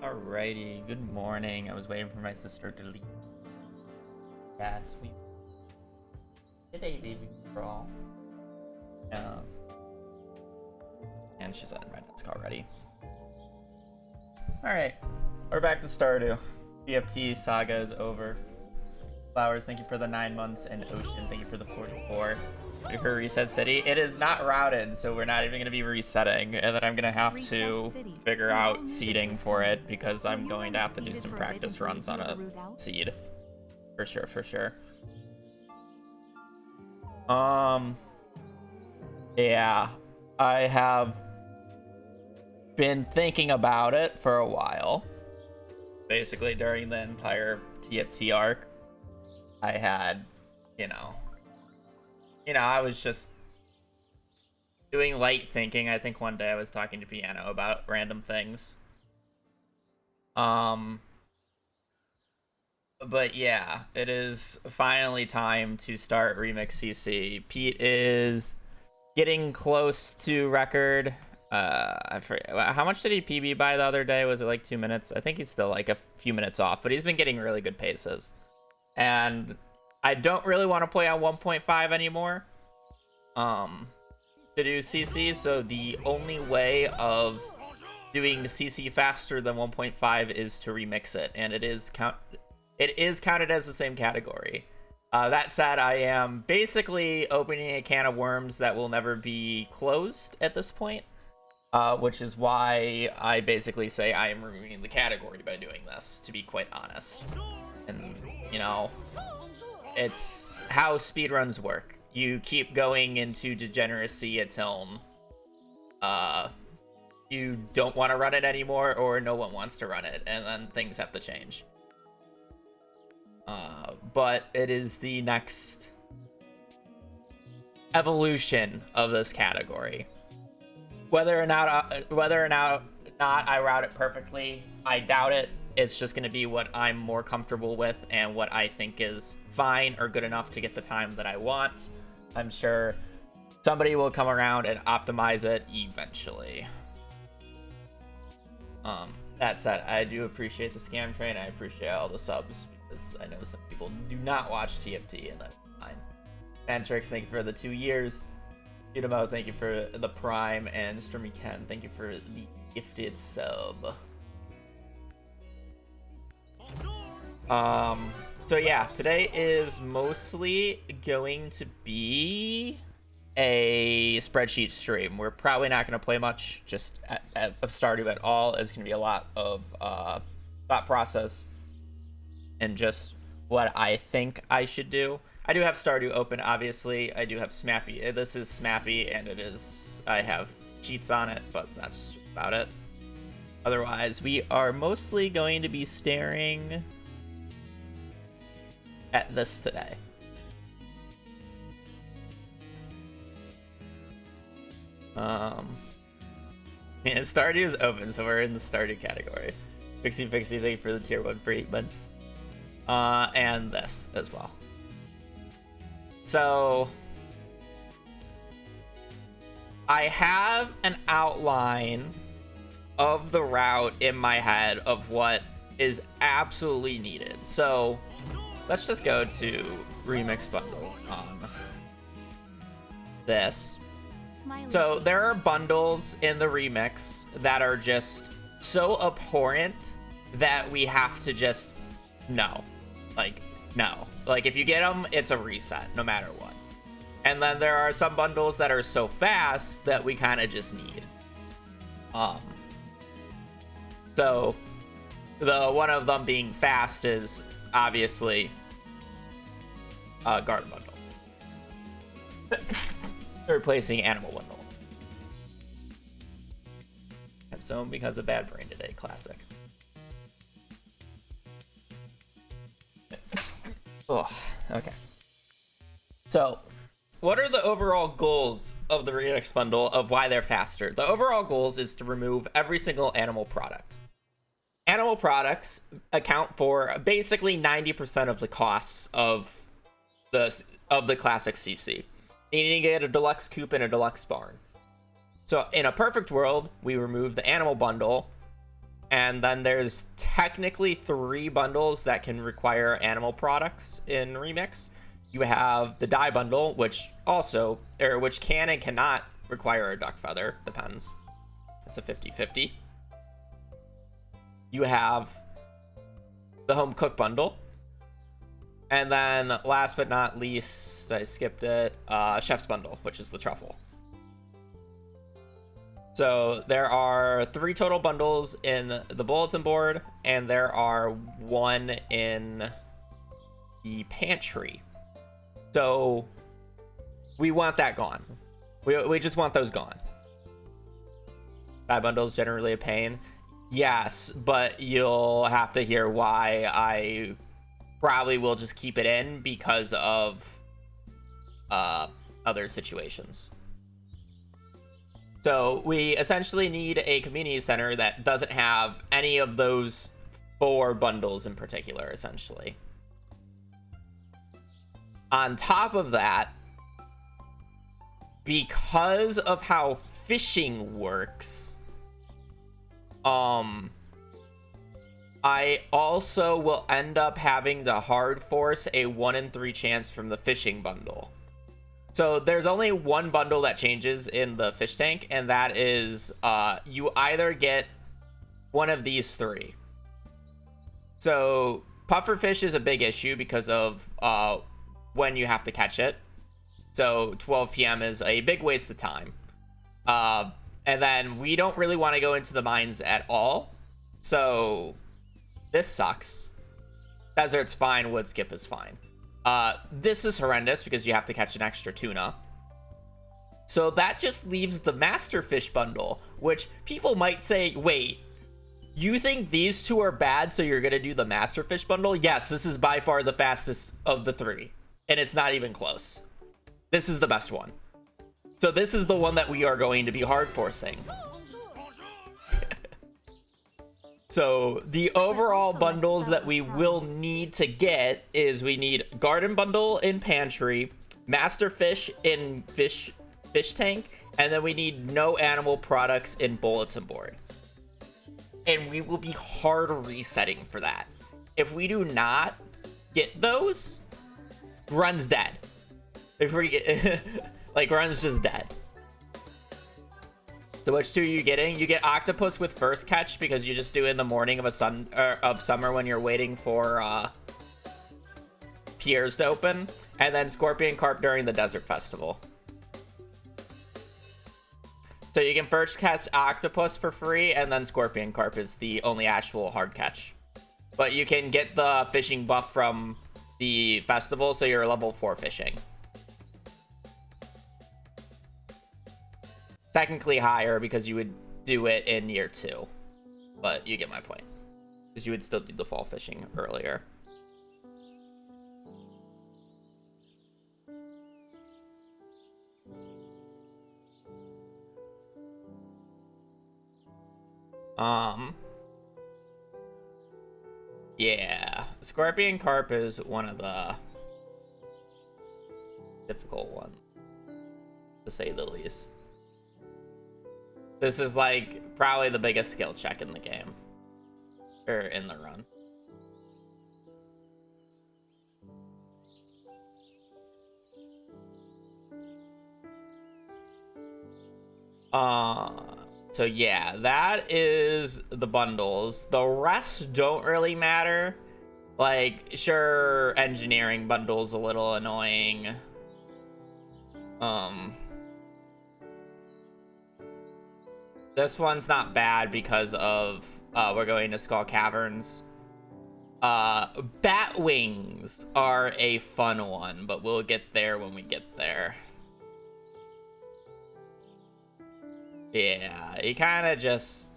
Alrighty, good morning. I was waiting for my sister to leave. Yes, we did a baby crawl. And she's on my desk already. Alright, we're back to Stardew. BFT saga is over. Flowers, thank you for the 9 months, and Ocean, thank you for the 44. Ready for Reset City? It is not routed, so we're not even going to be resetting, and then I'm going to have to figure out seeding for it, because I'm going to have to do some practice runs on a seed. For sure, for sure. Yeah, I have been thinking about it for a while. Basically, during the entire TFT arc, I had, I was just doing light thinking. I think one day I was talking to Piano about random things. But yeah, it is finally time to start Remix CC. Pete is getting close to record. I forget, how much did he PB by the other day? Was it like 2 minutes? I think he's still like a few minutes off, but he's been getting really good paces. And I don't really want to play on 1.5 anymore to do CC, so the only way of doing CC faster than 1.5 is to remix it, and it is counted as the same category. That said, I am basically opening a can of worms that will never be closed at this point, which is why I basically say I am removing the category by doing this, to be quite honest. And, it's how speedruns work. You keep going into degeneracy until you don't want to run it anymore, or no one wants to run it, and then things have to change. But it is the next evolution of this category. Whether or not I route it perfectly, I doubt it. It's just going to be what I'm more comfortable with and what I think is fine or good enough to get the time that I want. I'm sure somebody will come around and optimize it eventually. That said, I do appreciate the scam train. I appreciate all the subs, because I know some people do not watch TFT, and that's fine. Mantrix, thank you for the 2 years. Udamo, thank you for the Prime, and Stormy Ken, thank you for the gifted sub. So yeah, today is mostly going to be a spreadsheet stream. We're probably not going to play much just of Stardew at all. It's going to be a lot of thought process and just what I think I should do. I do have Stardew open, obviously. I do have Smappy. This is Smappy, and I have cheats on it, but that's just about it. Otherwise, we are mostly going to be staring at this today. Yeah, Stardew is open, so we're in the Stardew category. Pixie, thank you for the tier 1 for 8 months. And this as well. So I have an outline of the route in my head of what is absolutely needed. So let's just go to Remix bundles on this. So there are bundles in the Remix that are just so abhorrent that we have to just no. Like if you get them, it's a reset no matter what. And then there are some bundles that are so fast that we kind of just need. So the one of them being fast is obviously a garden bundle. Replacing animal bundle. I'm so because of bad brain today. Classic. Oh, okay. So, what are the overall goals of the Remix bundle of why they're faster? The overall goals is to remove every single animal product. Animal products account for basically 90% of the costs of the classic CC. You need to get a deluxe coop and a deluxe barn. So in a perfect world, we remove the animal bundle, And then there's technically 3 bundles that can require animal products in Remix. You have the dye bundle, which can and cannot require a duck feather, depends. It's a 50-50. You have the home cook bundle. And then last but not least, I skipped it, chef's bundle, which is the truffle. So there are 3 total bundles in the bulletin board, and there are 1 in the pantry. So we want that gone. We just want those gone. Dye bundle is generally a pain. Yes, but you'll have to hear why I probably will just keep it in because of other situations. So we essentially need a community center that doesn't have any of those 4 bundles in particular, essentially. On top of that, because of how fishing works, I also will end up having to hard force a 1 in 3 chance from the fishing bundle. So there's only 1 bundle that changes in the fish tank, and that is you either get one of these 3. So pufferfish is a big issue because of when you have to catch it. So 12 p.m. is a big waste of time. And then we don't really want to go into the mines at all. So this sucks. Desert's fine, wood skip is fine. This is horrendous because you have to catch an extra tuna. So that just leaves the master fish bundle, which people might say, wait, you think these 2 are bad, so you're gonna do the master fish bundle? Yes, this is by far the fastest of the 3, and it's not even close. This is the best one. So this is the one that we are going to be hard forcing. So the overall bundles that we will need to get is we need garden bundle in pantry, master fish in fish tank, and then we need no animal products in bulletin board. And we will be hard resetting for that. If we do not get those, Run's dead. If we get like Run's just dead. So which 2 are you getting? You get octopus with first catch because you just do it in the morning of summer when you're waiting for piers to open, and then scorpion carp during the desert festival. So you can first catch octopus for free, and then scorpion carp is the only actual hard catch. But you can get the fishing buff from the festival, so you're level 4 fishing. Technically higher because you would do it in year 2, but you get my point, because you would still do the fall fishing earlier. Yeah, scorpion carp is one of the difficult ones, to say the least. This is like probably the biggest skill check in the game, or in the run. So yeah, that is the bundles. The rest don't really matter. Like, sure, engineering bundle's a little annoying. This one's not bad because of we're going to Skull Caverns. Bat wings are a fun one, but we'll get there when we get there. Yeah, you kind of just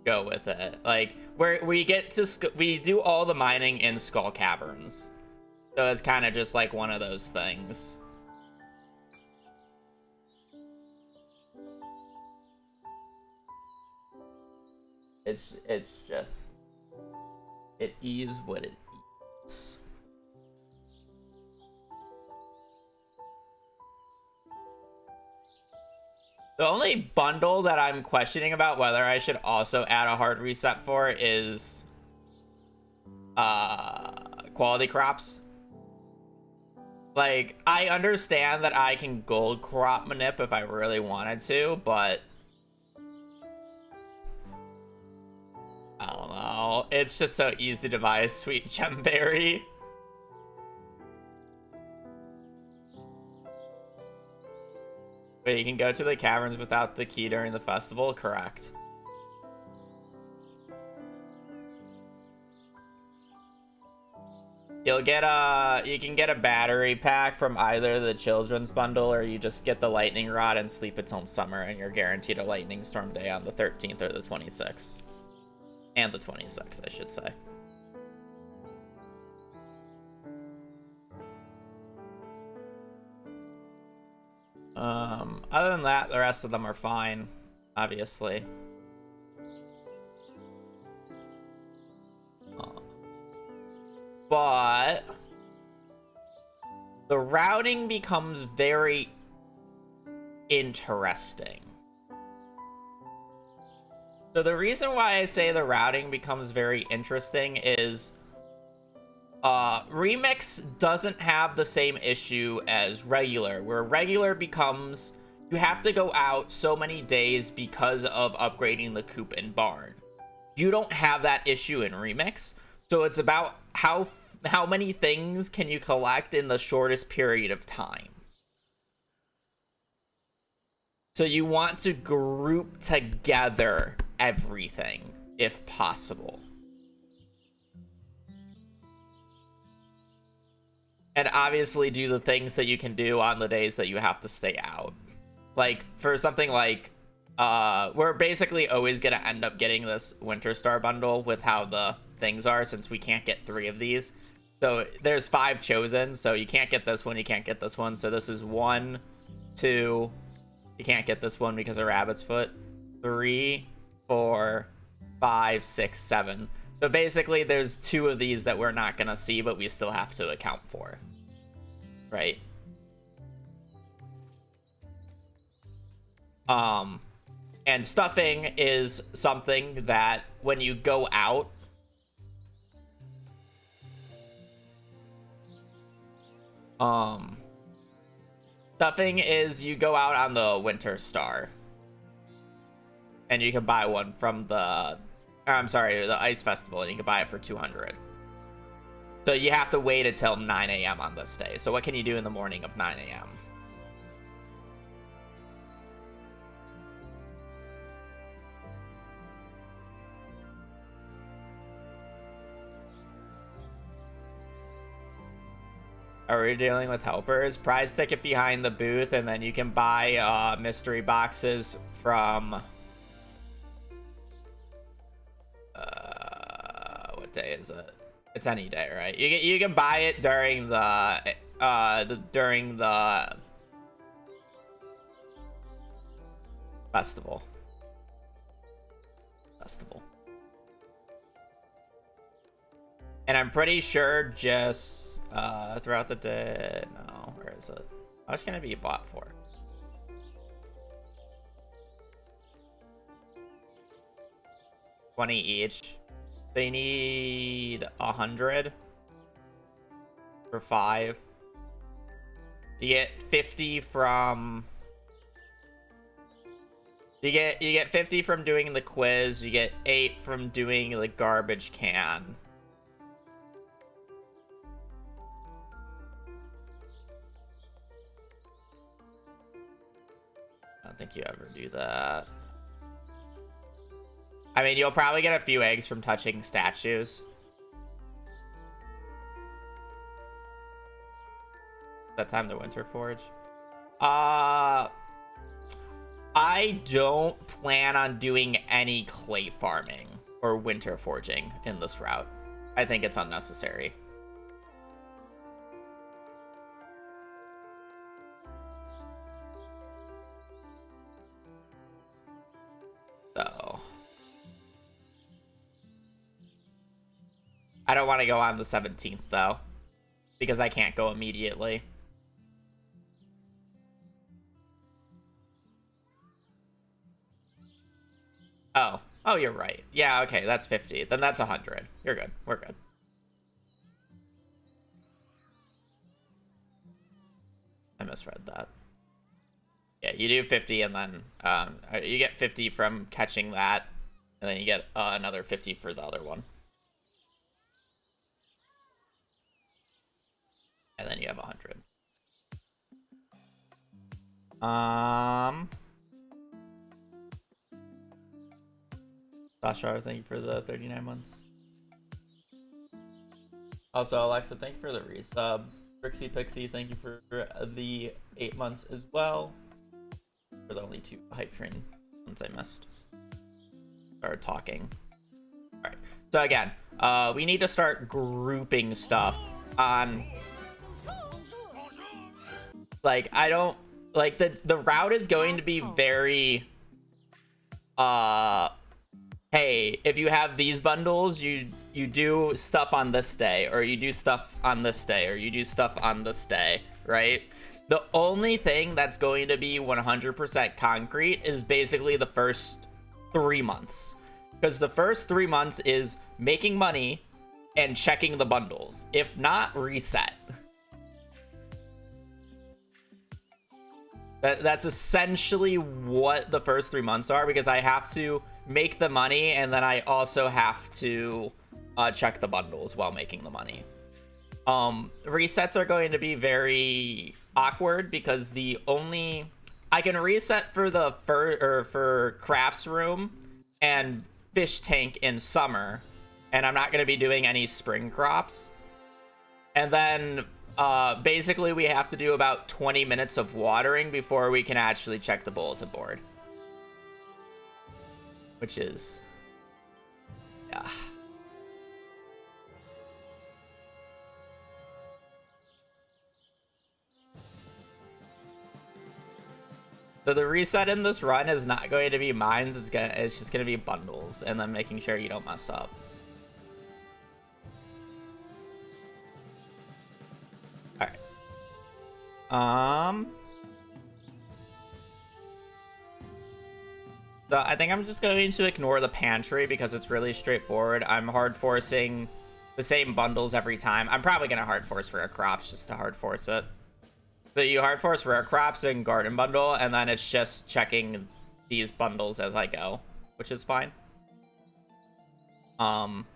go with it. Like, we do all the mining in Skull Caverns, so it's kind of just like one of those things. It's just, it is what it is. The only bundle that I'm questioning about whether I should also add a hard reset for is quality crops. Like, I understand that I can gold crop manip if I really wanted to, but I don't know. It's just so easy to buy a sweet gemberry. Wait, you can go to the caverns without the key during the festival? Correct. You can get a battery pack from either the children's bundle, or you just get the lightning rod and sleep until summer, and you're guaranteed a lightning storm day on the 13th or the 26th. And the 26th, I should say. Other than that, the rest of them are fine, obviously. But the routing becomes very interesting. So the reason why I say the routing becomes very interesting is Remix doesn't have the same issue as regular, where regular becomes you have to go out so many days because of upgrading the coop and barn. You don't have that issue in Remix, so it's about how many things can you collect in the shortest period of time. So you want to group together everything if possible. And obviously do the things that you can do on the days that you have to stay out. Like, for something like, we're basically always going to end up getting this Winter Star bundle with how the things are, since we can't get 3 of these. So there's 5 chosen, so you can't get this one, you can't get this one. So this is 1, 2, you can't get this one because of Rabbit's Foot, 3, 4, 5, 6, 7. So basically there's 2 of these that we're not going to see, but we still have to account for. Right? And stuffing is something that when you go out, stuffing is you go out on the Winter Star and you can buy one from the, the Ice Festival, and you can buy it for 200. So you have to wait until 9 a.m. on this day. So what can you do in the morning of 9 a.m.? Are we dealing with helpers? Prize ticket behind the booth, and then you can buy mystery boxes from... what day is it? It's any day, right? You can buy it during the festival. And I'm pretty sure just throughout the day. No, where is it? How much can it be bought for? $20 each. They need 100 for 5. You get 50 from. You get 50 from doing the quiz. You get 8 from doing the garbage can. I don't think you ever do that. I mean, you'll probably get a few eggs from touching statues. That time the Winter Forge. I don't plan on doing any clay farming or winter forging in this route. I think it's unnecessary. So I don't want to go on the 17th though, because I can't go immediately. Oh, you're right. Yeah, okay, that's 50. Then that's 100. You're good. We're good. I misread that. Yeah, you do 50 and then you get 50 from catching that, and then you get another 50 for the other one. And then you have 100. Sasha, thank you for the 39 months. Also, Alexa, thank you for the resub. Trixie Pixie, thank you for the 8 months as well. For the only 2 hype train ones I missed. Started talking. Alright. So again, we need to start grouping stuff on, like, I don't like the route is going to be very hey, if you have these bundles, you do stuff on this day, or you do stuff on this day, or you do stuff on this day, right? The only thing that's going to be 100% concrete is basically the first 3 months. Because the first 3 months is making money and checking the bundles. If not, reset. That's essentially what the first 3 months are, because I have to make the money and then I also have to check the bundles while making the money. Resets are going to be very awkward because I can reset for the for crafts room and fish tank in summer, and I'm not going to be doing any spring crops. And then basically we have to do about 20 minutes of watering before we can actually check the bulletin board, which is, yeah. So the reset in this run is not going to be mines. It's just gonna be bundles, and then making sure you don't mess up. All right. So I think I'm just going to ignore the pantry because it's really straightforward. I'm hard forcing the same bundles every time. I'm probably gonna hard force rare crops just to hard force it. So you hard force rare crops and garden bundle, and then it's just checking these bundles as I go, which is fine. And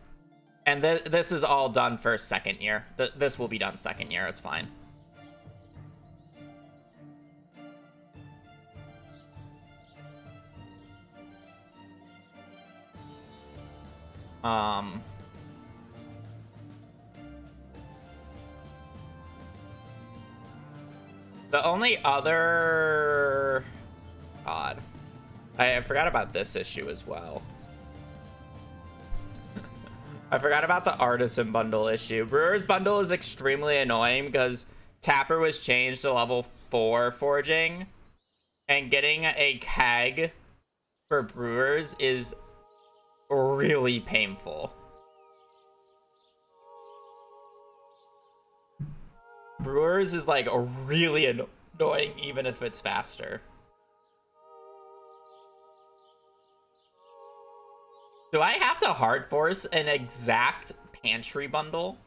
this is all done for second year. This will be done second year. It's fine. The only other... God. I forgot about this issue as well. I forgot about the artisan bundle issue. Brewer's bundle is extremely annoying because Tapper was changed to level 4 forging, and getting a keg for brewers is really painful. Brewers is like really annoying even if it's faster. Do I have to hard force an exact pantry bundle?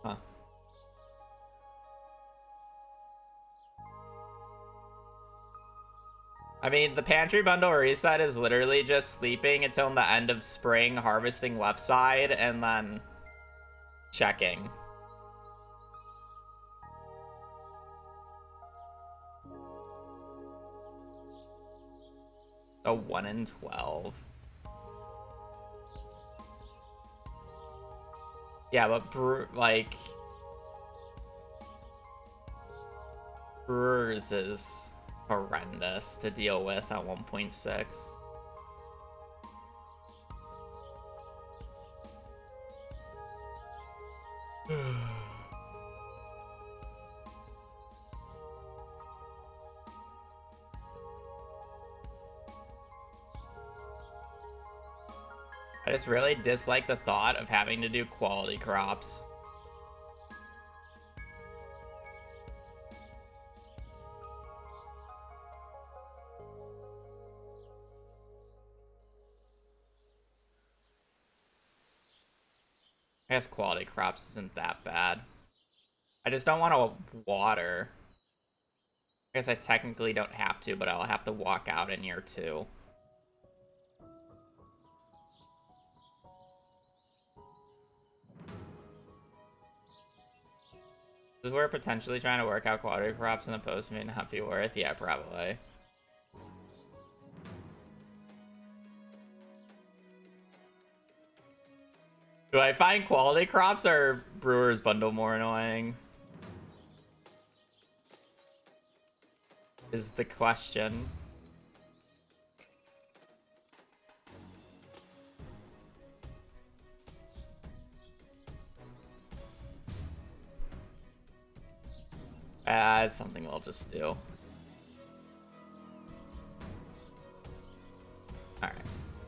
Huh. I mean, the pantry bundle reset is literally just sleeping until the end of spring, harvesting left side, and then checking. A 1 in 12. Yeah, but Brewers is horrendous to deal with at 1.6. I just really dislike the thought of having to do quality crops. I guess quality crops isn't that bad. I just don't want to water. I guess I technically don't have to, but I'll have to walk out in year 2. This is where potentially trying to work out quality crops in the post may not be worth. Yeah, probably. Do I find quality crops or Brewer's Bundle more annoying? Is the question. It's something we'll just do. Alright.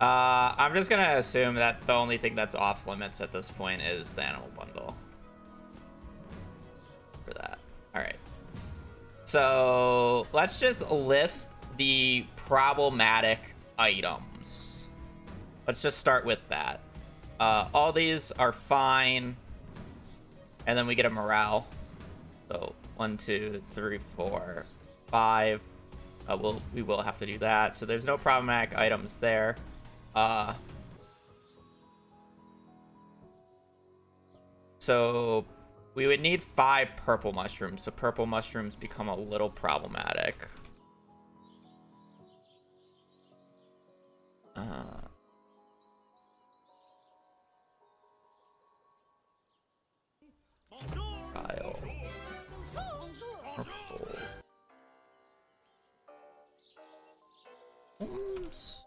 I'm just gonna assume that the only thing that's off limits at this point is the animal bundle. For that. Alright. So let's just list the problematic items. Let's just start with that. All these are fine. And then we get a morale. So 1, 2, 3, 4, 5. We will have to do that. So there's no problematic items there. So we would need 5 purple mushrooms. So purple mushrooms become a little problematic. Kyle. Purple. Oops.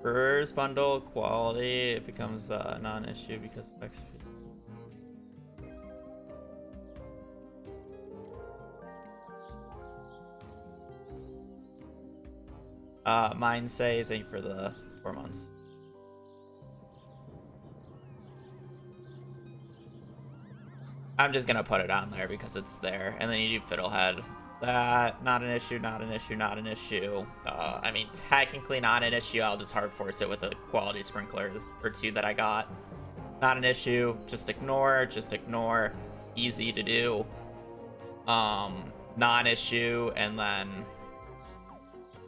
Brewer's Bundle quality, it becomes a non-issue because of XP. Mine say thank you for the 4 months. I'm just gonna put it on there because it's there, and then you do Fiddlehead. That, not an issue, not an issue, not an issue. I mean, technically not an issue. I'll just hard force it with a quality sprinkler or 2 that I got. Not an issue. Just ignore. Just ignore. Easy to do. Non-issue, and then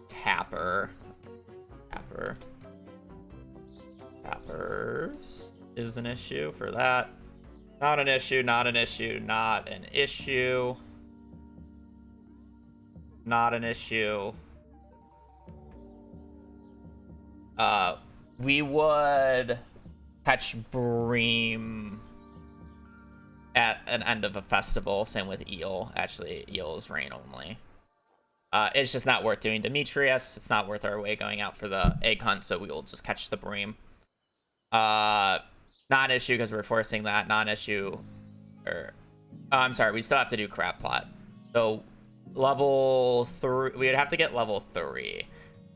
Tapper. Tappers is an issue for that. Not an issue, not an issue, not an issue. Not an issue. We would catch bream at an end of a festival. Same with eel. Actually, eel is rain only. It's just not worth doing Demetrius. It's not worth our way going out for the egg hunt, so we will just catch the bream. Non-issue because we're forcing that. Non-issue, or I'm sorry, we still have to do crab pot. So level 3, we would have to get level 3.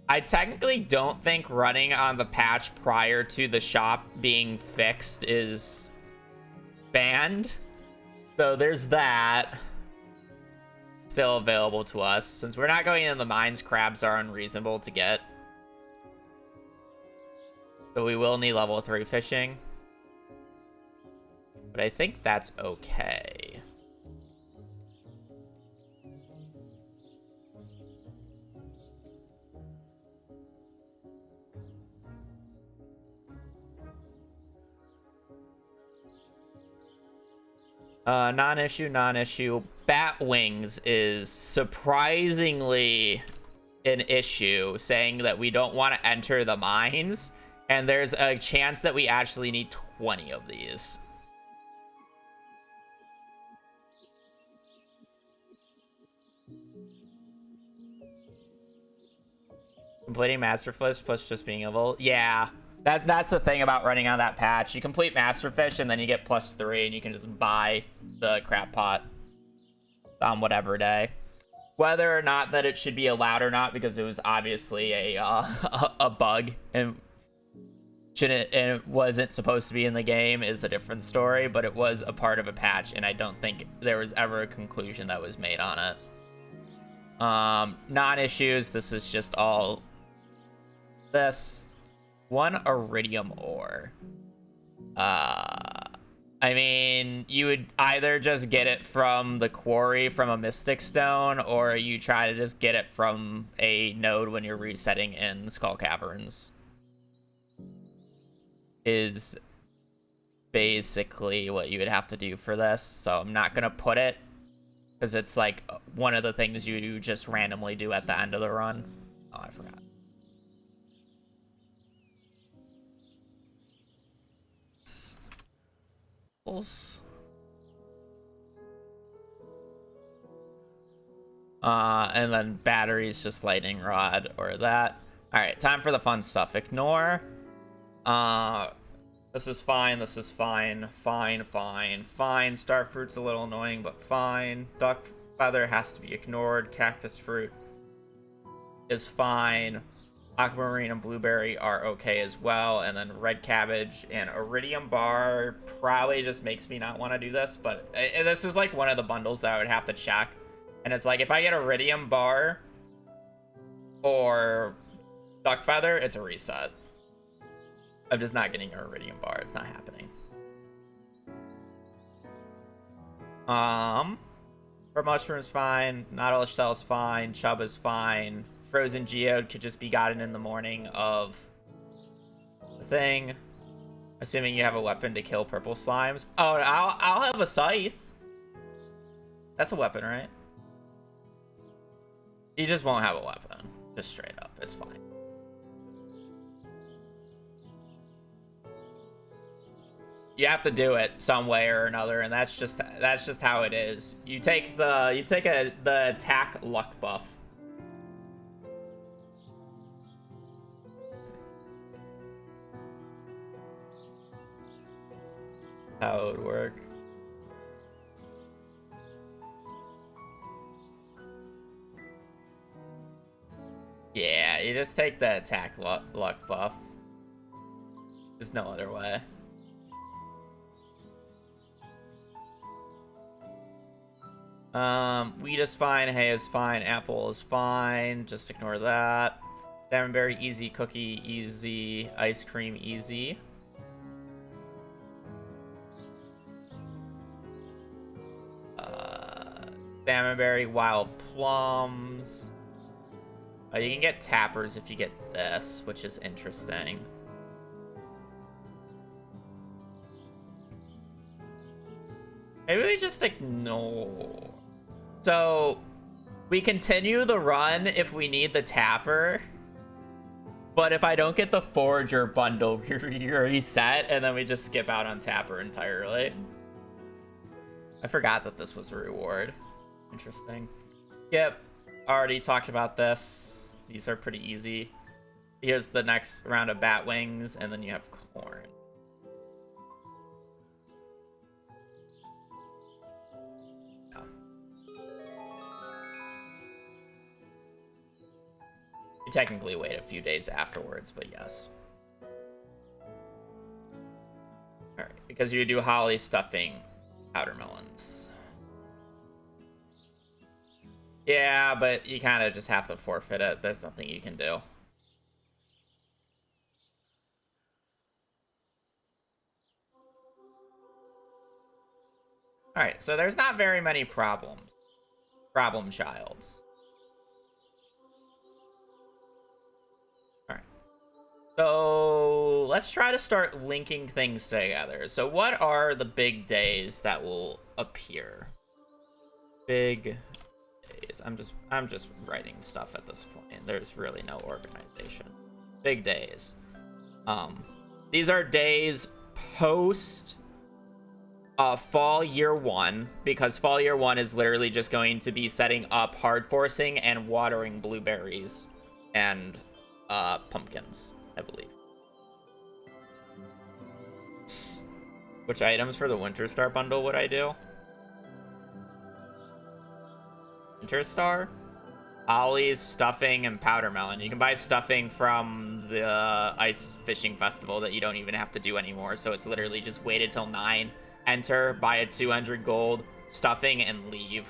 I technically don't think running on the patch prior to the shop being fixed is banned. So there's that. Still available to us. Since we're not going in the mines, crabs are unreasonable to get. So we will need level 3 fishing. But I think that's okay. Non-issue, non-issue. Bat wings is surprisingly an issue, saying that we don't want to enter the mines, and there's a chance that we actually need 20 of these. Completing Master Flish plus just being able... Yeah. That's the thing about running on that patch. You complete Masterfish and then you get +3 and you can just buy the crap pot on whatever day. Whether or not that it should be allowed or not, because it was obviously a bug and it wasn't supposed to be in the game, is a different story, but it was a part of a patch and I don't think there was ever a conclusion that was made on it. Non-issues, this is just all this. 1 iridium ore. I mean, you would either just get it from the quarry from a Mystic Stone, or you try to just get it from a node when you're resetting in Skull Caverns. Is basically what you would have to do for this. So I'm not gonna put it, because it's like one of the things you just randomly do at the end of the run. Oh, I forgot. And then batteries, just lightning rod or that. All right, time for the fun stuff. Ignore. This is fine. This is fine. Fine. Starfruit's a little annoying, but fine. Duck feather has to be ignored. Cactus fruit is fine. Aquamarine and blueberry are okay as well. And then red cabbage and iridium bar probably just makes me not want to do this. But this is like one of the bundles that I would have to check. And it's like, if I get iridium bar or duck feather, it's a reset. I'm just not getting an iridium bar. It's not happening. For mushrooms, fine. Nautilus shell's fine. Chub is fine. Frozen geode could just be gotten in the morning of the thing. Assuming you have a weapon to kill purple slimes. Oh, I'll have a scythe. That's a weapon, right? You just won't have a weapon. Just straight up. It's fine. You have to do it some way or another, and that's just how it is. You take the attack luck buff. How it would work. Yeah, you just take the attack luck buff. There's no other way. Wheat is fine, hay is fine, apple is fine. Just ignore that. Salmonberry, easy. Cookie, easy. Ice cream, easy. Salmonberry, wild plums. You can get tappers if you get this, which is interesting. Maybe we just ignore. So, we continue the run if we need the tapper. But if I don't get the forager bundle, we reset, and then we just skip out on tapper entirely. I forgot that this was a reward. Interesting. Yep, already talked about this. These are pretty easy. Here's the next round of bat wings, and then you have corn. Yeah. You technically wait a few days afterwards, but yes. Alright, because you do holly stuffing powder melons. Yeah, but you kind of just have to forfeit it. There's nothing you can do. Alright, so there's not very many problems. Problem childs. Alright. So, let's try to start linking things together. So what are the big days that will appear? Big days. I'm just writing stuff at this point. There's really no organization. Big days. These are days post fall year 1, because fall year 1 is literally just going to be setting up hard forcing and watering blueberries and pumpkins, I believe. Which items for the Winter Star bundle would I do? Winter Star? Ollie's, stuffing, and powder melon. You can buy stuffing from the ice fishing festival that you don't even have to do anymore. So it's literally just waited till 9, enter, buy a 200 gold, stuffing, and leave.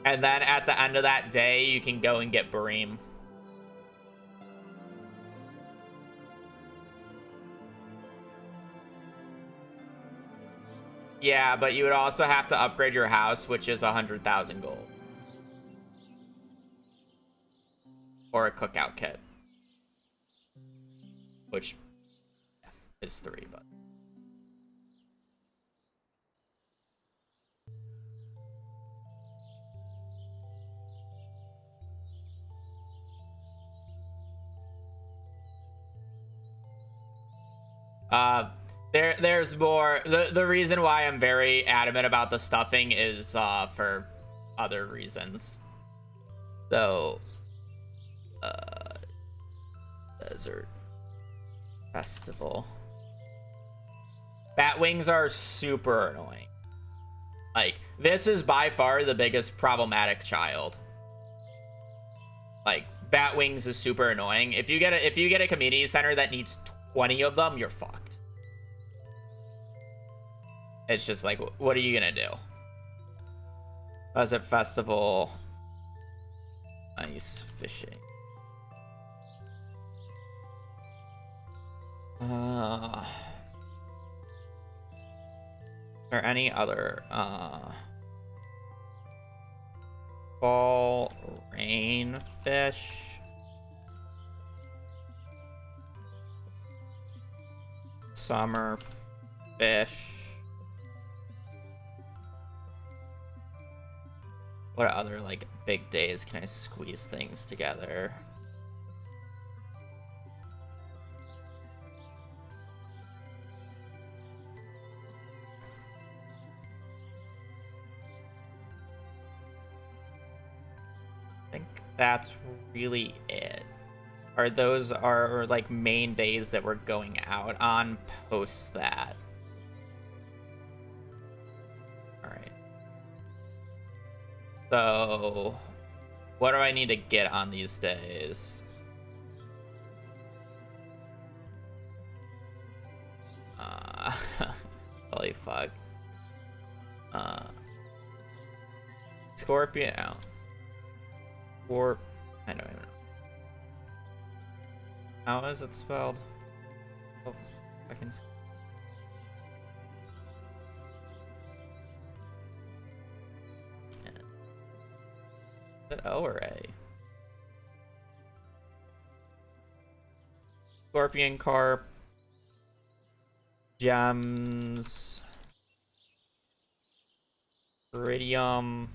And then at the end of that day, you can go and get Bareem. Yeah, but you would also have to upgrade your house, which is 100,000 gold. Or a cookout kit. Which is 3, but... there's more. The reason why I'm very adamant about the stuffing is for other reasons. So, desert festival. Bat wings are super annoying. Like, this is by far the biggest problematic child. Like, bat wings is super annoying. If you get a community center that needs 20 of them, you're fucked. It's just like, what are you gonna do? Desert festival. Ice fishing. Are there any other fall rain fish? Summer fish. What other like big days can I squeeze things together? I think that's really it. Or those are like main days that we're going out on post that. Alright. So what do I need to get on these days? Holy fuck. Scorpion out. Or I don't even know. How is it spelled? Oh, fucking. Is it O or A? Scorpion carp. Gems. Iridium.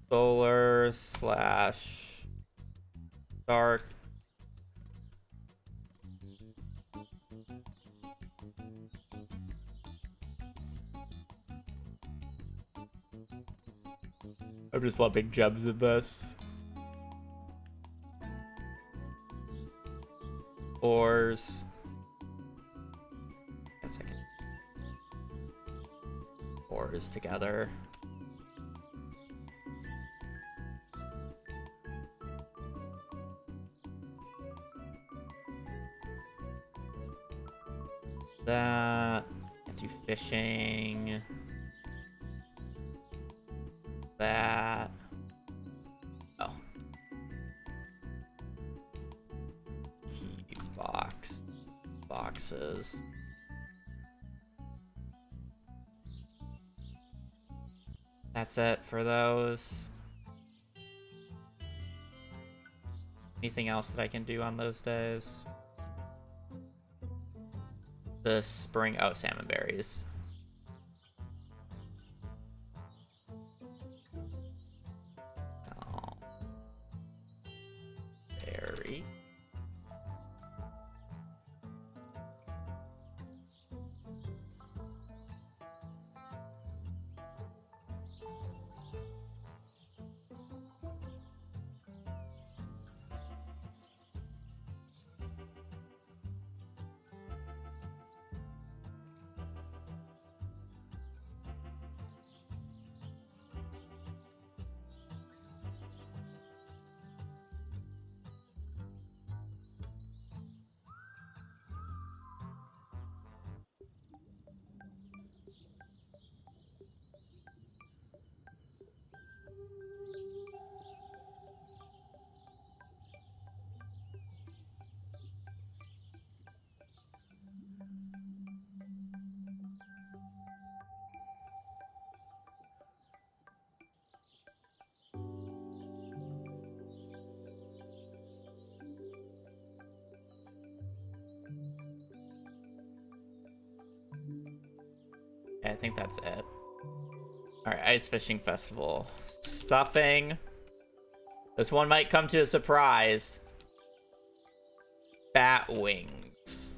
Solar / dark. I'm just loving gems in this. Ores. Guess I can. Ores together. That. Can't do fishing. That. Oh. Key box. Boxes. That's it for those. Anything else that I can do on those days? The spring, oh, salmon berries. Oh. Berry. think that's it. Alright, Ice Fishing Festival. Stuffing. This one might come to a surprise. Bat wings.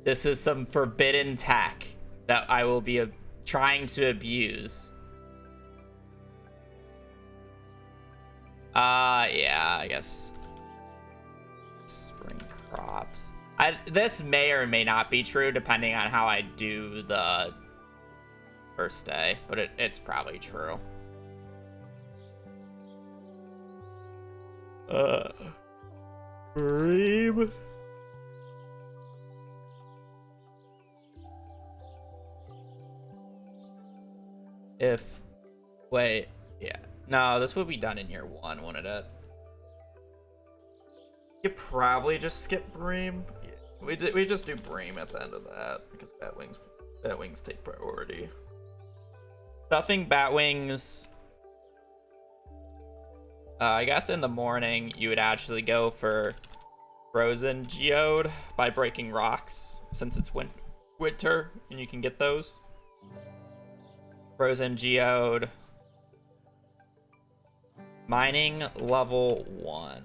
This is some forbidden tech that I will be trying to abuse. Yeah, I guess. Spring crops. This may or may not be true depending on how I do the first day, but it's probably true. Bream. Wait, yeah. No, this would be done in year 1, wouldn't it? You probably just skip Bream. We just do Bream at the end of that because bat wings take priority. Stuffing bat wings. I guess in the morning you would actually go for frozen geode by breaking rocks since it's winter and you can get those. Frozen geode. Mining level 1.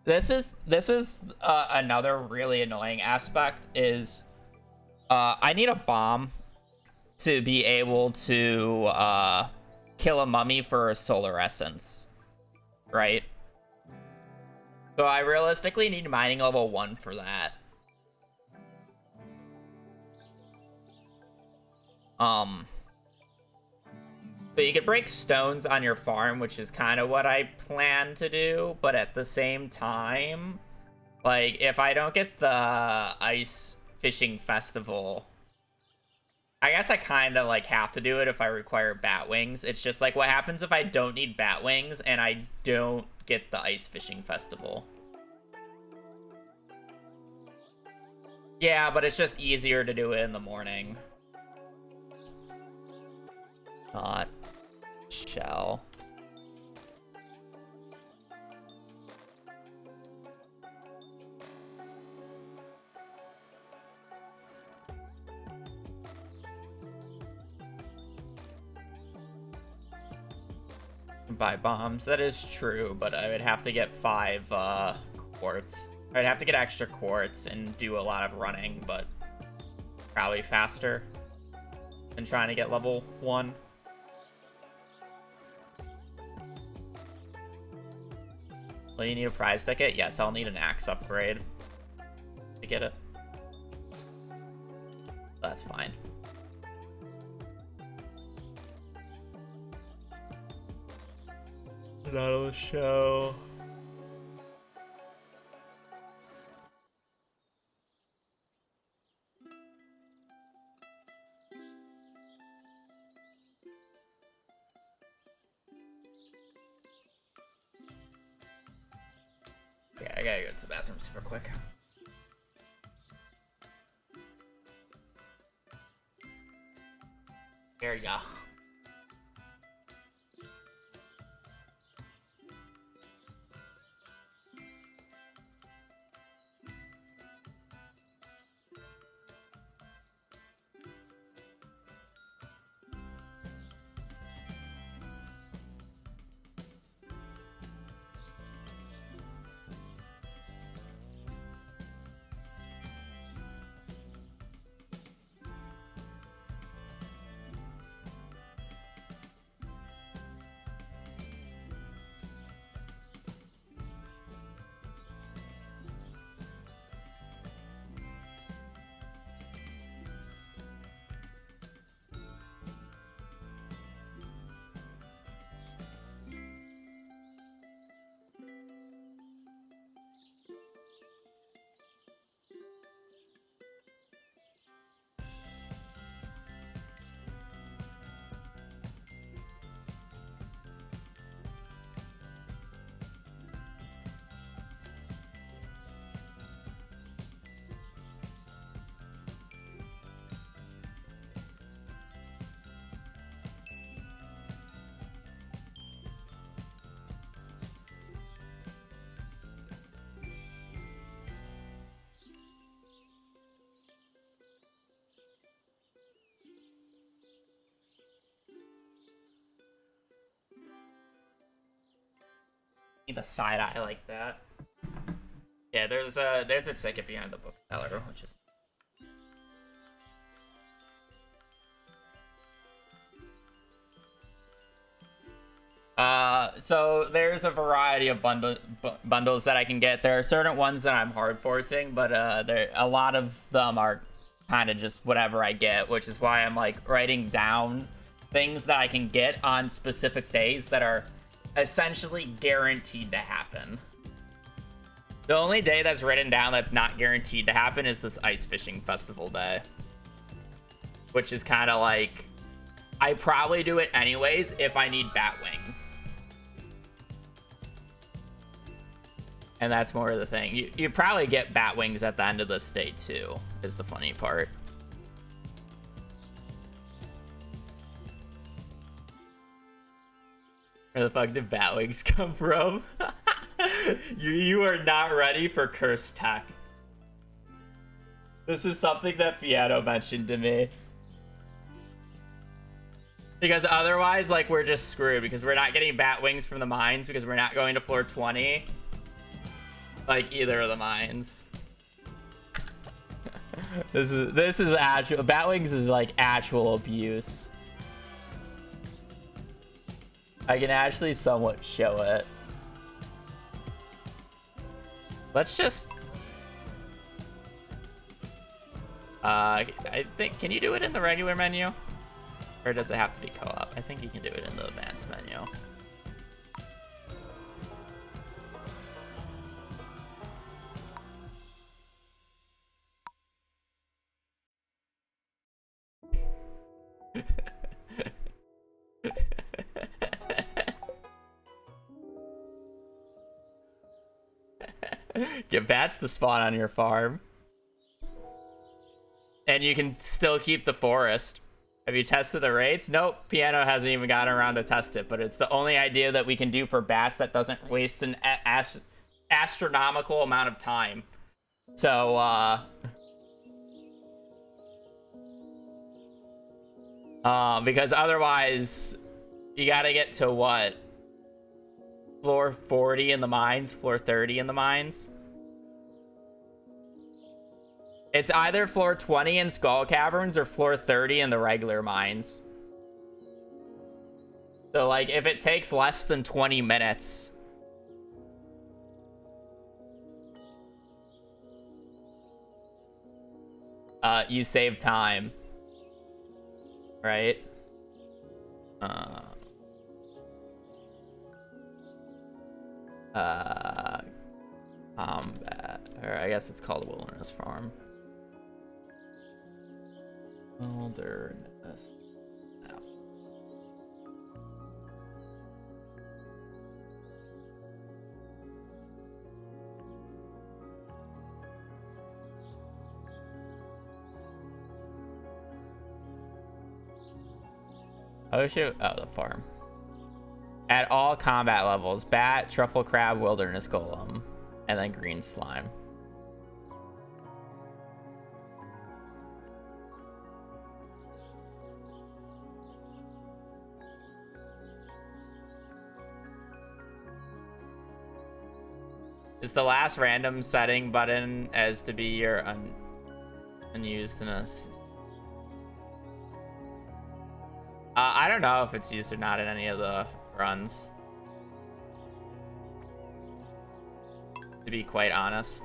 This is another really annoying aspect is I need a bomb to be able to kill a mummy for a solar essence, right? So I realistically need mining level 1 for that. But you could break stones on your farm, which is kind of what I plan to do. But at the same time, like, if I don't get the Ice Fishing Festival, I guess I kind of, like, have to do it if I require bat wings. It's just, like, what happens if I don't need bat wings and I don't get the Ice Fishing Festival? Yeah, but it's just easier to do it in the morning. Not shell. Buy bombs. That is true, but I would have to get 5 quartz. I'd have to get extra quartz and do a lot of running, but probably faster than trying to get level 1. Will you need a prize ticket? Yes, I'll need an axe upgrade to get it. That's fine. Not a show. Yeah, I gotta go to the bathroom super quick. There you go. Need the side eye like that. Yeah, there's a ticket behind the bookseller, which is. So there's a variety of bundles that I can get. There are certain ones that I'm hard forcing, but a lot of them are kind of just whatever I get, which is why I'm like writing down things that I can get on specific days that are essentially guaranteed to happen. The only day that's written down that's not guaranteed to happen is this ice fishing festival day, which is kind of like, I probably do it anyways if I need bat wings. And that's more of the thing. You probably get bat wings at the end of this day too, is the funny part. Where the fuck did bat wings come from? You are not ready for curse tech. This is something that Piano mentioned to me. Because otherwise, like, we're just screwed because we're not getting bat wings from the mines because we're not going to floor 20. Like, either of the mines. This is actual. Bat wings is like actual abuse. I can actually somewhat show it. Let's just. I think, can you do it in the regular menu? Or does it have to be co-op? I think you can do it in the advanced menu. Get bats to spawn on your farm. And you can still keep the forest. Have you tested the rates? Nope, Piano hasn't even gotten around to test it, but it's the only idea that we can do for bats that doesn't waste an astronomical amount of time. So, because otherwise, you gotta get to what? Floor 40 in the mines, floor 30 in the mines? It's either floor 20 in Skull Caverns or floor 30 in the regular mines. So, like, if it takes less than 20 minutes... you save time. Right? Combat. Or I guess it's called Wilderness Farm. Wilderness. No. Oh shoot. Oh, the farm. At all combat levels, bat, truffle crab, wilderness golem, and then green slime. Is the last random setting button as to be your unused-ness? I don't know if it's used or not in any of the runs, to be quite honest.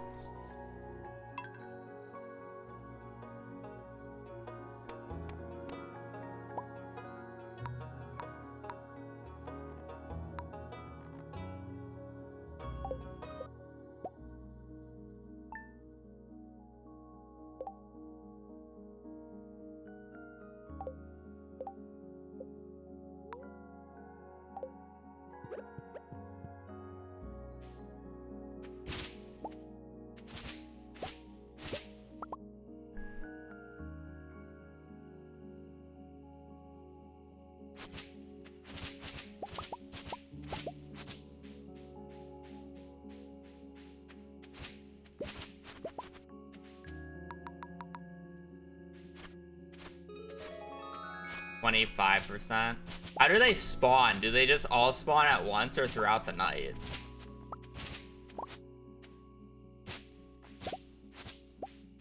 %. How do they spawn? Do they just all spawn at once or throughout the night?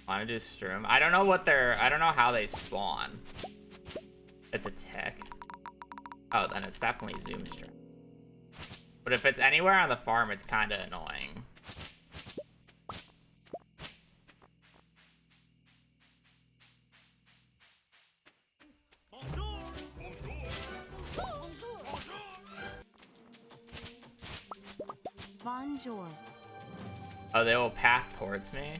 Want to do Stroom? I don't know what they're. I don't know how they spawn. It's a tick. Oh, then it's definitely Zoom Stream. But if it's anywhere on the farm, it's kind of annoying. Bonjour. Oh, they will path towards me?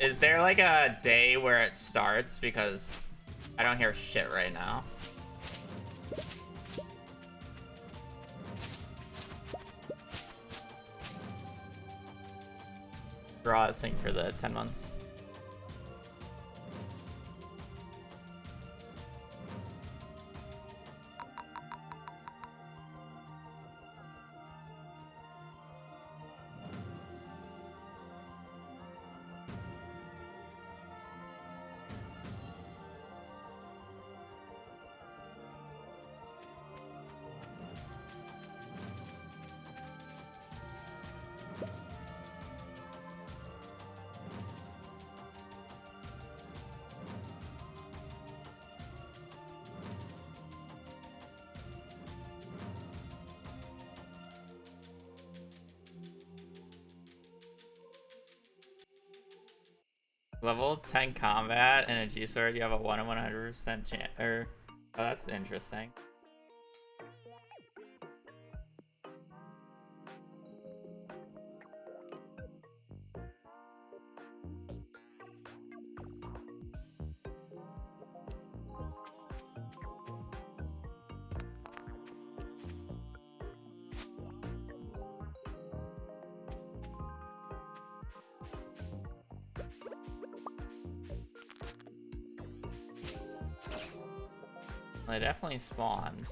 Is there like a day where it starts? Because I don't hear shit right now. Draw this thing for the 10 months. Level 10 combat and a G sword, you have a 1 in 100% chance. Oh, that's interesting. They definitely spawned.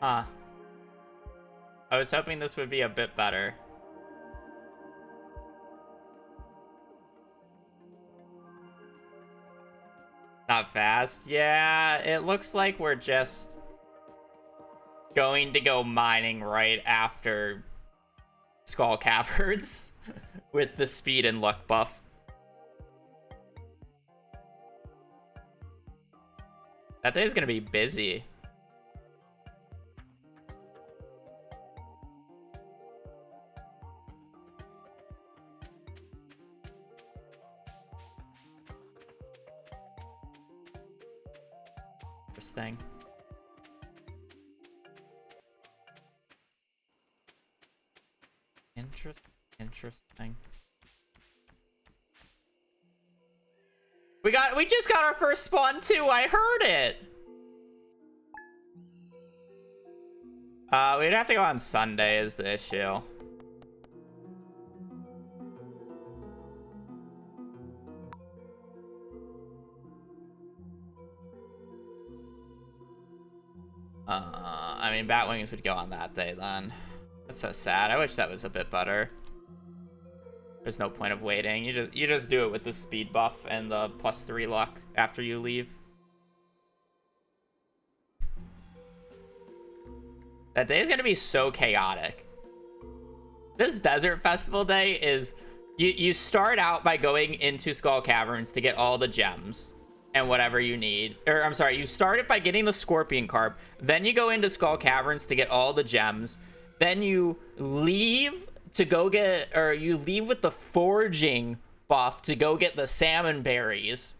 Huh. I was hoping this would be a bit better. Not fast? Yeah, it looks like we're just going to go mining right after Skull Caverns with the speed and luck buff. That day's gonna be busy. Interesting. Interesting. We just got our first spawn too. I heard it. We'd have to go on Sunday is the issue. I mean, Batwings would go on that day then. That's so sad. I wish that was a bit better. There's no point of waiting. You just do it with the speed buff and the +3 luck after you leave. That day is gonna be so chaotic. This Desert Festival day is you start out by going into Skull Caverns to get all the gems and whatever you need. Or I'm sorry, you start it by getting the Scorpion Carp. Then you go into Skull Caverns to get all the gems. Then you leave to go get, or you leave with the foraging buff to go get the salmon berries.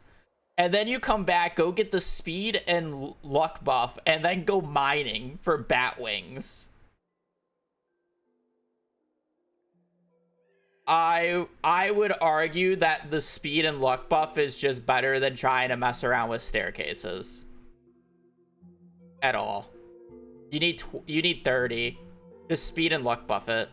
And then you come back, go get the speed and luck buff, and then go mining for bat wings. I would argue that the speed and luck buff is just better than trying to mess around with staircases. At all. You need 30. Just speed and luck buff it.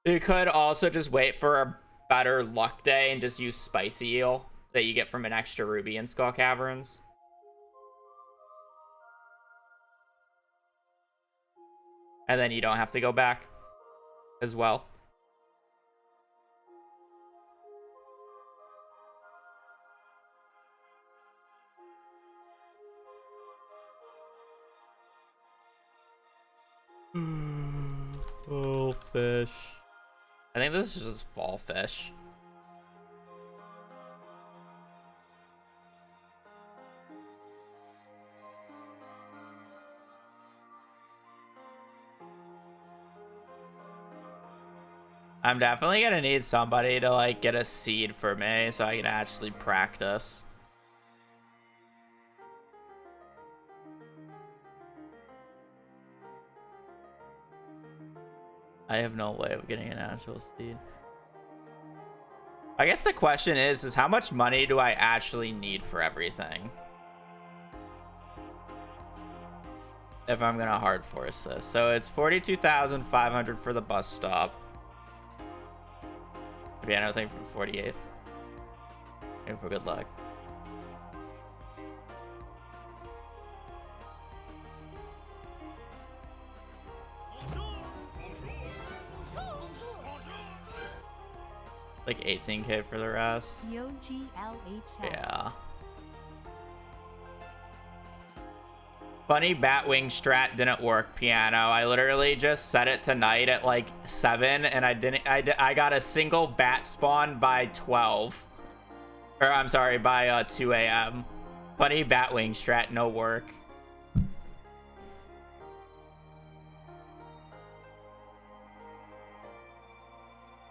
You could also just wait for a better luck day and just use spicy eel that you get from an extra ruby in Skull Caverns. And then you don't have to go back as well. Oh, fish. I think this is just fall fish. I'm definitely gonna need somebody to like get a seed for me so I can actually practice. I have no way of getting an actual seed. I guess the question is how much money do I actually need for everything? If I'm gonna hard force this. So it's 42,500 for the bus stop. Maybe another thing for 48. Maybe for good luck. Like 18k for the rest. Yeah. Funny Batwing strat didn't work, Piano. I literally just set it to night at like 7 and I got a single bat spawn by 12. Or I'm sorry, by 2 a.m. Funny Batwing strat, no work.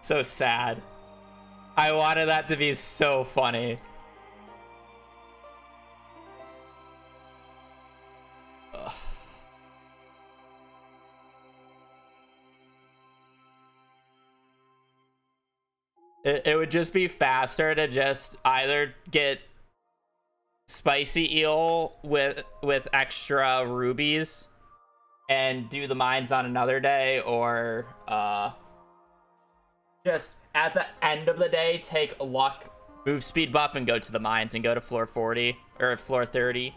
So sad. I wanted that to be so funny. Ugh. It would just be faster to just either get spicy eel with extra rubies and do the mines on another day, or just at the end of the day take luck move speed buff and go to the mines and go to floor 40 or floor 30.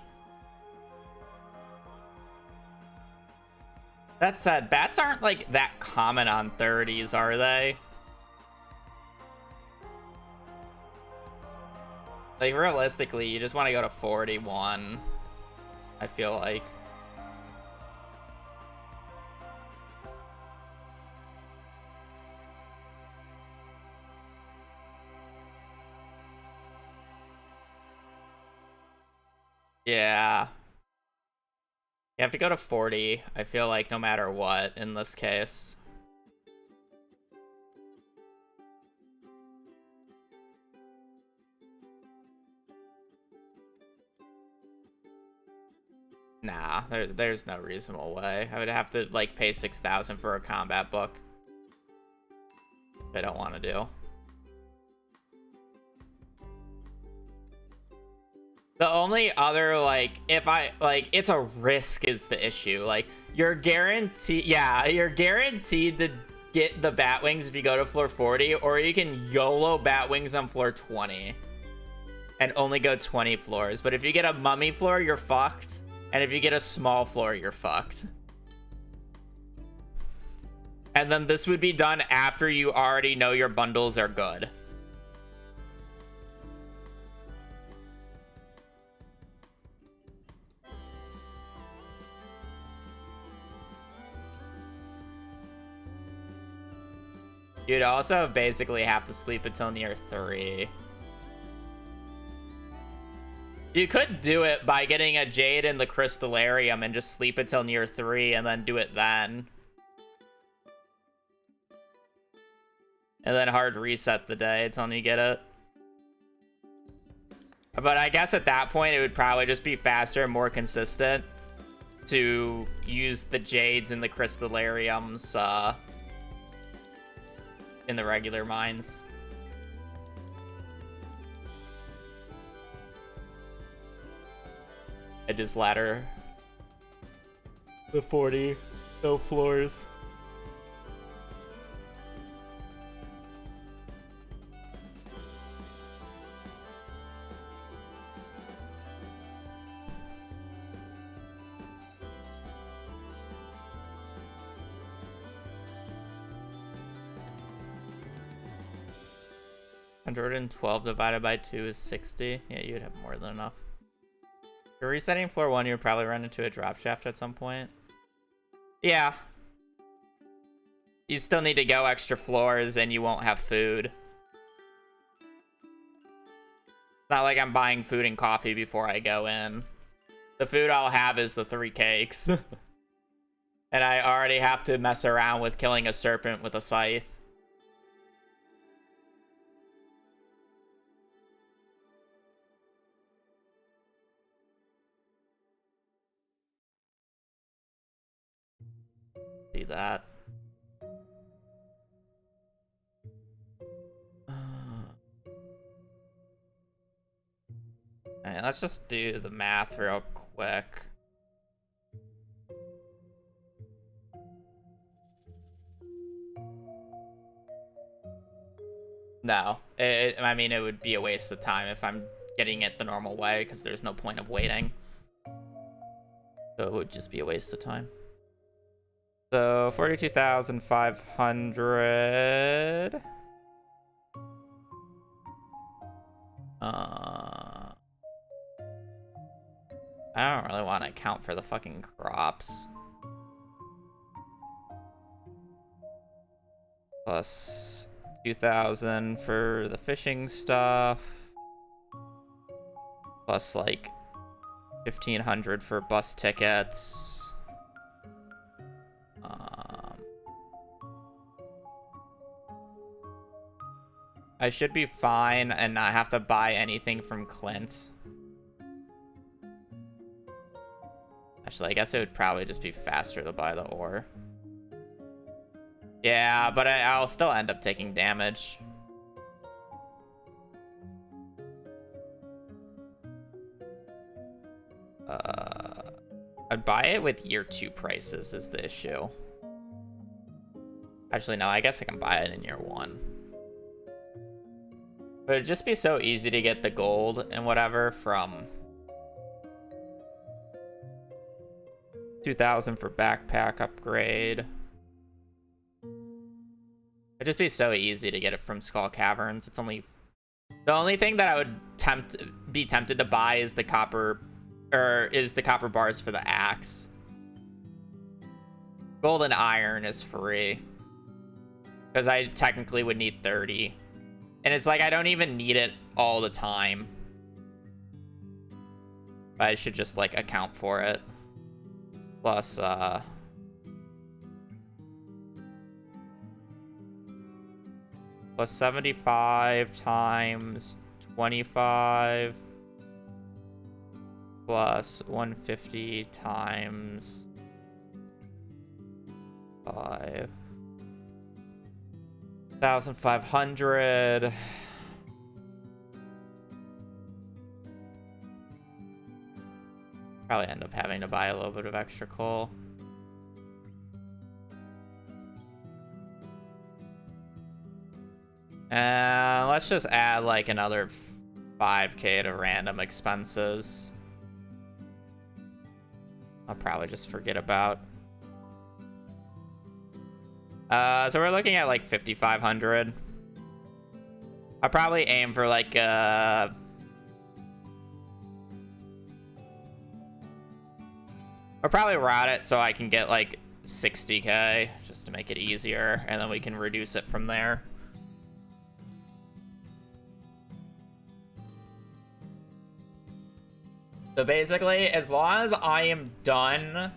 That said, bats aren't like that common on 30s, are they? Like realistically, you just want to go to 41, I feel like. Yeah. You have to go to 40, I feel like, no matter what in this case. Nah, there's no reasonable way. I would have to like pay 6,000 for a combat book. I don't want to do. The only other, like, if I, like, it's a risk is the issue. Like, you're guaranteed, yeah, you're guaranteed to get the Batwings if you go to floor 40, or you can YOLO Batwings on floor 20 and only go 20 floors. But if you get a mummy floor, you're fucked. And if you get a small floor, you're fucked. And then this would be done after you already know your bundles are good. You'd also basically have to sleep until near 3. You could do it by getting a jade in the crystallarium and just sleep until near 3 and then do it then. And then hard reset the day until you get it. But I guess at that point, it would probably just be faster and more consistent to use the jades and the crystallariums in the regular mines. I just ladder the 40, no floors. $112 divided by 2 is 60. Yeah, you'd have more than enough. If you're resetting floor 1, you would probably run into a drop shaft at some point. Yeah. You still need to go extra floors and you won't have food. It's not like I'm buying food and coffee before I go in. The food I'll have is the 3 cakes. And I already have to mess around with killing a serpent with a scythe. See that. Alright, let's just do the math real quick. No, I mean, it would be a waste of time if I'm getting it the normal way, because there's no point of waiting. So it would just be a waste of time. So 42,500. I don't really want to account for the fucking crops. Plus 2,000 for the fishing stuff. Plus like 1,500 for bus tickets. I should be fine and not have to buy anything from Clint. Actually, I guess it would probably just be faster to buy the ore. Yeah, but I'll still end up taking damage. I'd buy it with year 2 prices is the issue. Actually, no, I guess I can buy it in year 1. But it'd just be so easy to get the gold and whatever from 2,000 for backpack upgrade. It'd just be so easy to get it from Skull Caverns. It's only the only thing that I would be tempted to buy is the copper, is the copper bars for the axe. Gold and iron is free because I technically would need 30. And it's like, I don't even need it all the time. But I should just, like, account for it. Plus, plus 75 times 25. Plus 150 times 5. 1,500. Probably end up having to buy a little bit of extra coal. Let's just add like another 5K to random expenses. I'll probably just forget about. So we're looking at like 5,500. I'll probably aim for like I'll probably route it so I can get like 60K just to make it easier, and then we can reduce it from there. So basically, as long as I am done,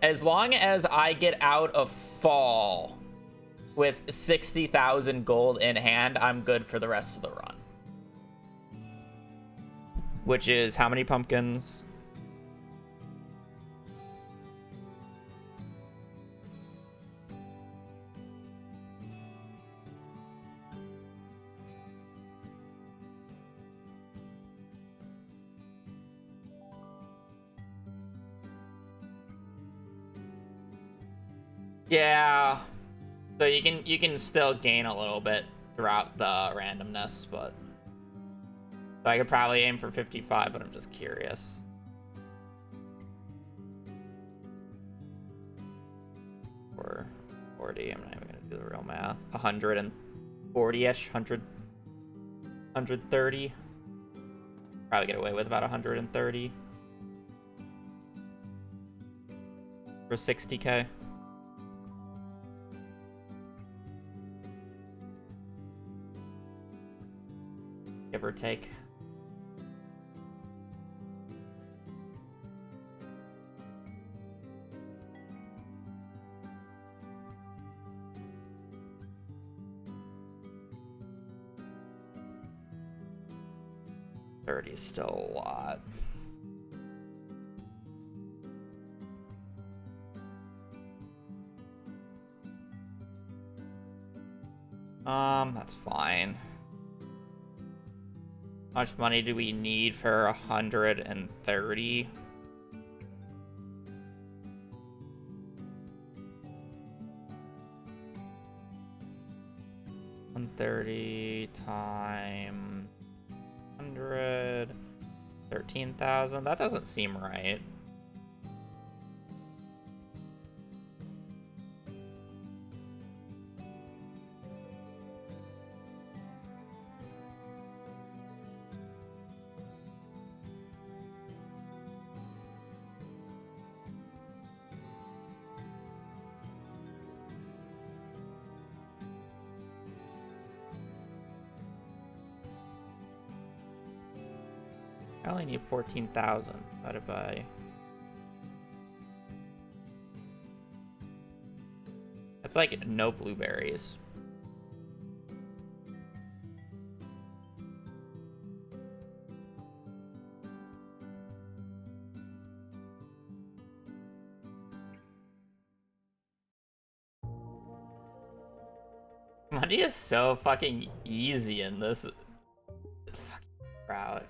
as long as I get out of fall with 60,000 gold in hand, I'm good for the rest of the run. Which is how many pumpkins? Yeah. So you can still gain a little bit throughout the randomness, but so I could probably aim for 55, but I'm just curious. Or 40, I'm not even gonna do the real math. 140-ish, 130. Probably get away with about 130 for 60k. Give or take. $30 is still a lot. That's fine. How much money do we need for 130? $130 times 100, 13,000. That doesn't seem right. I only need 14,000 divided by... That's like no blueberries. Money is so fucking easy in this fucking route.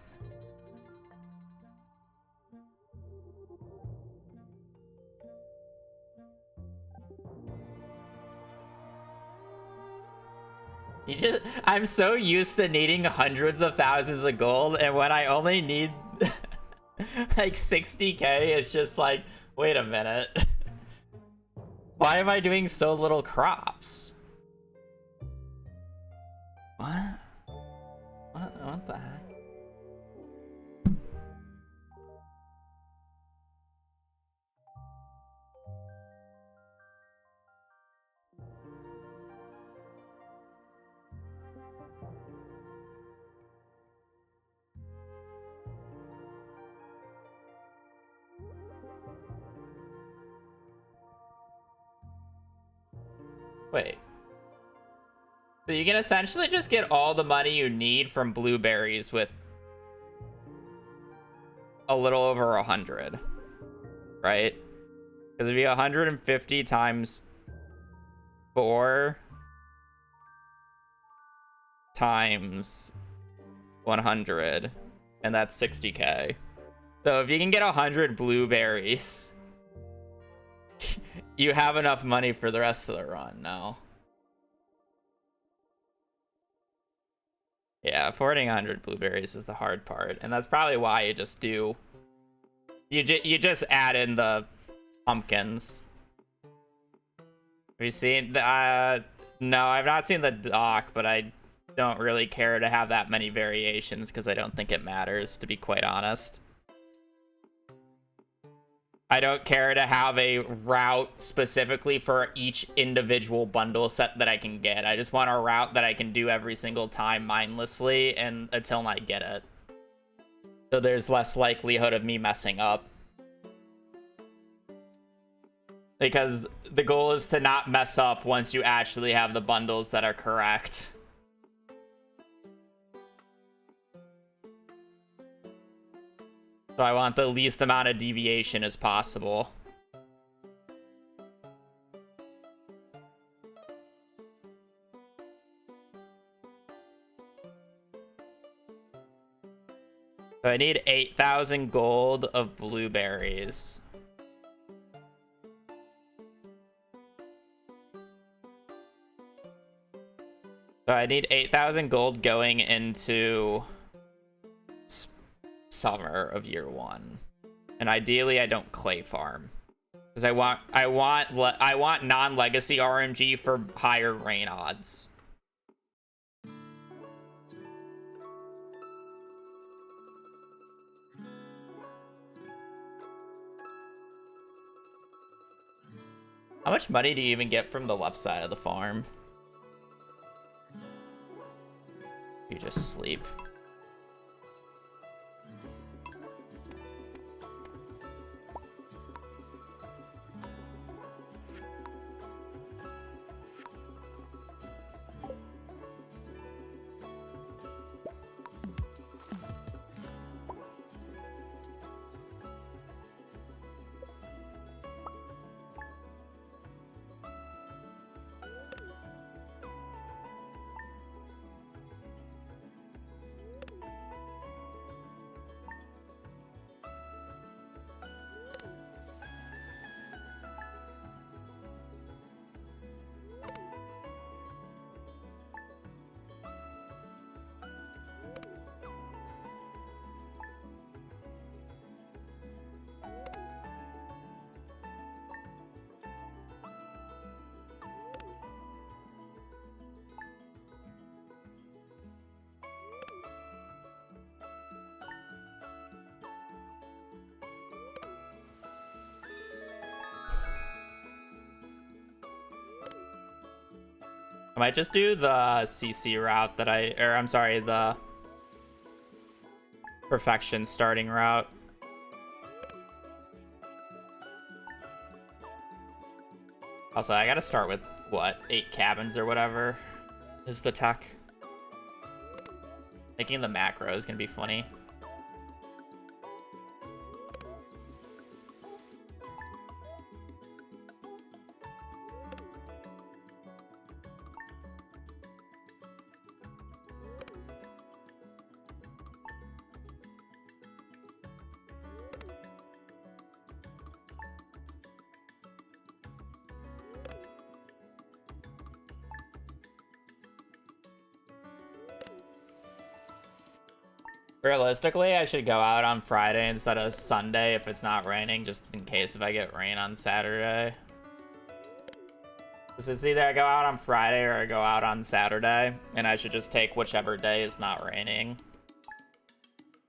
I'm so used to needing hundreds of thousands of gold, and when I only need like 60k, it's just like, wait a minute. Why am I doing so little crops? What? What the heck? Wait. So you can essentially just get all the money you need from blueberries with a little over 100, right? Because it'd be 150 times 4 times 100, and that's 60k. So if you can get 100 blueberries, you have enough money for the rest of the run now. Yeah, affording 100 blueberries is the hard part, and that's probably why you just do... You just add in the pumpkins. Have you seen the... no, I've not seen the doc, but I don't really care to have that many variations because I don't think it matters, to be quite honest. I don't care to have a route specifically for each individual bundle set that I can get. I just want a route that I can do every single time mindlessly and until I get it. So there's less likelihood of me messing up. Because the goal is to not mess up once you actually have the bundles that are correct. So I want the least amount of deviation as possible. So I need 8,000 gold of blueberries. So I need 8,000 gold going into summer of year 1. And ideally I don't clay farm. Because I want non-legacy RNG for higher rain odds. How much money do you even get from the left side of the farm? You just sleep. I might just do the CC route that I'm sorry, the perfection starting route. Also, I gotta start with, what, 8 cabins or whatever is the tech. Making the macro is gonna be funny. Realistically, I should go out on Friday instead of Sunday if it's not raining, just in case if I get rain on Saturday. Because it's either I go out on Friday or I go out on Saturday, and I should just take whichever day is not raining.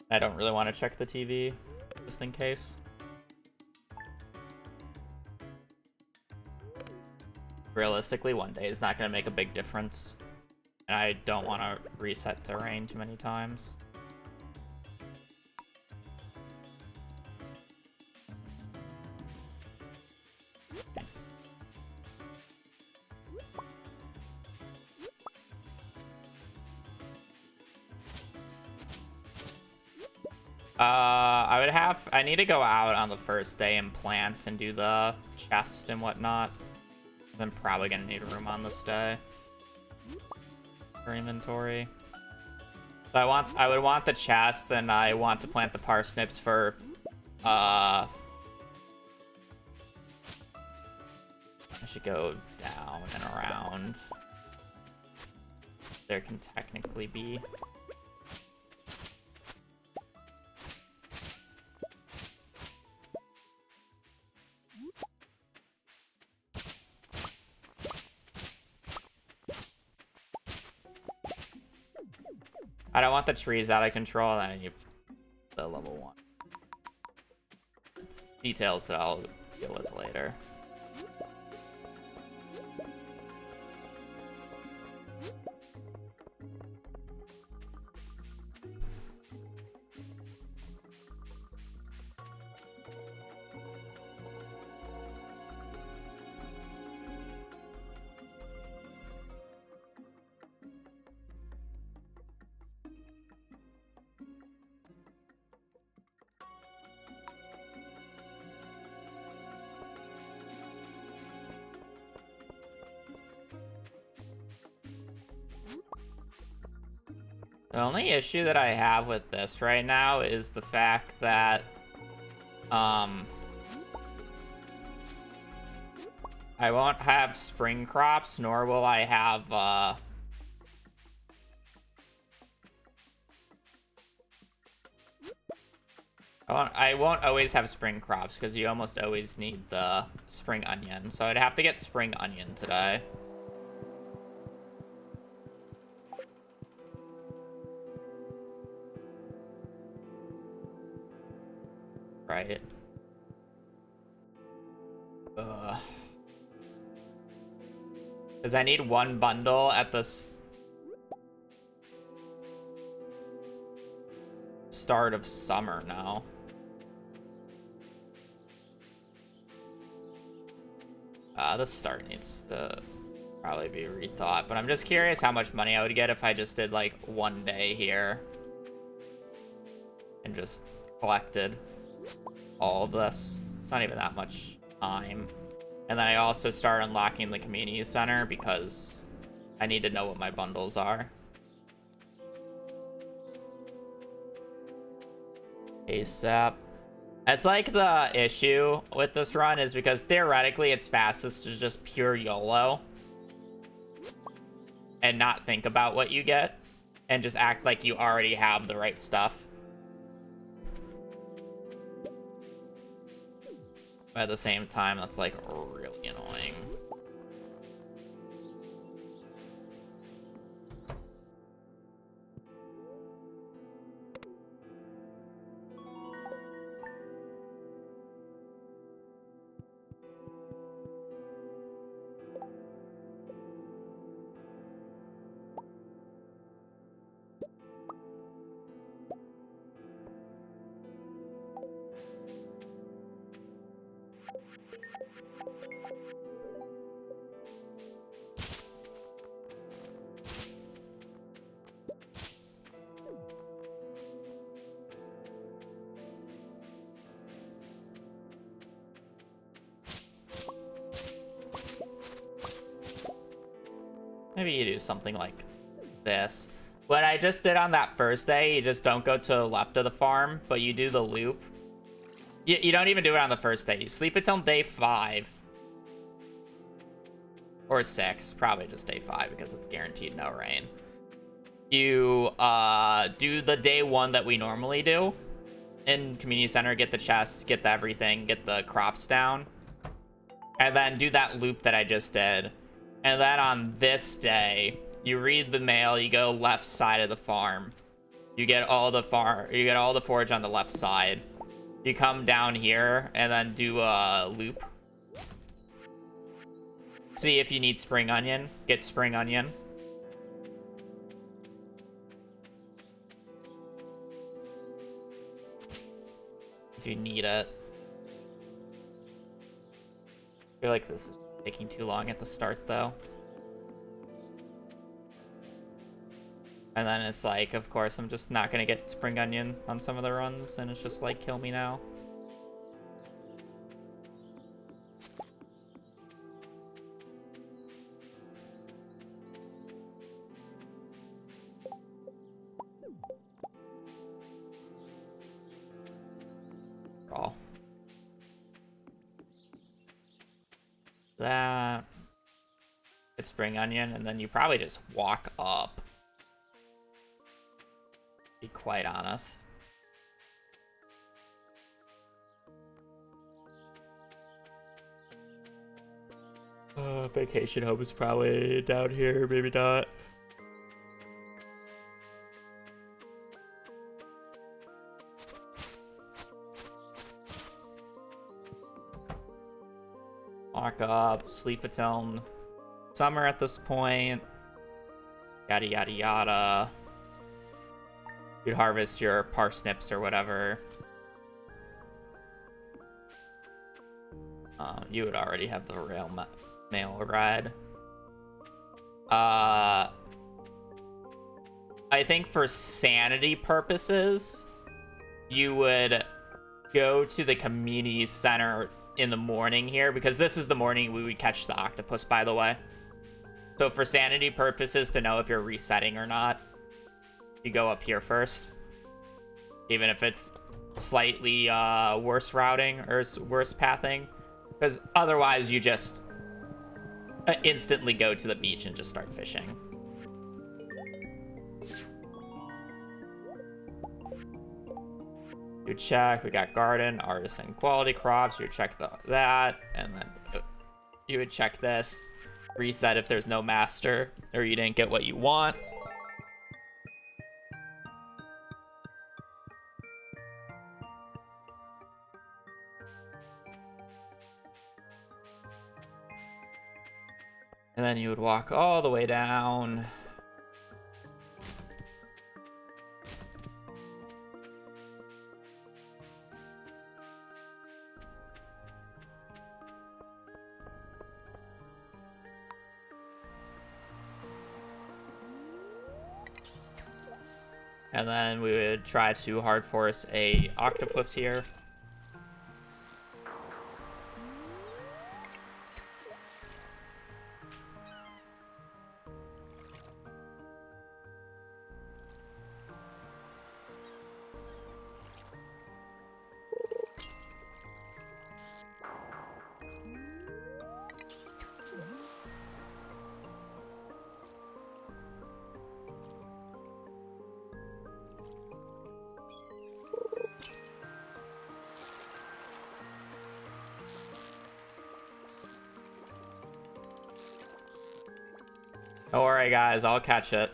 I don't really want to check the TV, just in case. Realistically, one day is not going to make a big difference, and I don't want to reset to rain too many times. I need to go out on the first day and plant and do the chest and whatnot. I'm probably gonna need room on this day for inventory. So I would want the chest, and I want to plant the parsnips for I should go down and around. There can technically be. I don't want the trees out of control, and then you the level 1. It's details that I'll deal with later. The only issue that I have with this right now is the fact that, I won't have spring crops, nor will I have, I won't always have spring crops, because you almost always need the spring onion. So I'd have to get spring onion today. Right. Because I need one bundle at the start of summer now. The start needs to probably be rethought, but I'm just curious how much money I would get if I just did like one day here and just collected all of this. It's not even that much time. And then I also start unlocking the community center because I need to know what my bundles are. ASAP. That's like the issue with this run, is because theoretically it's fastest to just pure YOLO and not think about what you get and just act like you already have the right stuff. But at the same time, that's like really annoying. Maybe you do something like this. What I just did on that first day, you just don't go to the left of the farm, but you do the loop. You don't even do it on the first day. You sleep until day 5. Or 6. Probably just day 5 because it's guaranteed no rain. You do the day 1 that we normally do in community center, get the chest, get the everything, get the crops down. And then do that loop that I just did. And then on this day, you read the mail, you go left side of the farm. You get all the forage on the left side. You come down here and then do a loop. See if you need spring onion. Get spring onion. If you need it. I feel like this is taking too long at the start though. And then it's like, of course, I'm just not gonna get spring onion on some of the runs, and it's just like, kill me now. Raw. That. Get spring onion, and then you probably just walk up. Be quite honest. Vacation home is probably down here, maybe not. Walk up, sleep until summer at this point. Yada yada yada. You'd harvest your parsnips or whatever. You would already have the mail ride. I think for sanity purposes, you would go to the community center in the morning here, because this is the morning we would catch the octopus, by the way. So for sanity purposes, to know if you're resetting or not, you go up here first. Even if it's slightly worse routing or worse pathing. Because otherwise you just instantly go to the beach and just start fishing. You check, we got garden, artisan, quality crops. You check that, and then you would check this. Reset if there's no master or you didn't get what you want. And then you would walk all the way down. And then we would try to hard force a octopus here. Don't worry, guys. I'll catch it.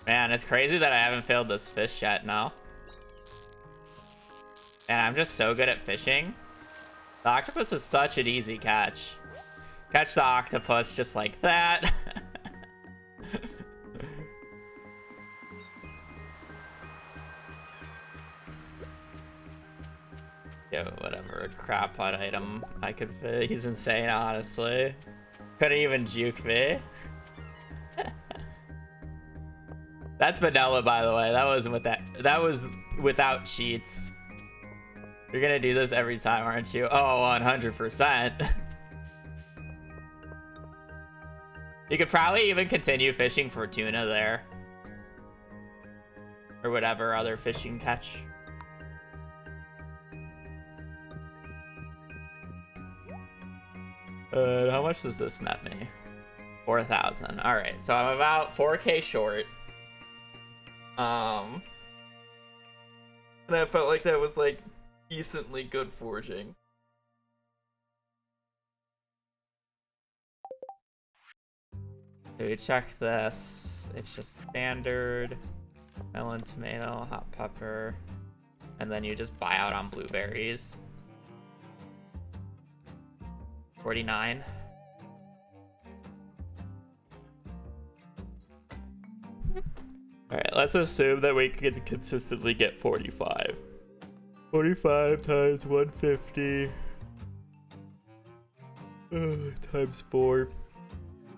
Man, it's crazy that I haven't failed this fish yet now. And I'm just so good at fishing. The octopus is such an easy catch. Catch the octopus just like that. Yeah, whatever. A crap pot item I could fit. He's insane, honestly. Couldn't even juke me. That's vanilla, by the way. That wasn't with that. That was without cheats. You're gonna do this every time, aren't you? Oh, 100%. You could probably even continue fishing for tuna there. Or whatever other fish you can catch. How much does this net me? 4,000. All right, so I'm about 4K short. And I felt like that was like decently good forging. So we check this. It's just standard melon, tomato, hot pepper, and then you just buy out on blueberries. 49. Alright, let's assume that we could consistently get 45. 45 times 150 times 4.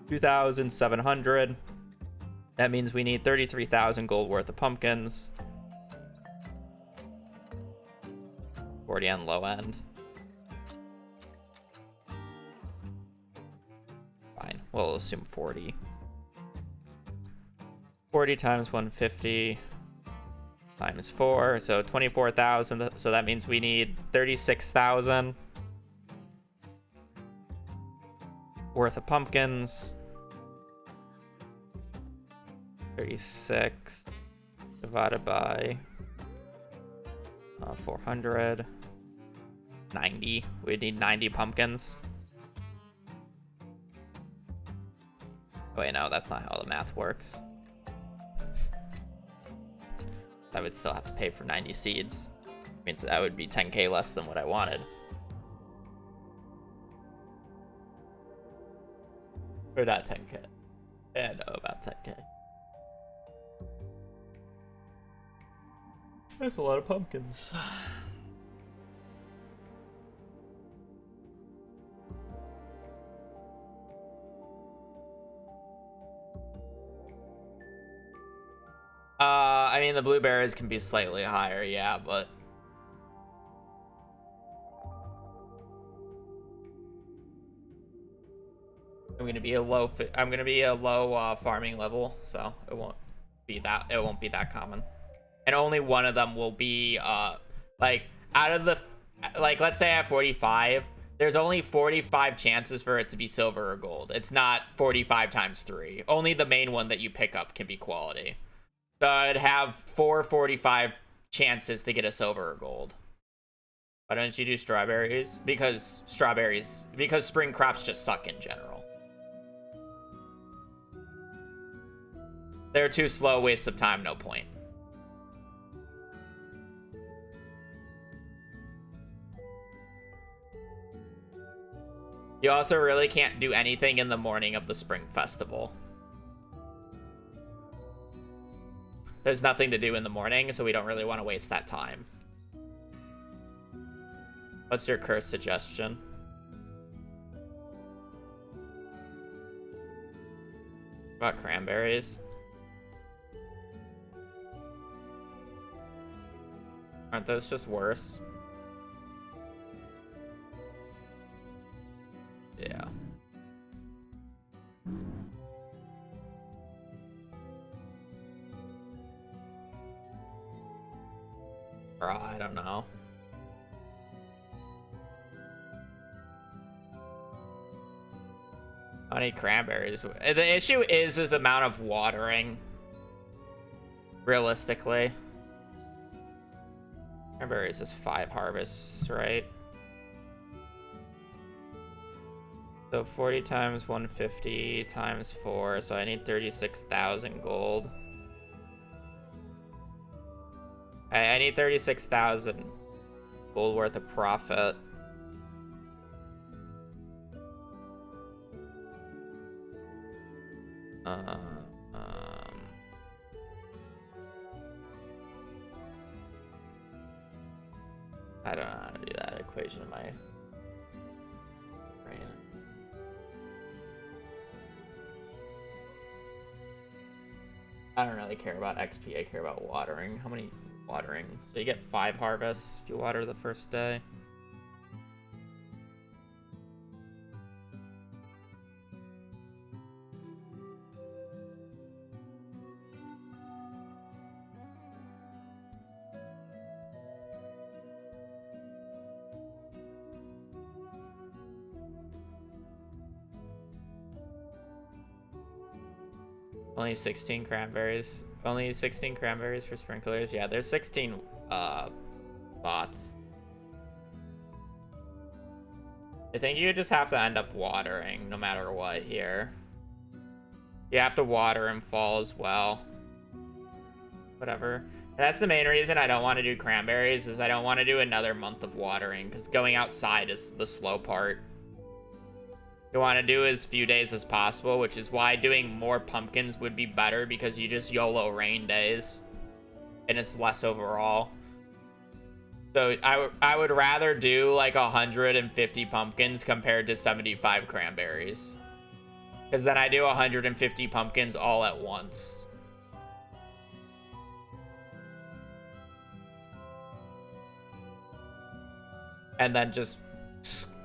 2,700. That means we need 33,000 gold worth of pumpkins. 40 on low end. Fine, we'll assume 40. 40 times 150 times 4, so 24,000. So that means we need 36,000 worth of pumpkins. 36 divided by 400. 90. We need 90 pumpkins. Wait, no, that's not how the math works. I would still have to pay for 90 seeds. Means that would be 10k less than what I wanted. Or not 10k. Yeah, no, about 10k. That's a lot of pumpkins. I mean, the blueberries can be slightly higher, yeah, but... I'm gonna be a low farming level, so it won't be that common. And only one of them will be like out of the like, let's say I have 45, there's only 45 chances for it to be silver or gold. It's not 45 times 3. Only the main one that you pick up can be quality. So I'd have 445 chances to get a silver or gold. Why don't you do strawberries? Because spring crops just suck in general. They're too slow, waste of time, no point. You also really can't do anything in the morning of the spring festival. There's nothing to do in the morning, so we don't really want to waste that time. What's your curse suggestion? What about cranberries? Aren't those just worse? Yeah. I don't know. How many cranberries? The issue is amount of watering. Realistically. Cranberries is 5 harvests, right? So 40 times 150 times 4, so I need 36,000 gold. I need 36,000 gold worth of profit. I don't know how to do that equation in my brain. I don't really care about XP, I care about watering. How many watering? So you get 5 harvests if you water the first day. Only 16 cranberries. Only 16 cranberries for sprinklers. Yeah, there's 16 bots. I think you just have to end up watering no matter what here. You have to water and fall as well. Whatever. That's the main reason I don't want to do cranberries, is I don't want to do another month of watering, because going outside is the slow part. You want to do as few days as possible, which is why doing more pumpkins would be better, because you just YOLO rain days and it's less overall. So I would rather do like 150 pumpkins compared to 75 cranberries, because then I do 150 pumpkins all at once. And then just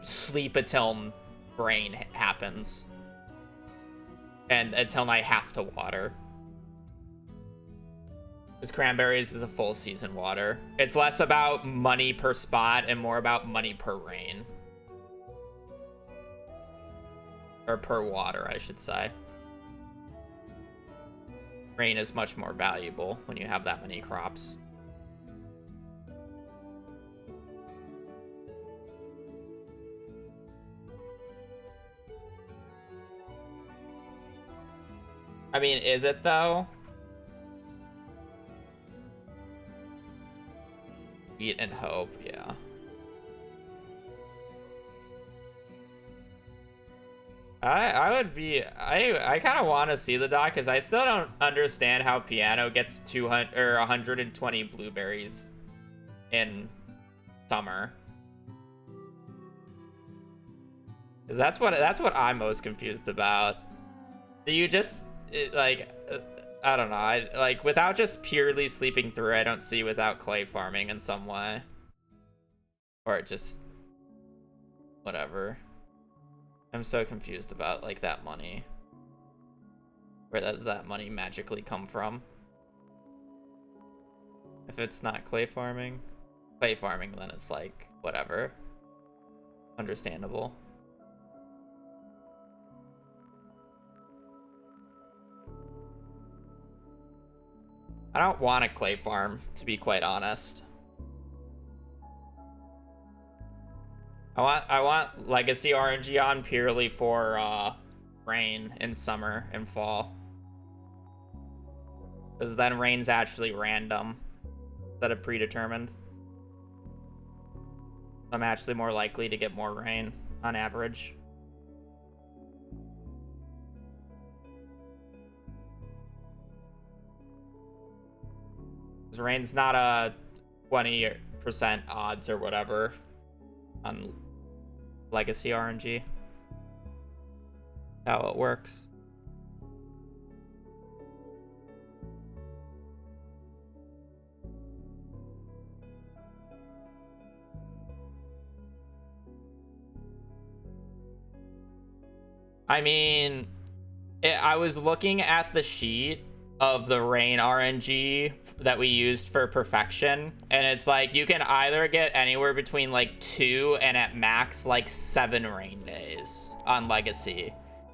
sleep until rain happens, and until I have to water, because cranberries is a full season water. It's less about money per spot and more about money per rain, or per water, I should say. Rain is much more valuable when you have that many crops. I mean, is it though? Eat and hope, yeah. I kind of want to see the doc, because I still don't understand how Piano gets 200 or 120 blueberries in summer. Because that's what I'm most confused about. Do you just I don't know. Like, without just purely sleeping through, I don't see without clay farming in some way. Or just whatever. I'm so confused about like that money. Where does that money magically come from? If it's not clay farming, then it's like whatever. Understandable. I don't want a clay farm, to be quite honest. I want legacy RNG on purely for rain in summer and fall. Because then rain's actually random instead of predetermined. I'm actually more likely to get more rain on average. Because rain's not a 20% odds or whatever on legacy RNG. How it works. I mean, I was looking at the sheet of the rain RNG that we used for perfection, and it's like you can either get anywhere between like 2 and at max like 7 rain days on legacy,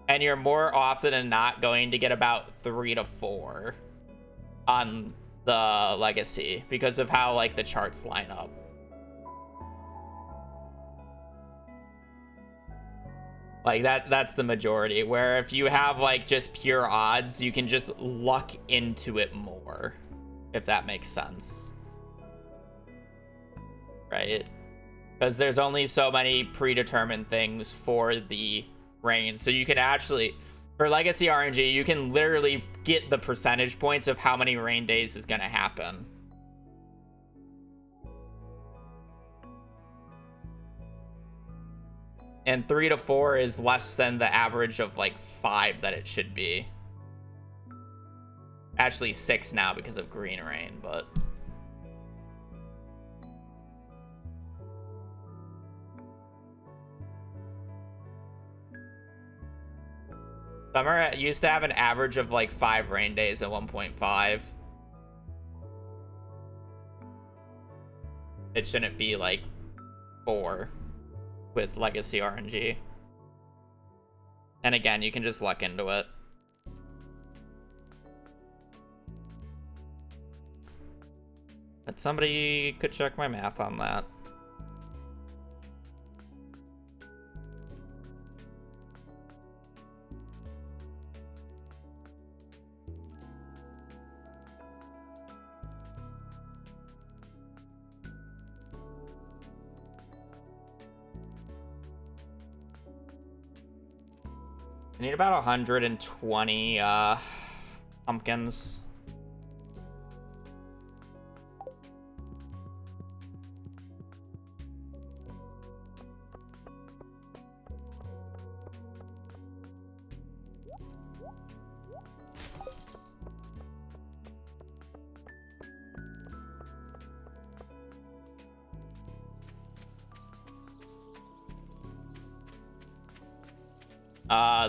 and you're more often than not going to get about 3 to 4 on the legacy because of how like the charts line up. Like that's the majority, where if you have like just pure odds, you can just luck into it more, if that makes sense. Right? Because there's only so many predetermined things for the rain. So you can actually, for legacy RNG, you can literally get the percentage points of how many rain days is going to happen. And 3 to 4 is less than the average of like 5 that it should be. Actually 6 now because of green rain, but summer used to have an average of like 5 rain days at 1.5. It shouldn't be like 4 with legacy RNG. And again, you can just luck into it. But somebody could check my math on that. I need about 120 pumpkins.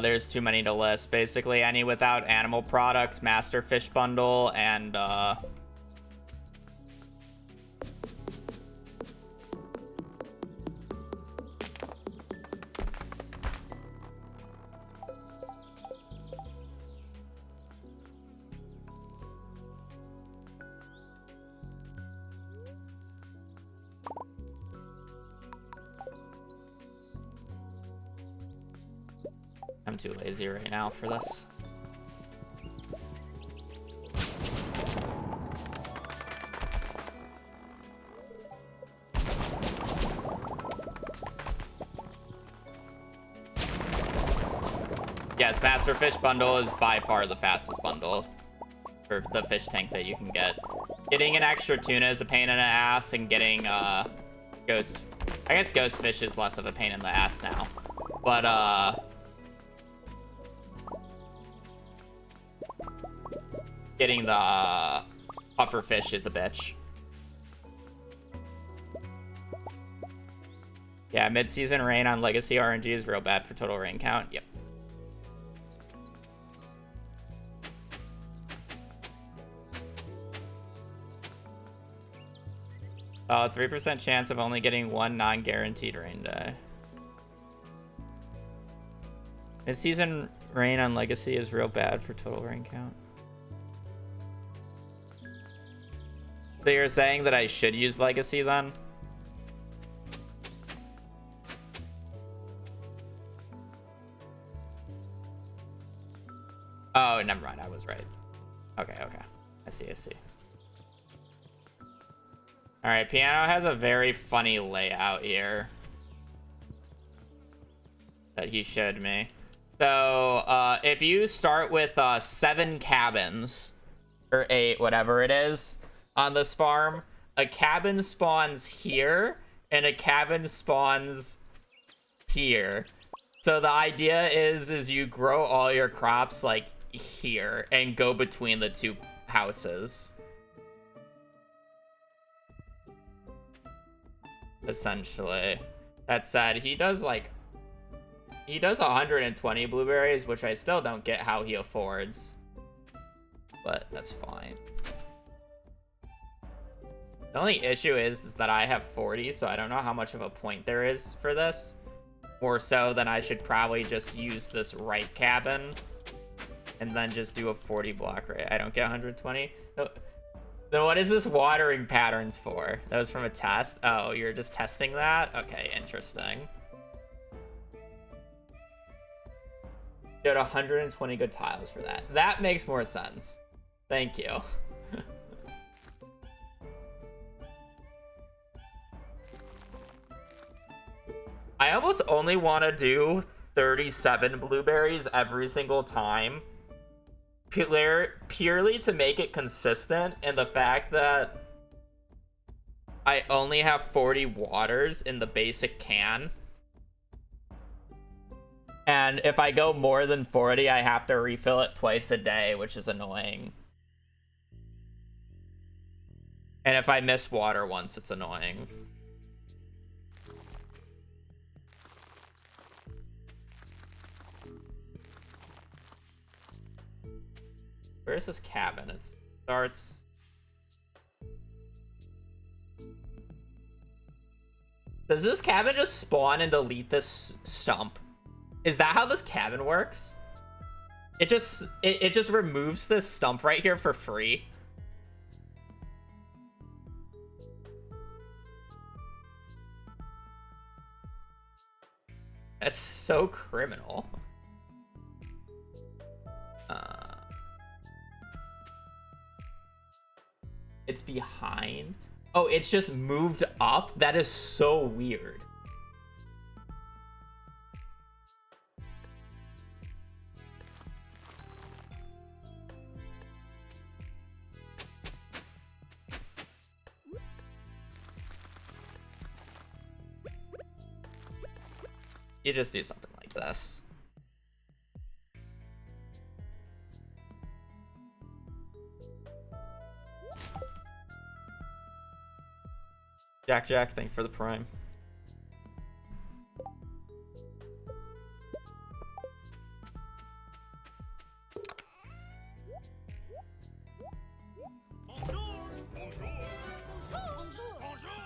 There's too many to list. Basically, any without animal products, master fish bundle, and I'm too lazy right now for this. Yes, Master Fish Bundle is by far the fastest bundle for the fish tank that you can get. Getting an extra tuna is a pain in the ass, and getting ghost... I guess ghost fish is less of a pain in the ass now. But getting the puffer fish is a bitch. Yeah, mid-season rain on Legacy RNG is real bad for total rain count. Yep. 3% chance of only getting one non-guaranteed rain day. Mid-season rain on Legacy is real bad for total rain count. So you're saying that I should use Legacy then? Oh, never mind. I was right. Okay, okay. I see, I see. Alright, Piano has a very funny layout here that he showed me. So, if you start with 7 cabins, or 8, whatever it is, on this farm, a cabin spawns here, and a cabin spawns here. So the idea is you grow all your crops, like, here, and go between the 2 houses. Essentially. That said, he does 120 blueberries, which I still don't get how he affords. But that's fine. The only issue is that I have 40, so I don't know how much of a point there is for this. More so than I should probably just use this right cabin and then just do a 40 block rate. I don't get 120. Then what is this watering patterns for? That was from a test? Oh, you're just testing that? Okay, interesting. You had 120 good tiles for that. That makes more sense. Thank you. I almost only want to do 37 blueberries every single time. Purely to make it consistent, and the fact that I only have 40 waters in the basic can. And if I go more than 40, I have to refill it twice a day, which is annoying. And if I miss water once, it's annoying. Where's this cabin? It starts... Does this cabin just spawn and delete this stump? Is that how this cabin works? It just removes this stump right here for free. That's so criminal. It's behind. Oh, it's just moved up? That is so weird. You just do something like this. Jack, thank you for the prime.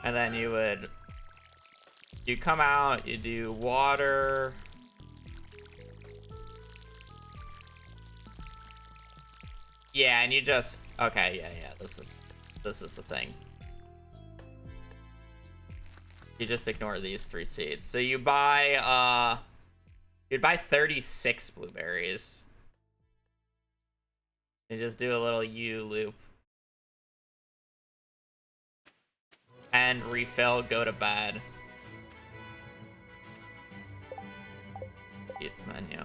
And then you come out, you do water. Yeah, and you just, okay, yeah, this is the thing. You just ignore these 3 seeds. So you buy, you'd buy 36 blueberries. You just do a little U loop. And refill, go to bed. Eat menu.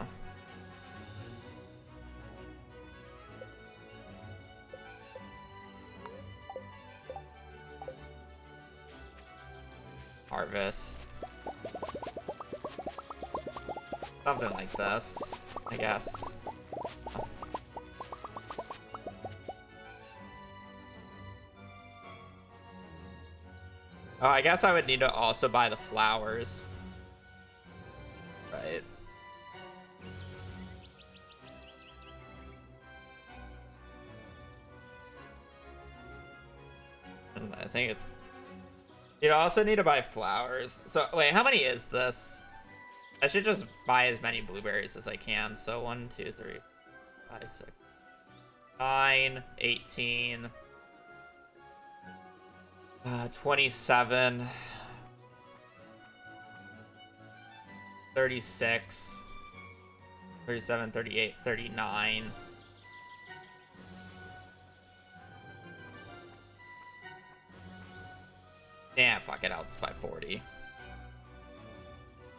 Harvest. Something like this, I guess. Oh, I guess I would need to also buy the flowers. Right. And I think it... You'd also need to buy flowers. So, wait, how many is this? I should just buy as many blueberries as I can. So, 1, 2, 3, 5, 6, 9, 18, 27, 36, 37, 38, 39. Yeah, fuck it, I'll just buy 40.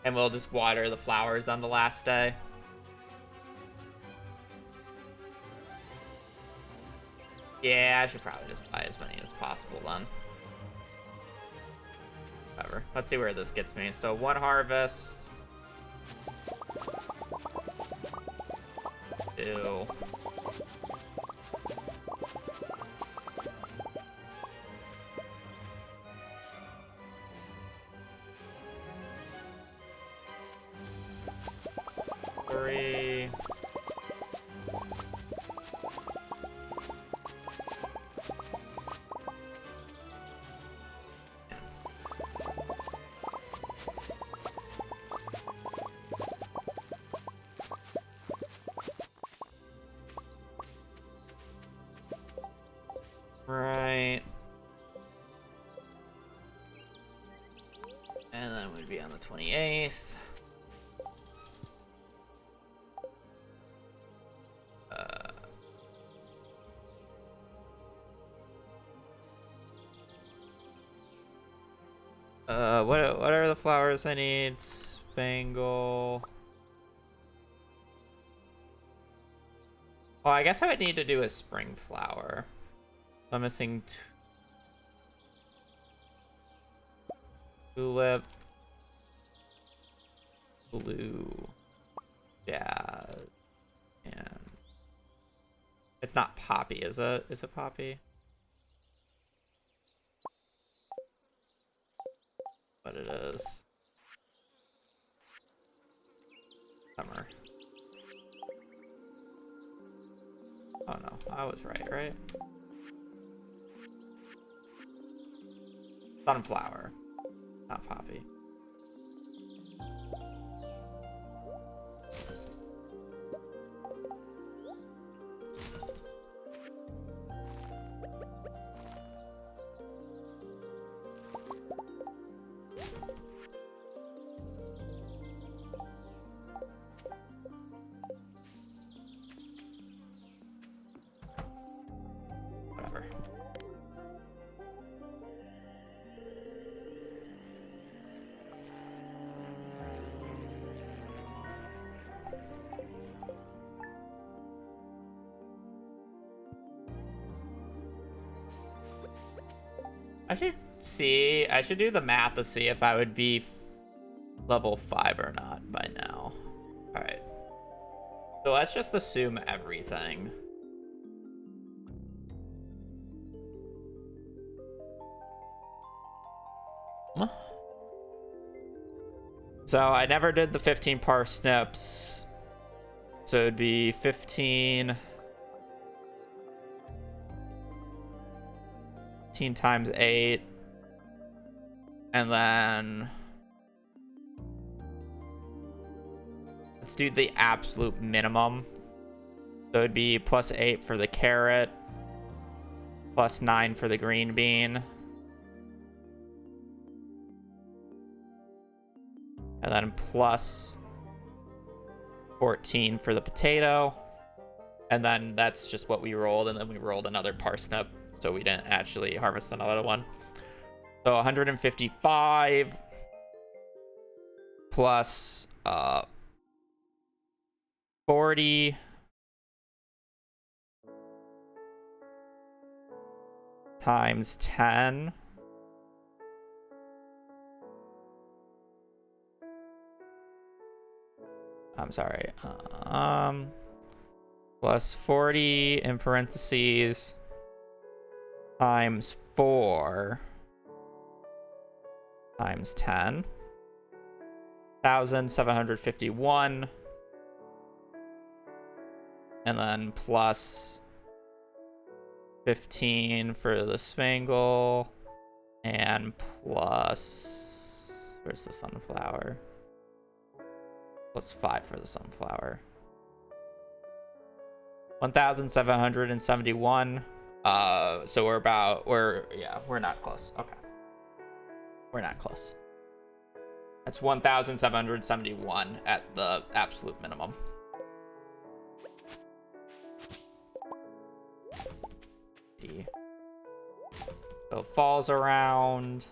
And we'll just water the flowers on the last day. Yeah, I should probably just buy as many as possible then. Whatever. Let's see where this gets me. So 1 harvest. 2. 3. Right. And then we'd be on the 28th. What are the flowers I need? Spangle. Oh, I guess I would need to do a spring flower. I'm missing tulip, blue, jazz, and it's not poppy, is it? Is it poppy? But it is. Summer. Oh no, I was right? Sunflower, not poppy. Whatever. I should do the math to see if I would be level 5 or not by now. All right. So let's just assume everything. So I never did the 15 parsnips. So it'd be 15 times 8. And then let's do the absolute minimum. So it'd be +8 for the carrot, +9 for the green bean. And then +14 for the potato. And then that's just what we rolled. And then we rolled another parsnip. So we didn't actually harvest another one. So 155 plus 40 times 10. I'm sorry. Plus 40 in parentheses times 4 times 10. 1,751. And then plus 15 for the spangle. And plus... Where's the sunflower? Plus 5 for the sunflower. 1,771. So we're not close. Okay. We're not close. That's 1,771 at the absolute minimum. So it falls around.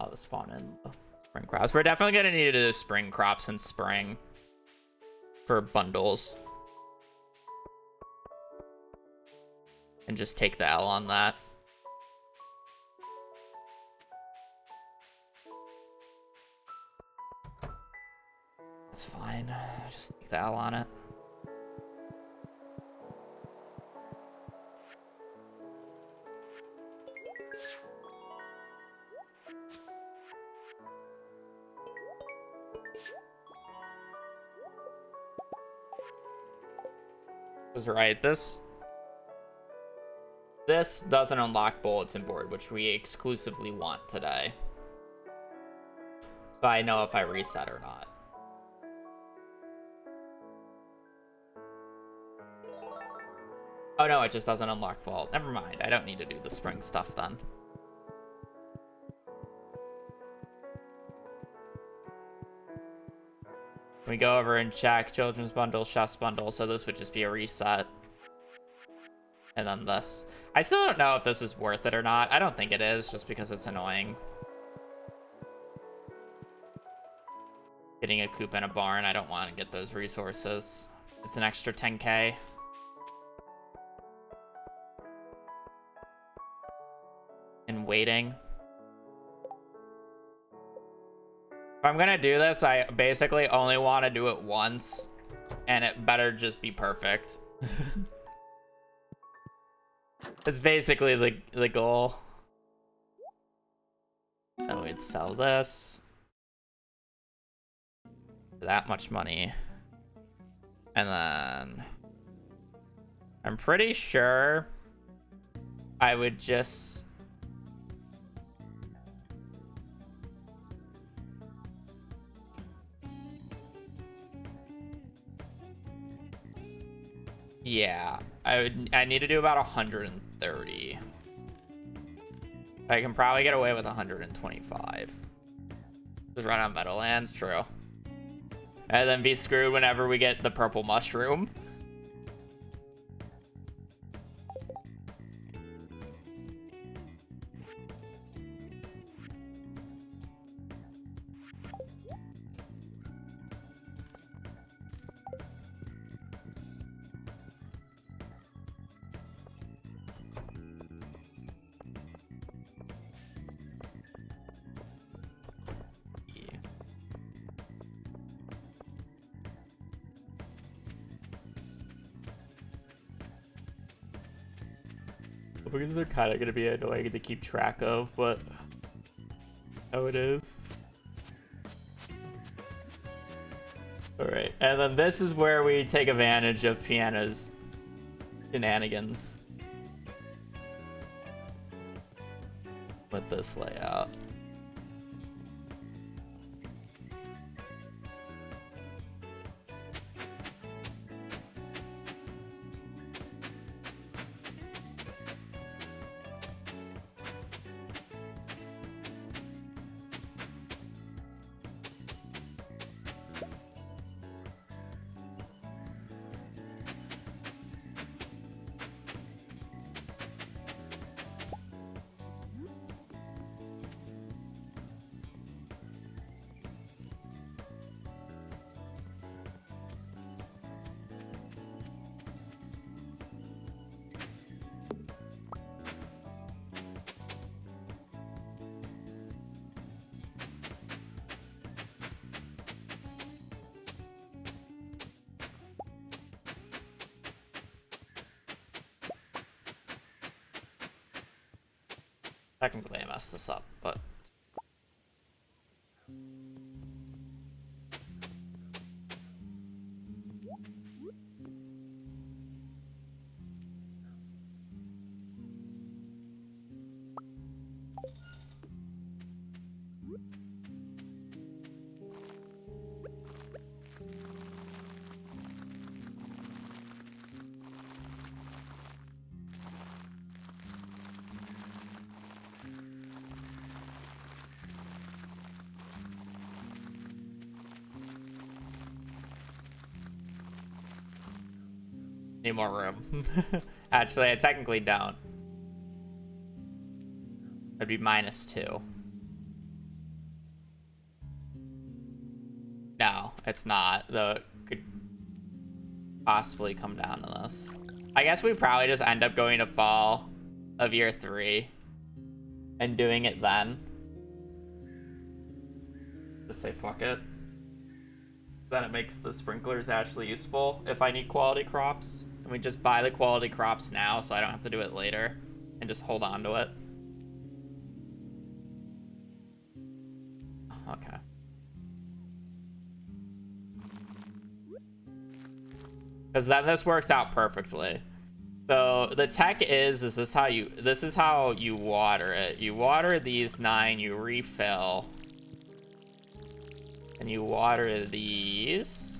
I'll spawn in the spring crops. We're definitely gonna need to do spring crops in spring for bundles. And just take the L on that. That's fine. Just take the L on it. Was right. This doesn't unlock bulletin board, which we exclusively want today. So I know if I reset or not. Oh no, it just doesn't unlock vault. Never mind. I don't need to do the spring stuff then. We go over and check children's bundle, chef's bundle, so this would just be a reset. And then this. I still don't know if this is worth it or not. I don't think it is, just because it's annoying. Getting a coop in a barn, I don't want to get those resources. It's an extra 10k. And waiting. If I'm gonna do this, I basically only want to do it once, and it better just be perfect. That's basically the goal. Then we'd sell this for that much money, and then I'm pretty sure I would just yeah, I need to do about 130. I can probably get away with 125. Just run out Meadowlands, true. And then be screwed whenever we get the purple mushroom. Because they're kind of going to be annoying to keep track of, but how it is. Alright, and then this is where we take advantage of Piana's shenanigans with this layout. Technically, I messed this up, but... Need more room. Actually, I technically don't. That'd be -2. No, it's not. Though it could possibly come down to this. I guess we probably just end up going to fall of year 3 and doing it then. Just say fuck it. Then it makes the sprinklers actually useful if I need quality crops. And we just buy the quality crops now so I don't have to do it later and just hold on to it. Okay. Because then this works out perfectly. So the tech is this is how you water it. You water these 9, you refill. And you water these.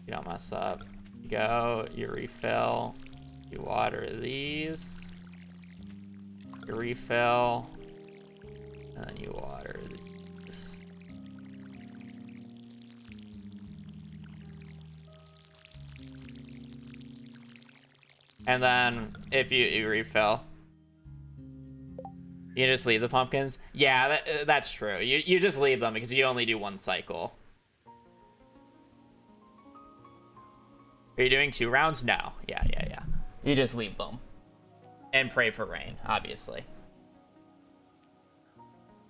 You don't mess up. You go, you refill, you water these, you refill, and then you water these. And then if you refill, you just leave the pumpkins. Yeah, that's true. You just leave them because you only do 1 cycle. Are you doing 2 rounds? No. Yeah. You just leave them. And pray for rain, obviously.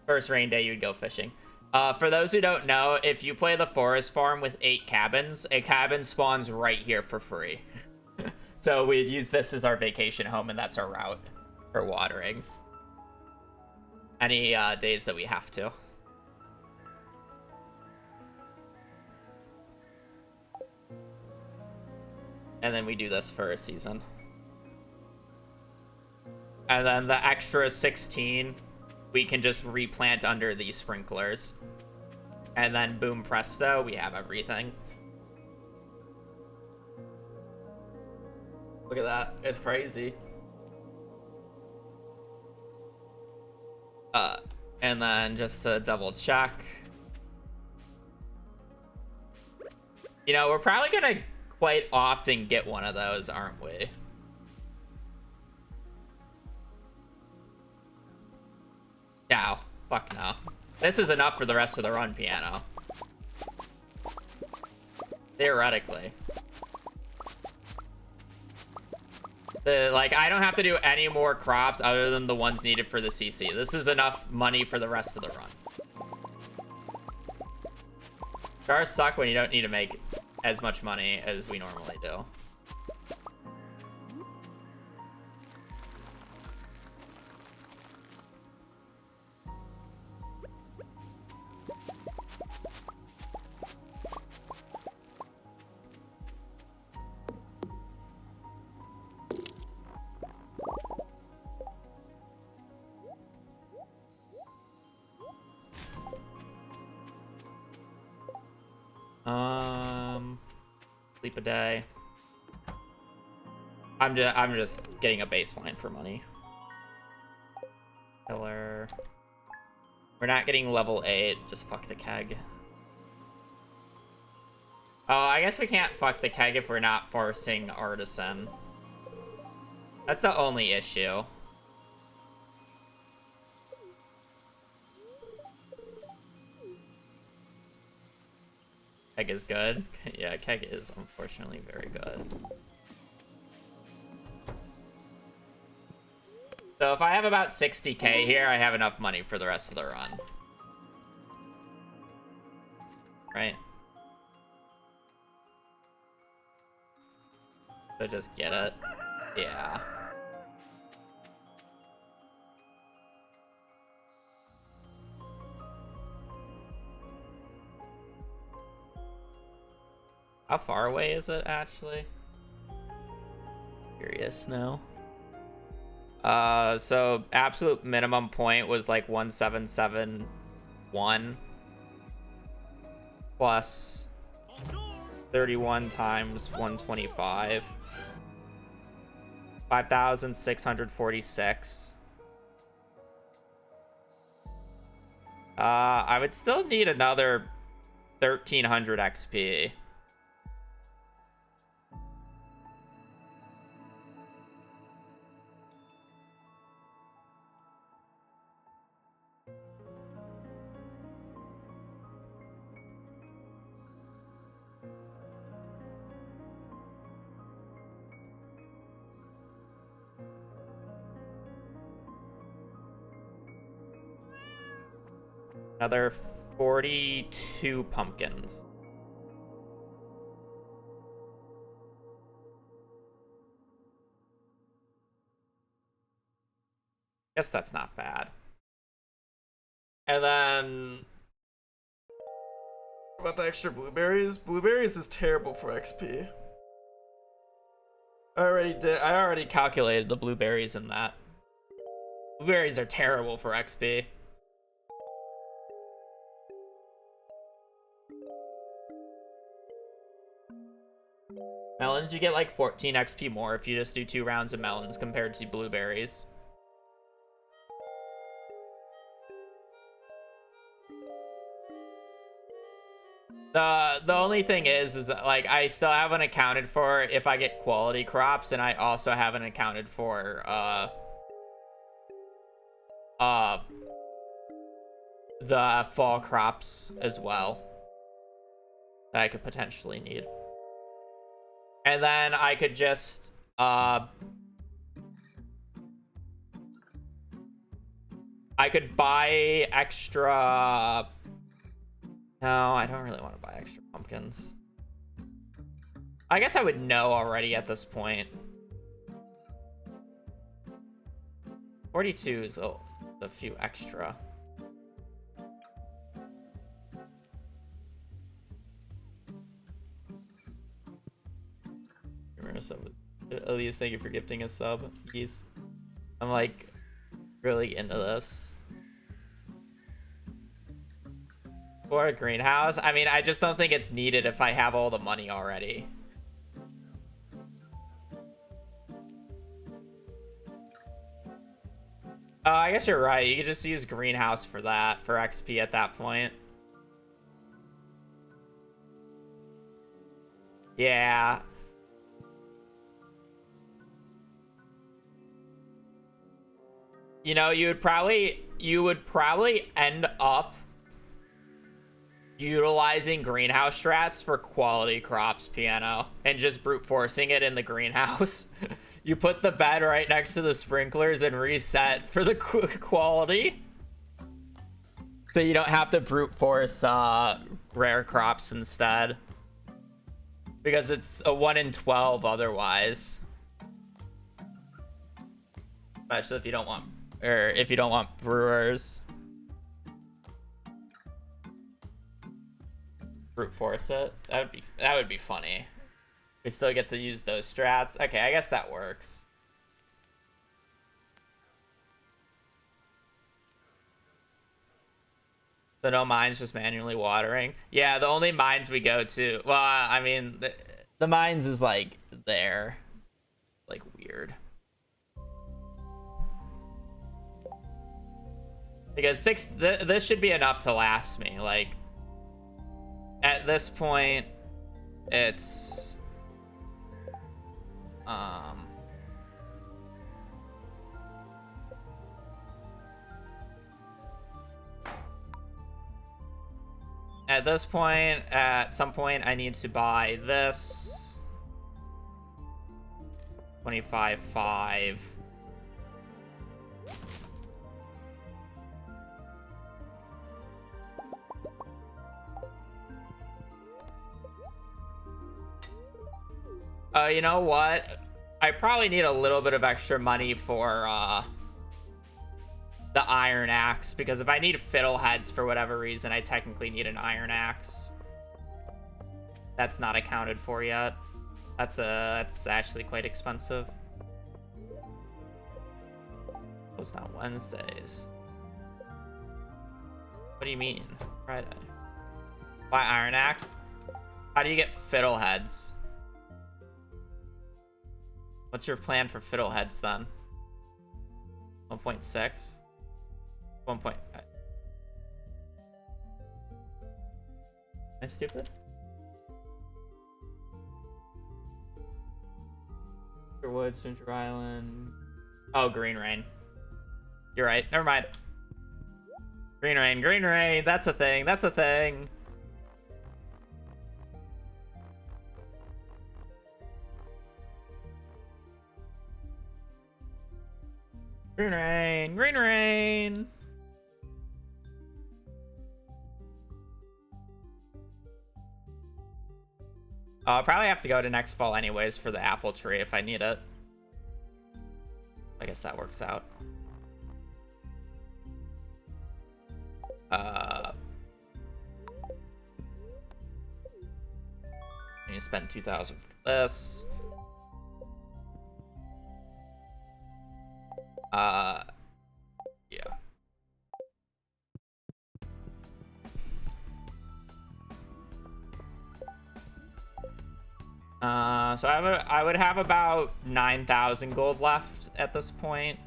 First rain day, you'd go fishing. For those who don't know, if you play the forest farm with 8 cabins, a cabin spawns right here for free. So we'd use this as our vacation home, and that's our route for watering. Any days that we have to. And then we do this for a season. And then the extra 16, we can just replant under these sprinklers. And then boom presto, we have everything. Look at that, it's crazy. And then just to double check. You know, we're probably gonna quite often get one of those, aren't we? No. Fuck no. This is enough for the rest of the run, Piano. Theoretically. Like, I don't have to do any more crops other than the ones needed for the CC. This is enough money for the rest of the run. Stars suck when you don't need to make as much money as we normally do. Sleep a day. I'm just getting a baseline for money. Killer. We're not getting level 8. Just fuck the keg. Oh, I guess we can't fuck the keg if we're not forcing artisan. That's the only issue. Keg is good. Yeah, keg is unfortunately very good. So if I have about 60k here, I have enough money for the rest of the run. Right? So just get it. Yeah. How far away is it actually? Curious now. So absolute minimum point was like 1771 plus 31 times 125. 5,646. I would still need another 1,300 XP. Another 42 pumpkins. Guess that's not bad. And then what about the extra blueberries? Blueberries is terrible for XP. I already calculated the blueberries in that. Blueberries are terrible for XP. Melons, you get like 14 XP more if you just do 2 rounds of melons compared to blueberries. The only thing is that, like, I still haven't accounted for if I get quality crops, and I also haven't accounted for the fall crops as well that I could potentially need. And then I could just I could buy extra. No, I don't really want to buy extra pumpkins. I guess I would know already at this point. 42 is a few extra. Elise, thank you for gifting a sub. Geez. I'm like really into this. For a greenhouse? I mean, I just don't think it's needed if I have all the money already. I guess you're right. You could just use greenhouse for that, for XP at that point. Yeah. You know, you would probably end up utilizing greenhouse strats for quality crops, Piano, and just brute forcing it in the greenhouse. You put the bed right next to the sprinklers and reset for the quality. So you don't have to brute force rare crops instead. Because it's a 1 in 12 otherwise. Especially if you don't want, or if you don't want brewers. Brute force it. That would be funny. We still get to use those strats. Okay, I guess that works. So no mines, just manually watering. Yeah, the only mines we go to. Well, I mean, the mines is like there, like weird. Because this should be enough to last me. Like at this point, it's at this point, at some point, I need to buy this 25.5. You know what? I probably need a little bit of extra money for the iron axe, because if I need fiddleheads for whatever reason, I technically need an iron axe. That's not accounted for yet. That's actually quite expensive. Closed on Wednesdays. What do you mean? Friday. Why iron axe? How do you get fiddleheads? What's your plan for fiddleheads then? 1.6? 1 point... Am I stupid? Wood, Central Island... Oh, Green Rain. You're right. Never mind. Green Rain, Green Rain. That's a thing. That's a thing. Green Rain, Green Rain. I'll probably have to go to next fall anyways for the apple tree if I need it. I guess that works out. I need to spend 2,000 for this. Yeah. So I would have about 9,000 gold left at this point.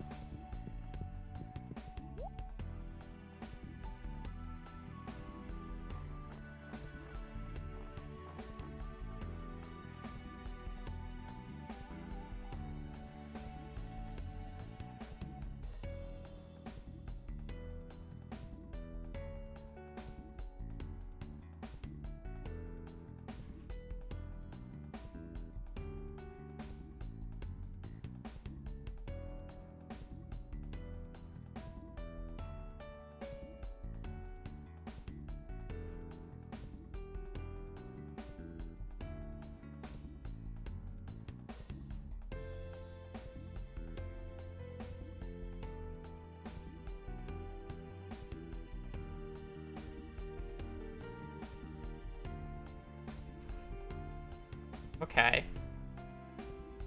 Okay.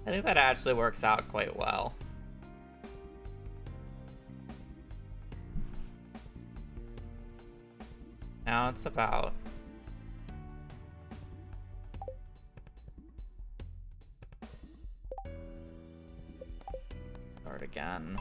I think that actually works out quite well. Now it's about... Start again.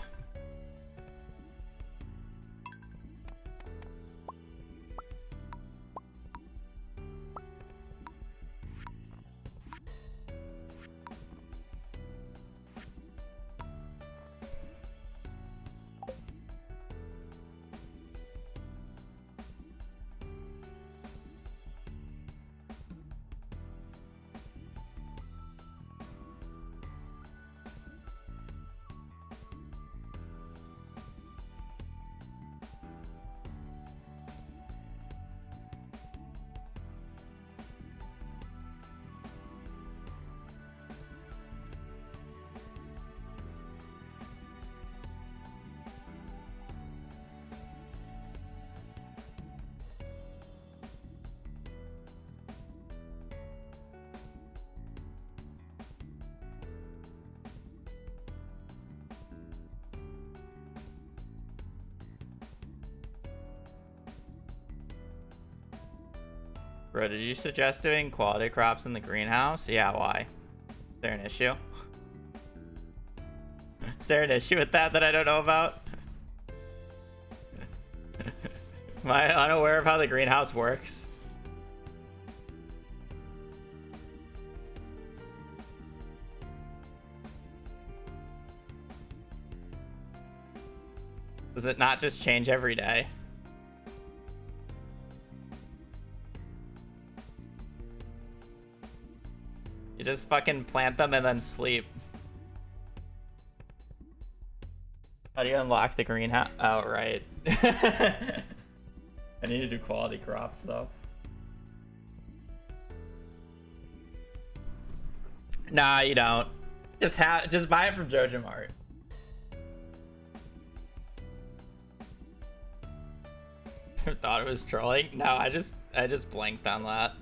Bro, did you suggest doing quality crops in the greenhouse? Yeah, why? Is there an issue? Is there an issue with that I don't know about? Am I unaware of how the greenhouse works? Does it not just change every day? You just fucking plant them and then sleep. How do you unlock the greenhouse? Oh, right. I need to do quality crops, though. Nah, you don't. Just buy it from Jojo Mart. Thought it was trolling. No, I just blanked on that.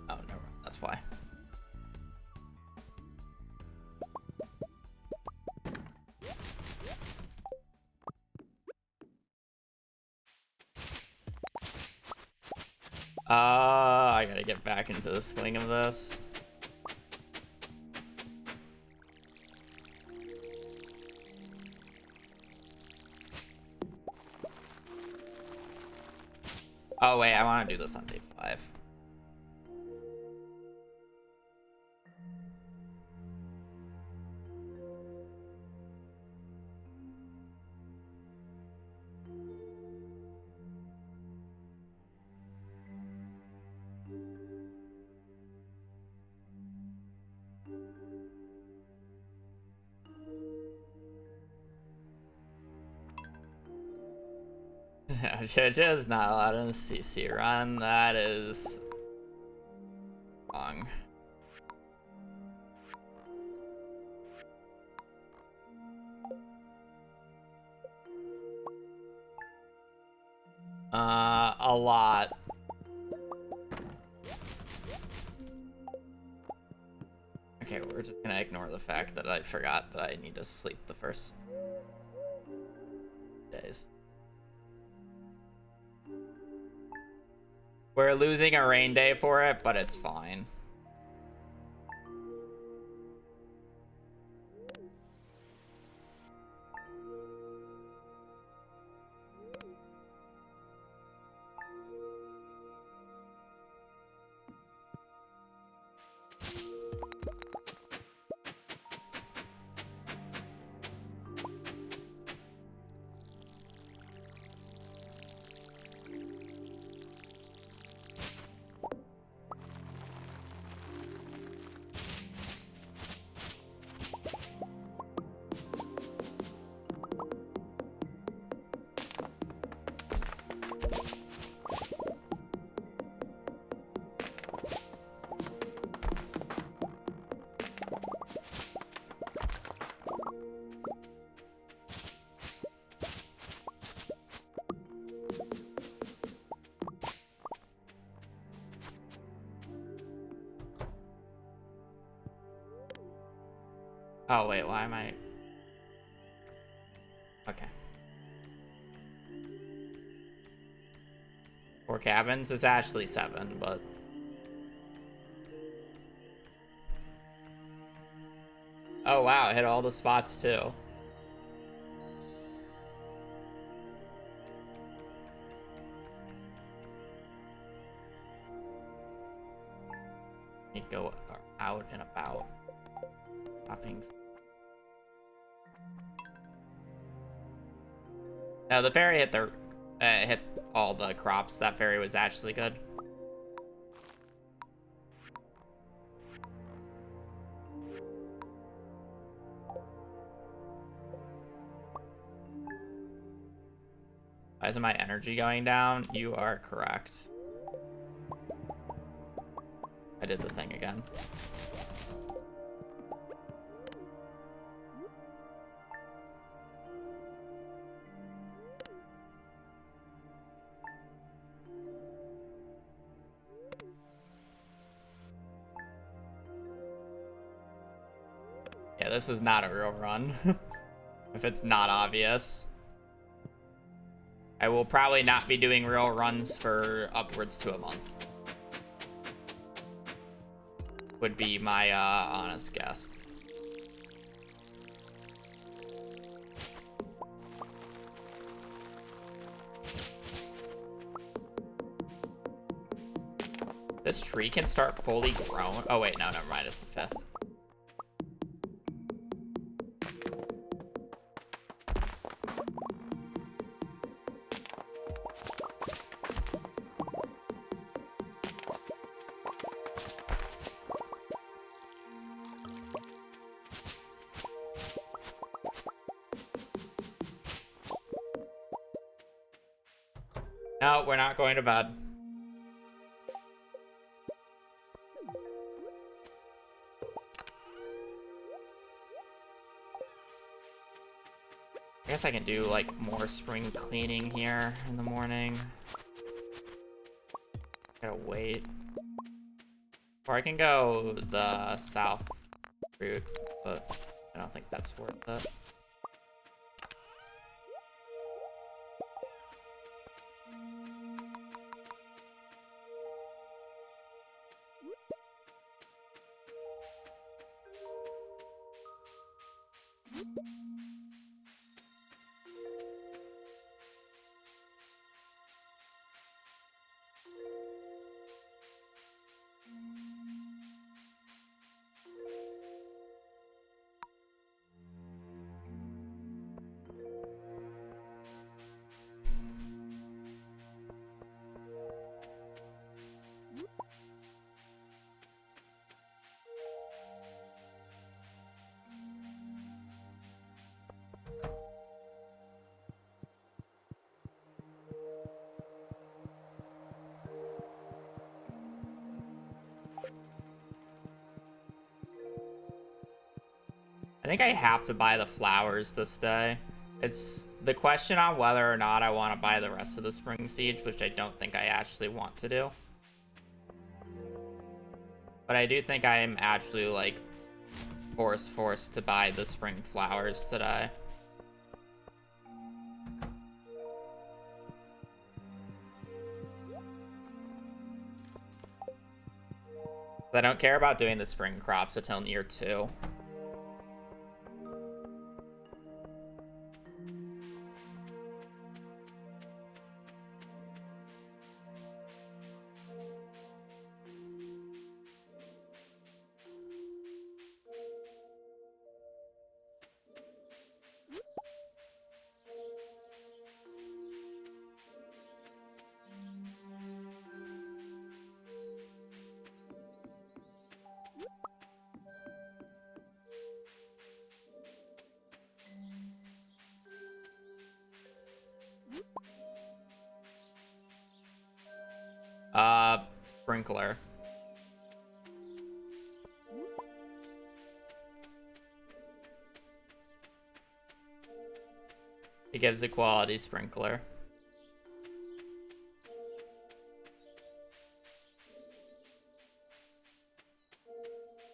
Oh no, that's why. I gotta get back into the swing of this. Oh wait, I want to do this on day 5. JJ is not allowed in the CC run. That is wrong. A lot. Okay, we're just gonna ignore the fact that I forgot that I need to sleep the first days. We're losing a rain day for it, but it's fine. Oh wait, why am I? Okay. 4 cabins? It's actually 7, but... Oh wow, it hit all the spots too. You go out and about. Toppings. No, the fairy hit the hit all the crops. That fairy was actually good. Why isn't my energy going down? You are correct. I did the thing again. Yeah, this is not a real run. If it's not obvious. I will probably not be doing real runs for upwards to a month. Would be my honest guess. This tree can start fully grown. Oh wait, no, never mind, it's the 5th. No, we're not going to bed. I guess I can do like more spring cleaning here in the morning. Gotta wait. Or I can go the south route, but I don't think that's worth it. I think I have to buy the flowers this day. It's the question on whether or not I want to buy the rest of the spring siege, which I don't think I actually want to do. But I do think I am actually, like, forced to buy the spring flowers today. I don't care about doing the spring crops until near 2. Sprinkler. It gives a quality sprinkler.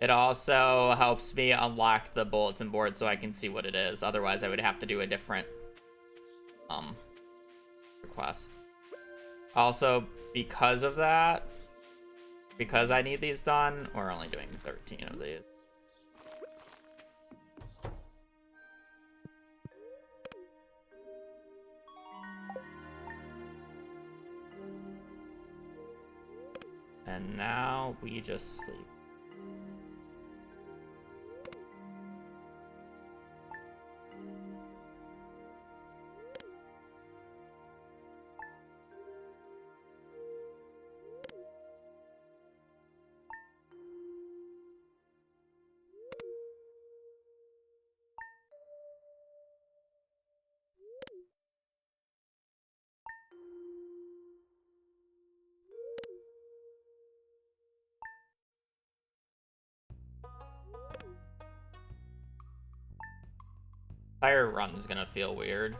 It also helps me unlock the bulletin board so I can see what it is. Otherwise, I would have to do a different request. Also, because of that, because I need these done, we're only doing 13 of these. And now we just sleep. Entire run's gonna feel weird.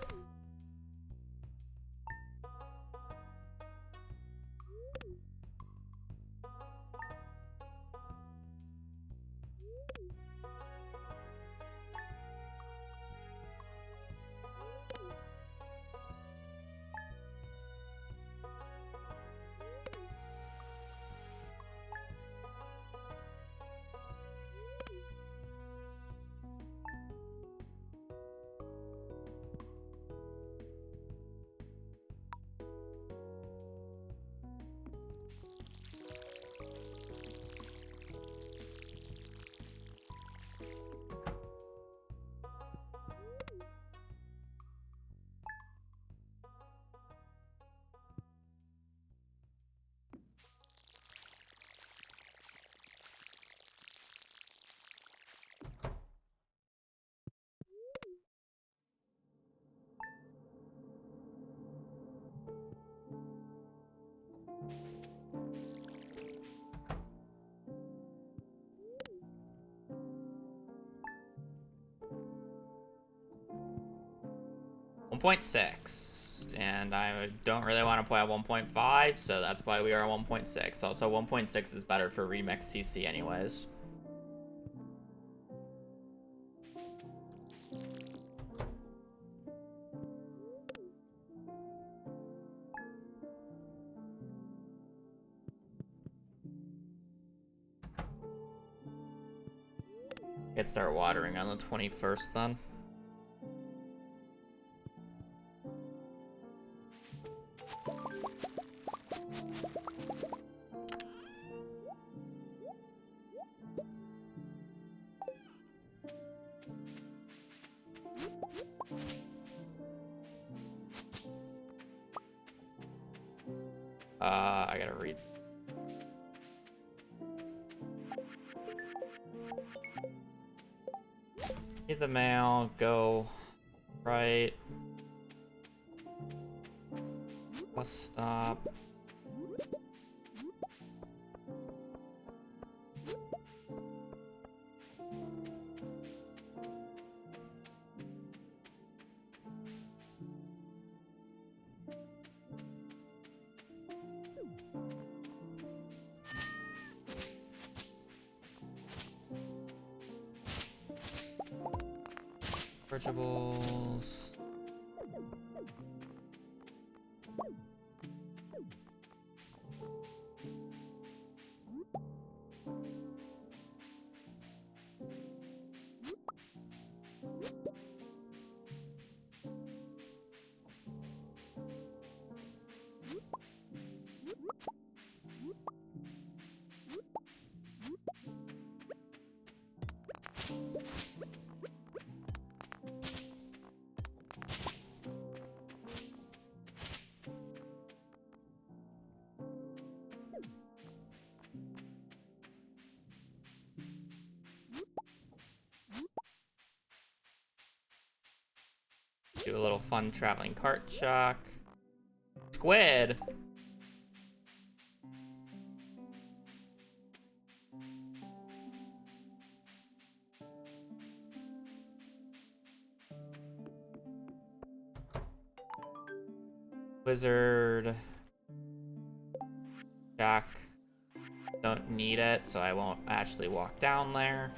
1.6, and I don't really want to play at 1.5, so that's why we are at 1.6. Also, 1.6 is better for Remix CC anyways. Could start watering on the 21st then. I gotta read. Read the mail, go right. Bus stop. Searchables. Do a little fun traveling cart shock. Squid! Wizard. Jack. Don't need it, so I won't actually walk down there.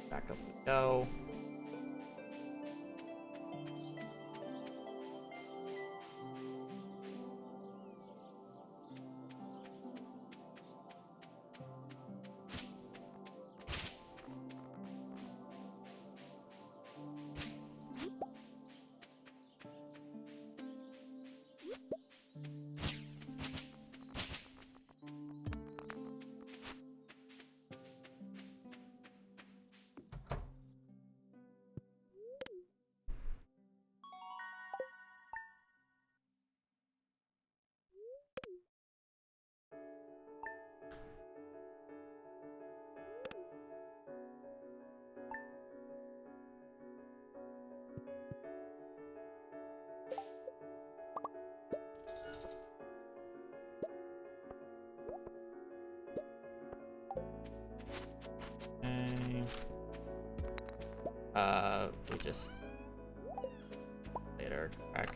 Back up we go. We just later crack.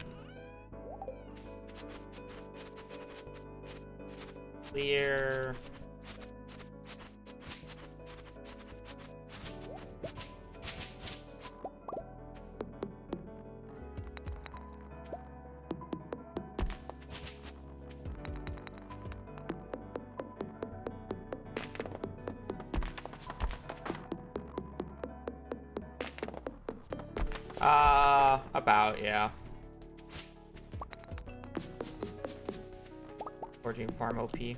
Clear. About, yeah. Forging farm OP. I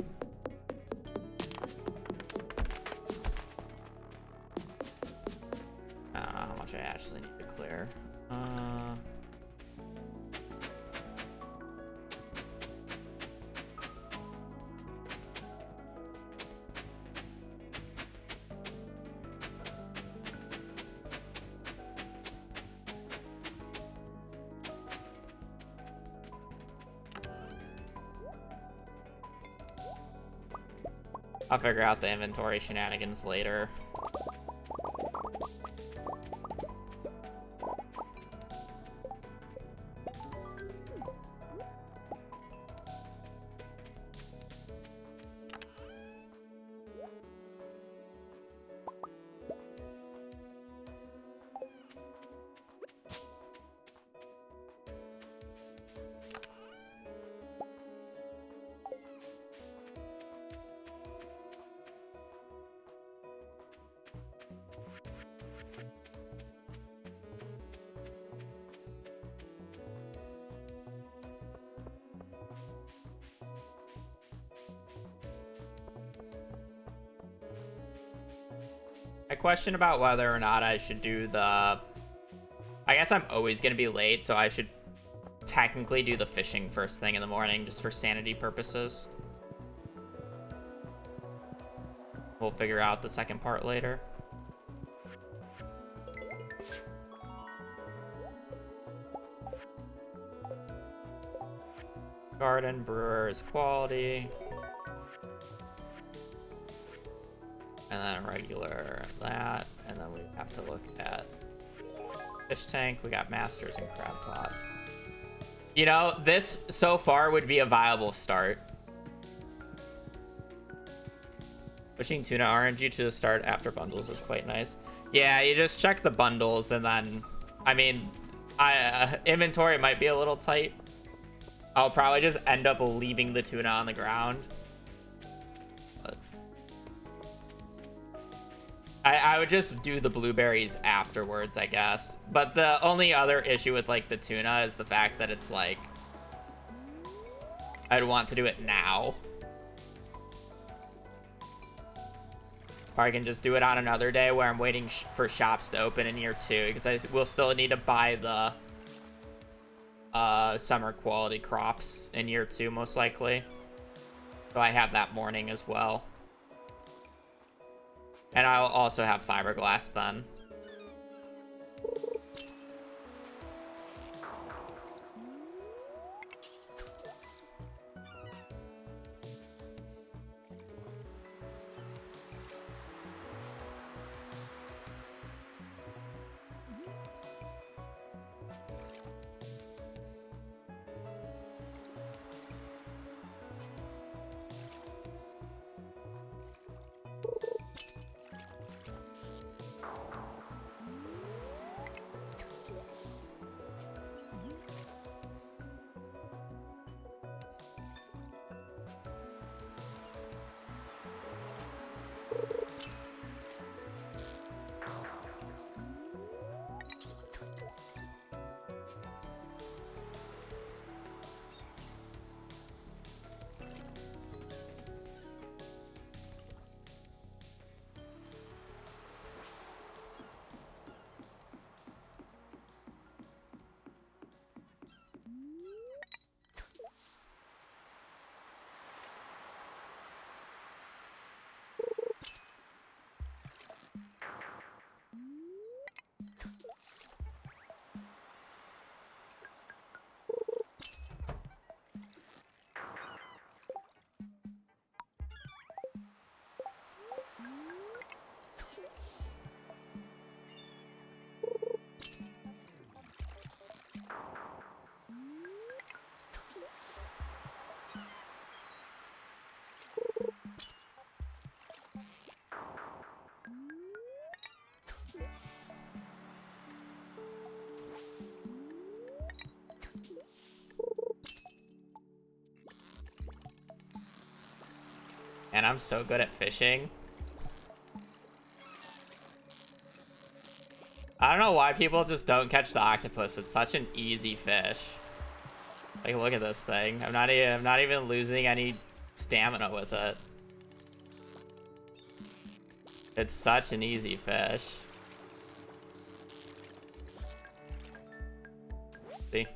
don't know how much I actually need to clear. I'll figure out the inventory shenanigans later. I question about whether or not I should do the... I guess I'm always going to be late, so I should technically do the fishing first thing in the morning, just for sanity purposes. We'll figure out the second part later. Garden, brewer's quality. And then regular that. And then we have to look at fish tank. We got masters and crab pot. You know, this so far would be a viable start. Pushing tuna RNG to the start after bundles is quite nice. Yeah, you just check the bundles and then, I mean, inventory might be a little tight. I'll probably just end up leaving the tuna on the ground. But I would just do the blueberries afterwards, I guess. But the only other issue with like the tuna is the fact that it's like, I'd want to do it now. Or I can just do it on another day where I'm waiting for shops to open in year 2, because I will still need to buy the summer quality crops in year 2 most likely. So I have that morning as well. And I'll also have fiberglass then. And I'm so good at fishing. I don't know why people just don't catch the octopus. It's such an easy fish. Like, look at this thing. I'm not even losing any stamina with it. It's such an easy fish. See?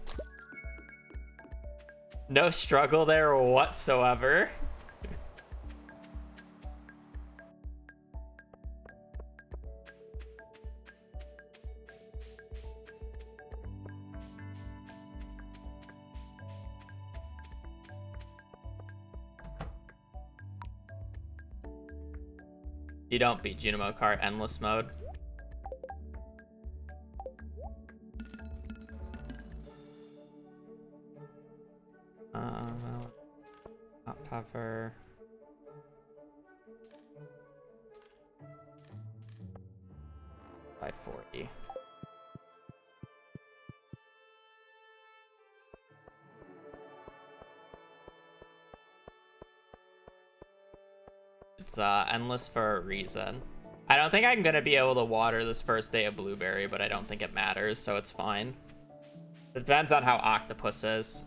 No struggle there whatsoever. You don't beat Junimo Kart endless mode. Hot puffer. By 40. It's endless for a reason. I don't think I'm gonna be able to water this first day of Blueberry, but I don't think it matters, so it's fine. It depends on how Octopus is.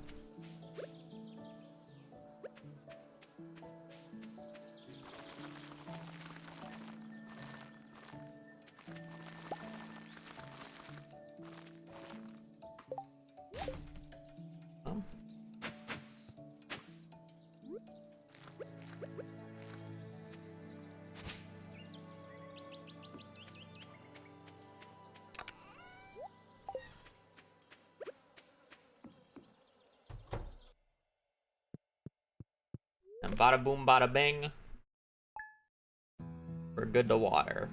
And bada boom, bada bing. We're good to water.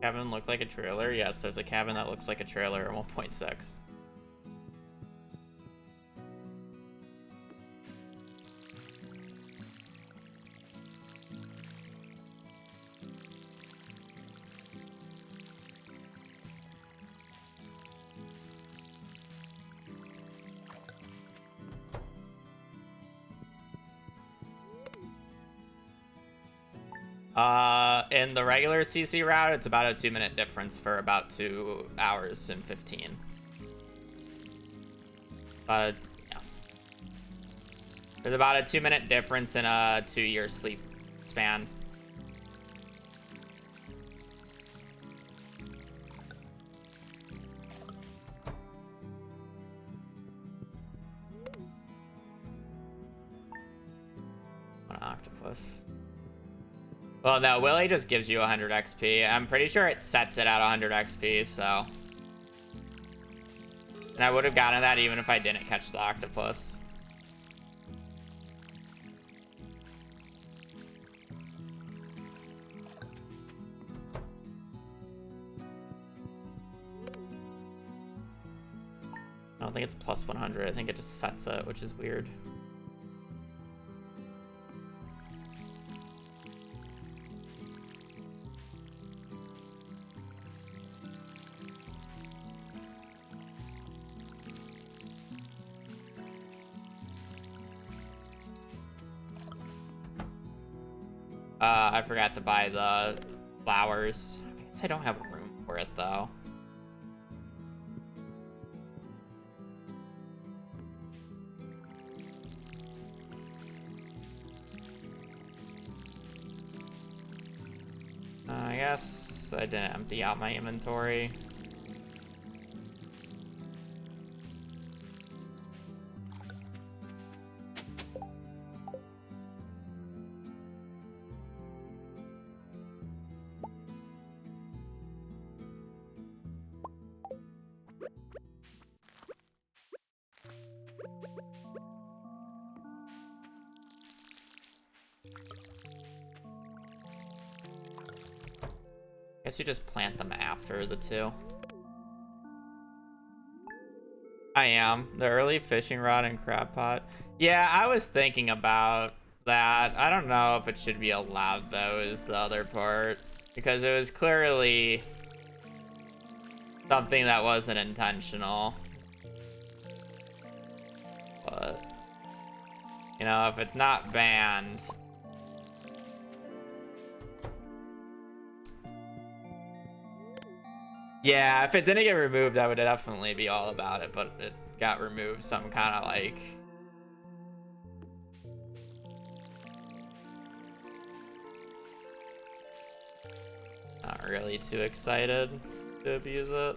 Cabin look like a trailer? Yes, there's a cabin that looks like a trailer at 1.6. In the regular CC route, it's about a 2-minute difference for about 2 hours and 15. Yeah. There's about a 2-minute difference in a 2-year sleep span. An octopus. Well, no, Willy just gives you 100 XP. I'm pretty sure it sets it at 100 XP, so. And I would have gotten that even if I didn't catch the octopus. I don't think it's plus 100. I think it just sets it, which is weird. I forgot to buy the flowers. I guess I don't have room for it, though. I guess I didn't empty out my inventory. Guess you just plant them after the 2. I am. The early fishing rod and crab pot. Yeah, I was thinking about that. I don't know if it should be allowed, though, is the other part. Because it was clearly something that wasn't intentional. But, you know, if it's not banned... Yeah, if it didn't get removed, I would definitely be all about it, but it got removed, so I'm kind of like... Not really too excited to abuse it.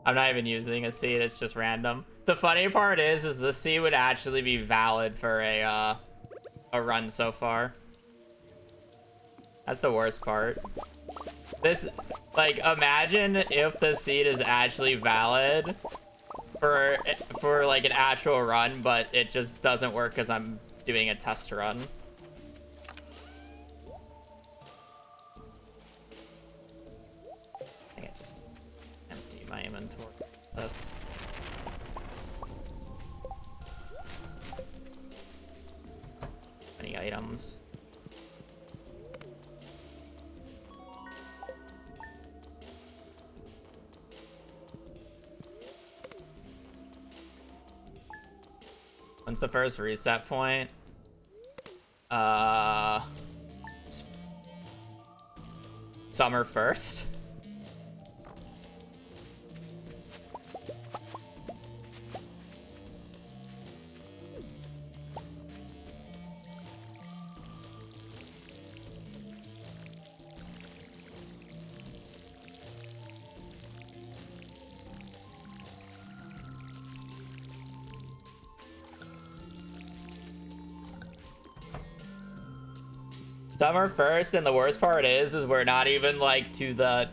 I'm not even using a seed, it's just random. The funny part is the seed would actually be valid for a run so far. That's the worst part. This, like, imagine if the seed is actually valid for like an actual run, but it just doesn't work because I'm doing a test run. I think I just empty my inventory. This. Many items. When's the first reset point? Summer 1st. Summer 1st, and the worst part is we're not even like to the,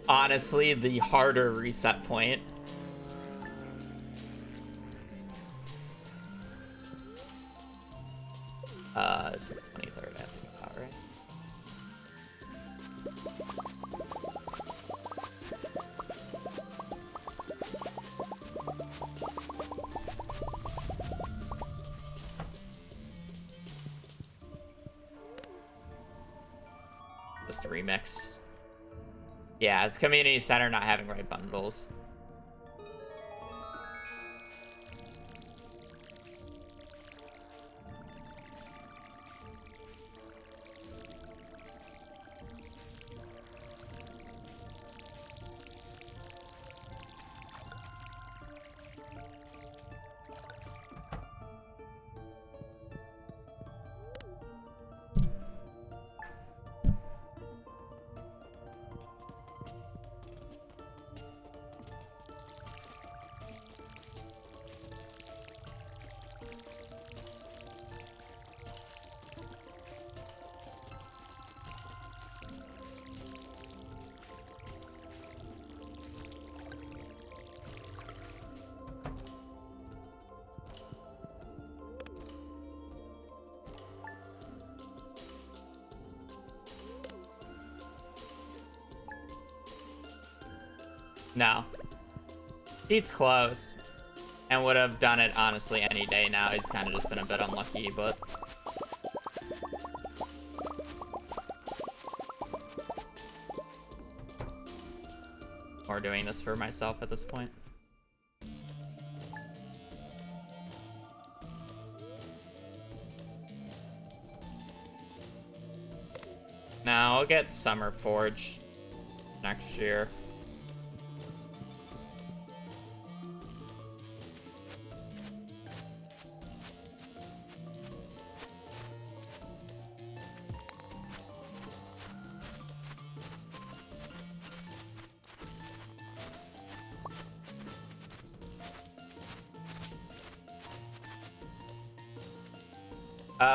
honestly, the harder reset point. It's the 23rd, I have to go out, right? Just remix. Yeah, it's community center not having right bundles. No. Pete's close. And would have done it, honestly, any day now. He's kind of just been a bit unlucky, but... Or doing this for myself at this point. Now I'll get Summer Forge next year.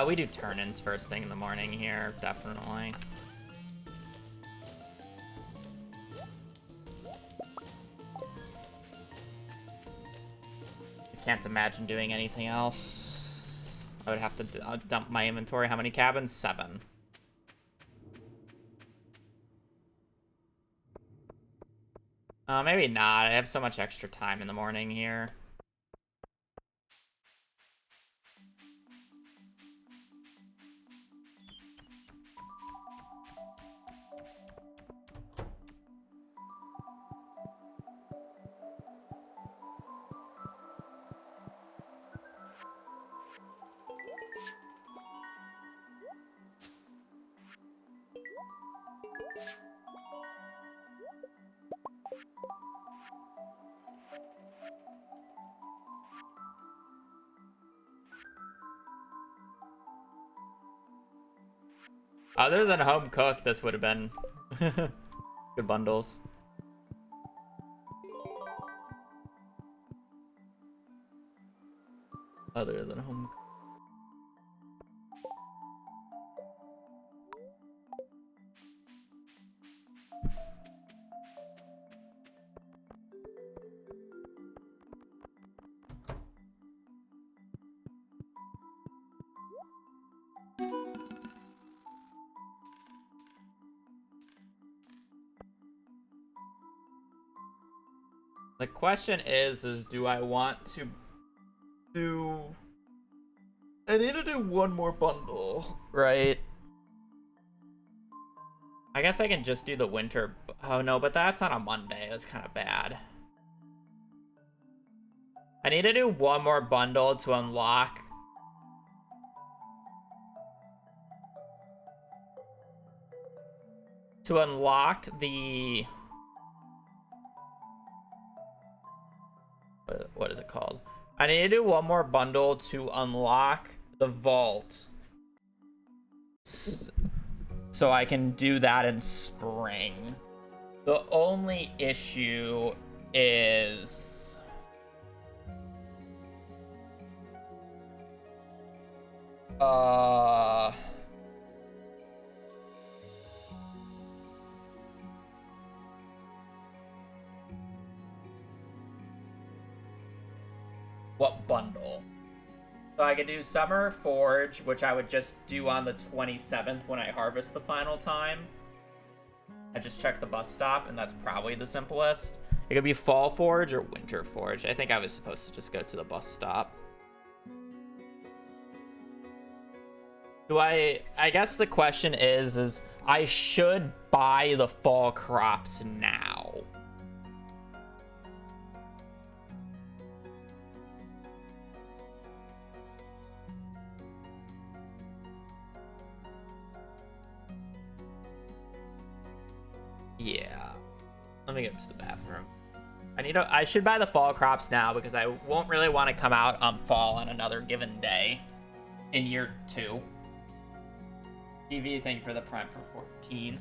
We do turn-ins first thing in the morning here, definitely. I can't imagine doing anything else. I would have to dump my inventory. How many cabins? 7. Maybe not. I have so much extra time in the morning here. Other than home cook, this would have been good bundles. Other than home cook. The question is do I want to do... I need to do one more bundle, right? I guess I can just do the winter... Oh no, but that's on a Monday. That's kind of bad. I need to do one more bundle to unlock... the... What is it called? I need to do one more bundle to unlock the vault. So I can do that in spring. The only issue is... What bundle? So I could do Summer Forge, which I would just do on the 27th when I harvest the final time. I just check the bus stop, and that's probably the simplest. It could be Fall Forge or Winter Forge. I think I was supposed to just go to the bus stop. I guess the question is I should buy the fall crops now. Yeah. Let me get to the bathroom. I should buy the fall crops now because I won't really want to come out on fall on another given day in year 2. PV, thank you for the prime for 14.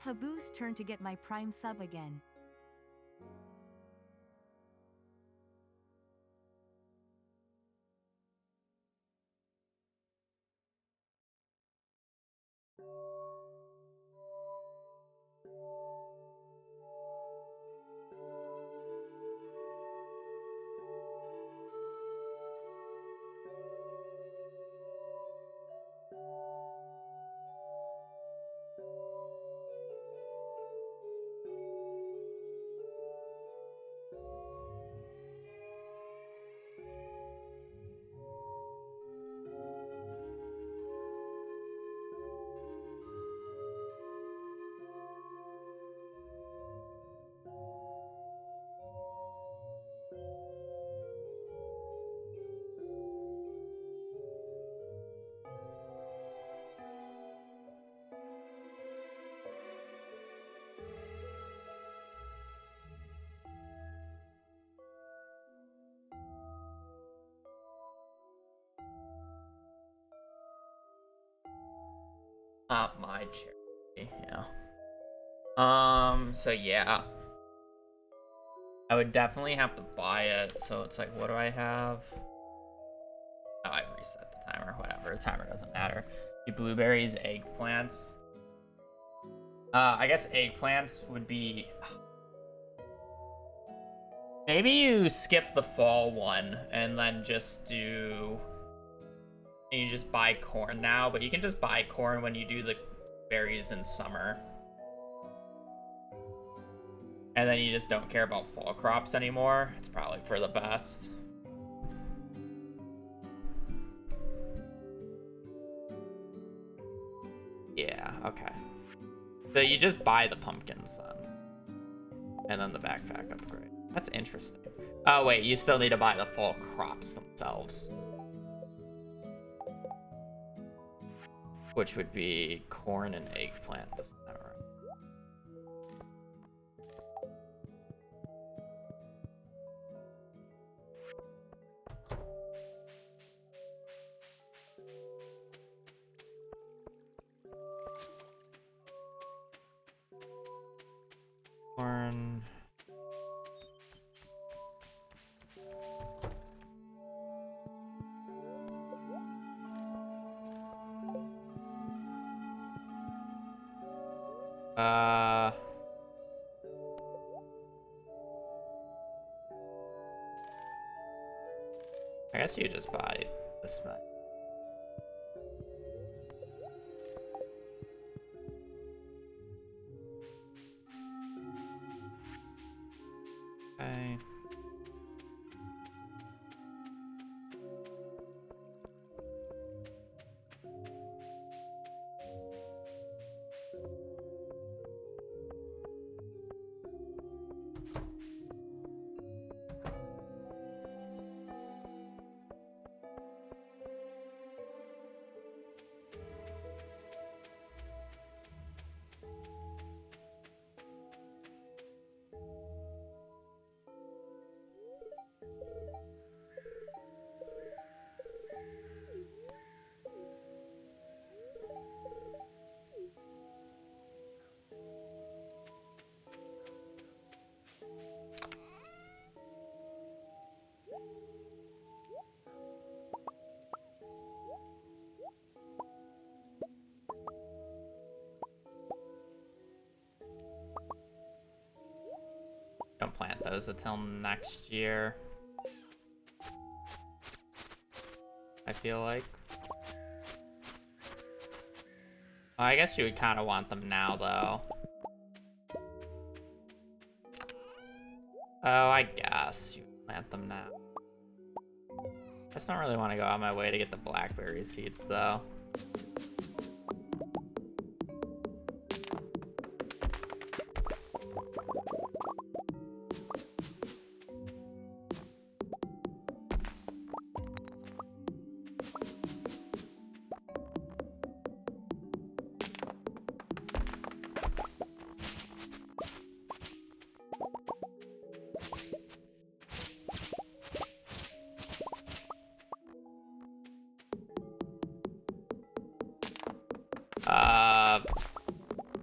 Haboo's turn to get my prime sub again. Not my charity, yeah. So yeah. I would definitely have to buy it, so it's like, what do I have? Oh, I reset the timer, whatever. The timer doesn't matter. The blueberries, eggplants. I guess eggplants would be... Maybe you skip the fall one and then just do... You just buy corn now, but you can just buy corn when you do the berries in summer. And then you just don't care about fall crops anymore. It's probably for the best. Yeah, okay. So you just buy the pumpkins then. And then the backpack upgrade. That's interesting. Oh wait, you still need to buy the fall crops themselves. Which would be corn and eggplant this time around. Corn. I guess you just buy this much. Okay. Don't plant those until next year. I feel like. I guess you would kind of want them now, though. Oh, I guess you plant them now. I just don't really want to go out of my way to get the blackberry seeds, though.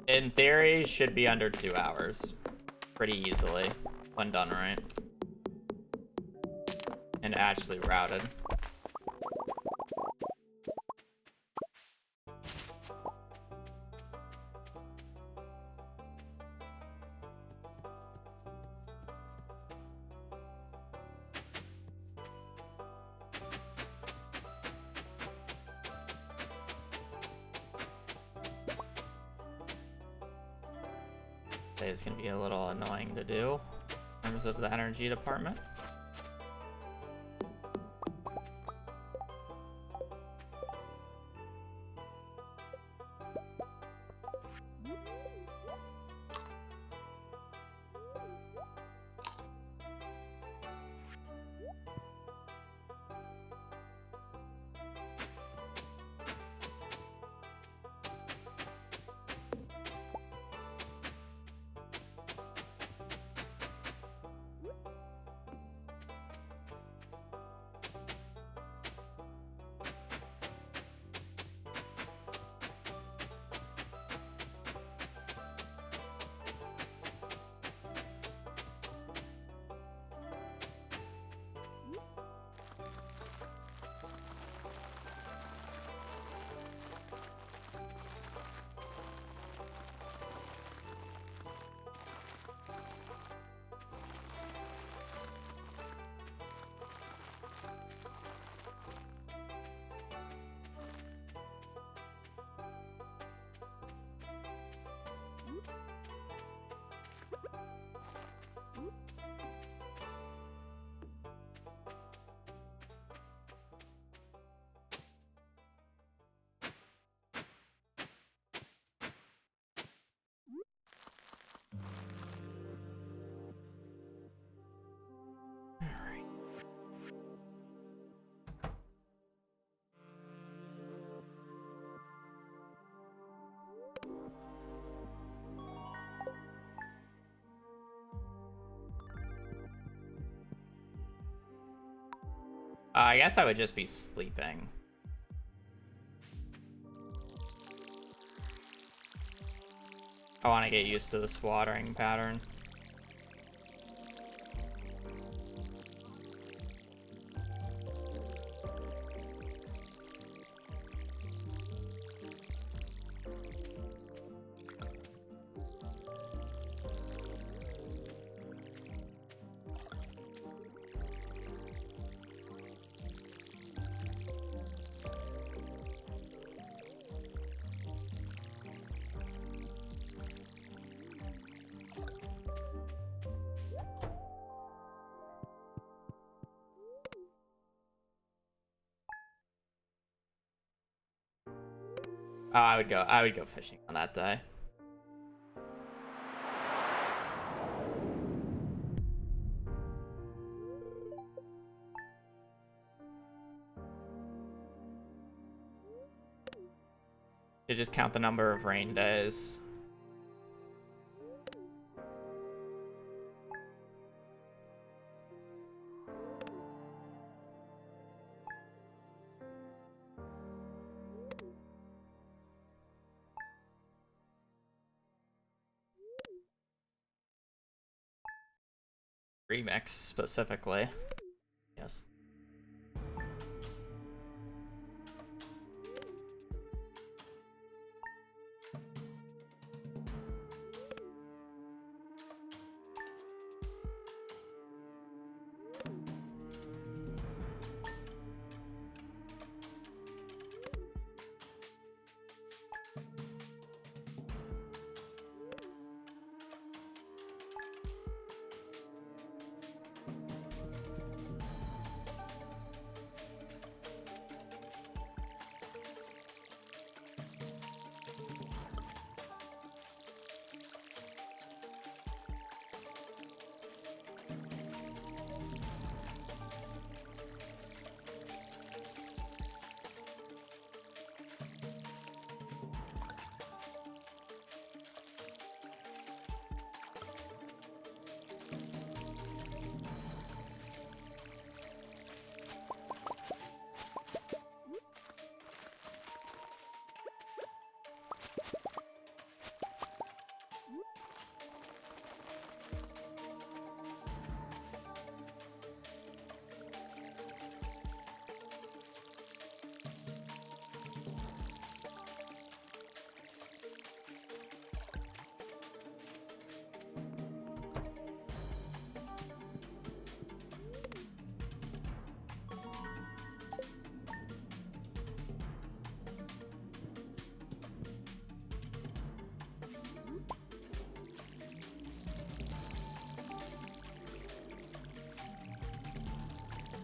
In theory, should be under 2 hours. Pretty easily, when done right. And actually routed. It's gonna be a little annoying to do in terms of the energy department. I guess I would just be sleeping. I want to get used to this watering pattern. Oh, I would go fishing on that day. You just count the number of rain days. Remix specifically. Yes.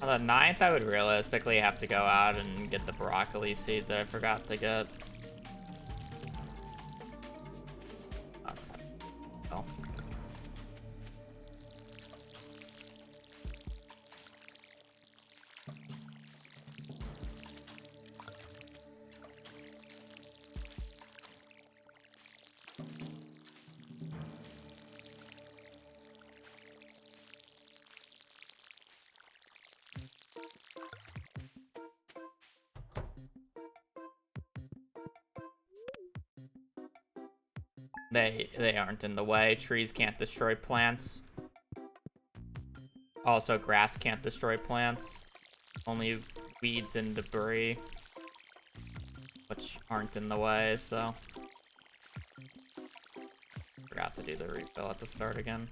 On the 9th, I would realistically have to go out and get the broccoli seed that I forgot to get. Okay. Oh. They aren't in the way. Trees can't destroy plants. Also, grass can't destroy plants. Only weeds and debris, which aren't in the way, so. Forgot to do the refill at the start again.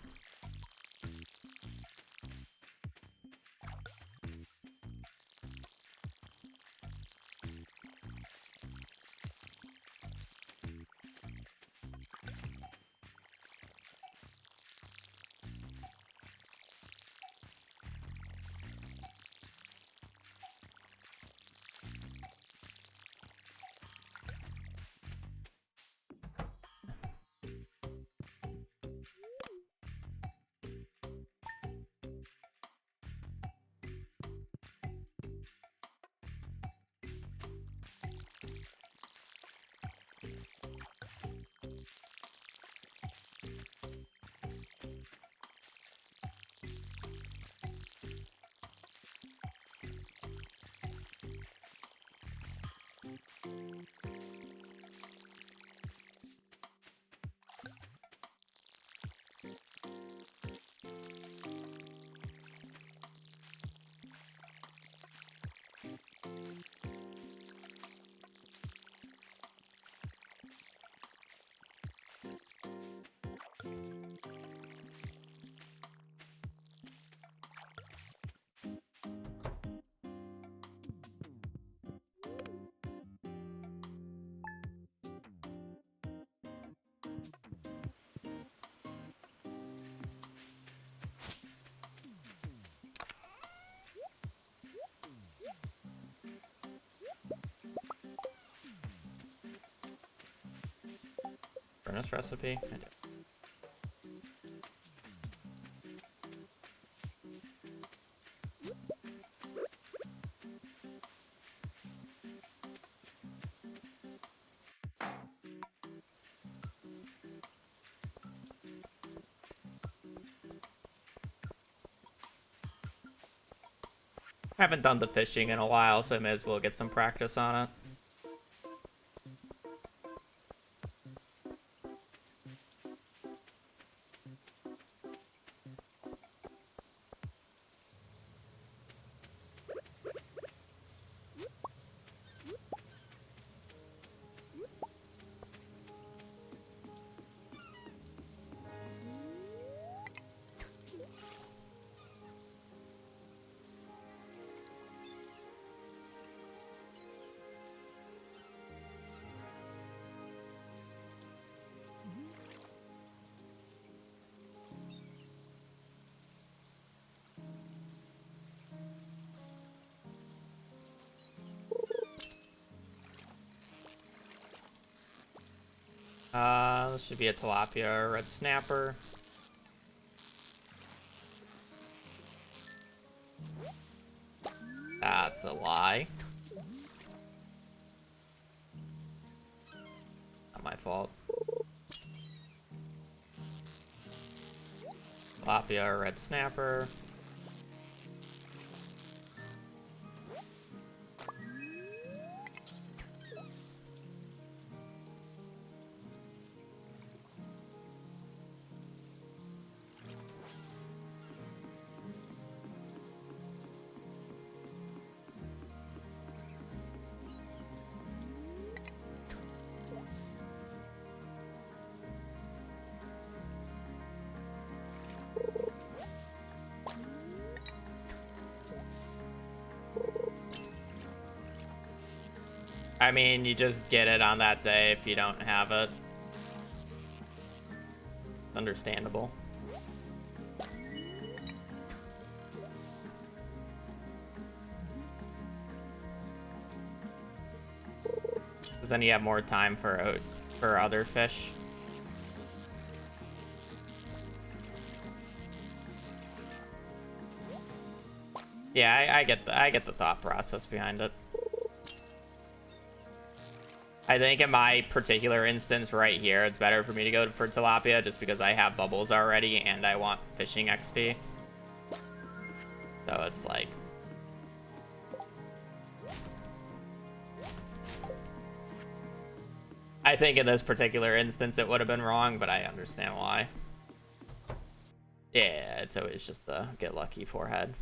furnace recipe? I do. I haven't done the fishing in a while, so I may as well get some practice on it. This should be a tilapia or a red snapper. That's a lie. Not my fault. Tilapia or red snapper. I mean, you just get it on that day if you don't have it. Understandable. Because then you have more time for other fish. Yeah, I get the thought process behind it. I think in my particular instance right here, it's better for me to go for tilapia just because I have bubbles already and I want fishing XP. So it's like... I think in this particular instance it would have been wrong, but I understand why. Yeah, it's always just the get lucky forehead.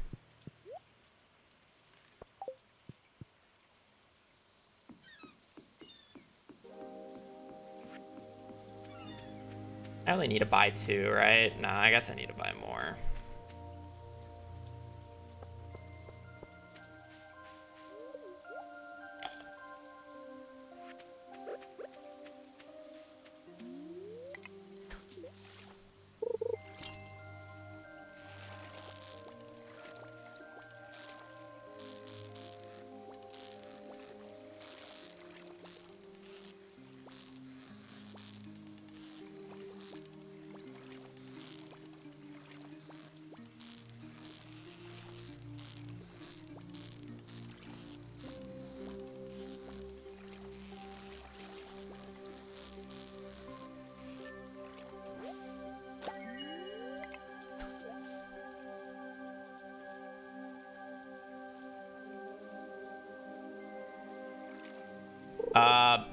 I only need to buy 2, right? No, I guess I need to buy more.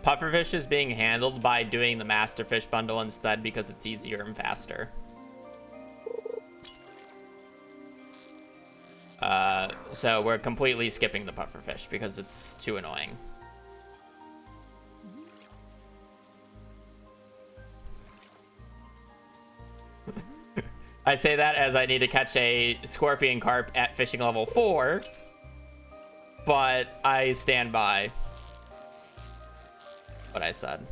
Pufferfish is being handled by doing the Masterfish bundle instead because it's easier and faster. So we're completely skipping the pufferfish because it's too annoying. I say that as I need to catch a scorpion carp at fishing level 4, but I stand by what I said.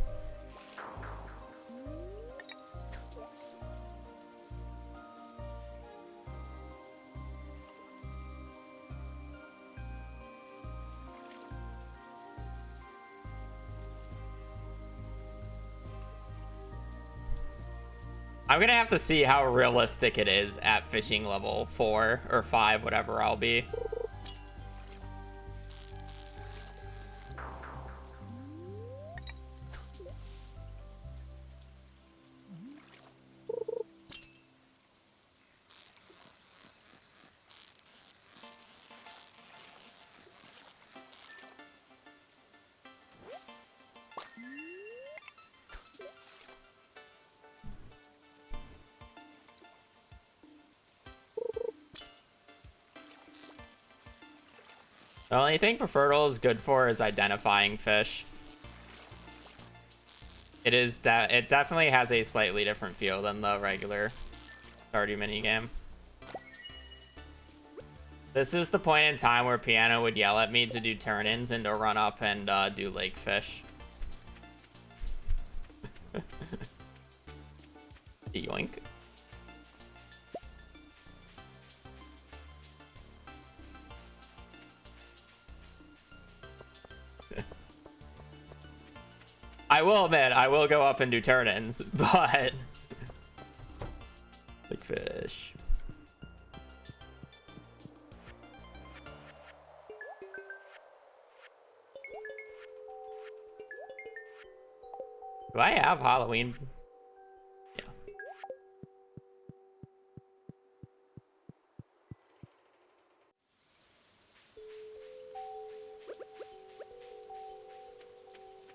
I'm gonna have to see how realistic it is at fishing level 4 or 5, whatever I'll be. The only thing Preferral is good for is identifying fish. It definitely has a slightly different feel than the regular Stardew minigame. This is the point in time where Piano would yell at me to do turn-ins and to run up and do lake fish. Yoink. I will admit, I will go up and do turn-ins, but... Like fish. Do I have Halloween? Yeah.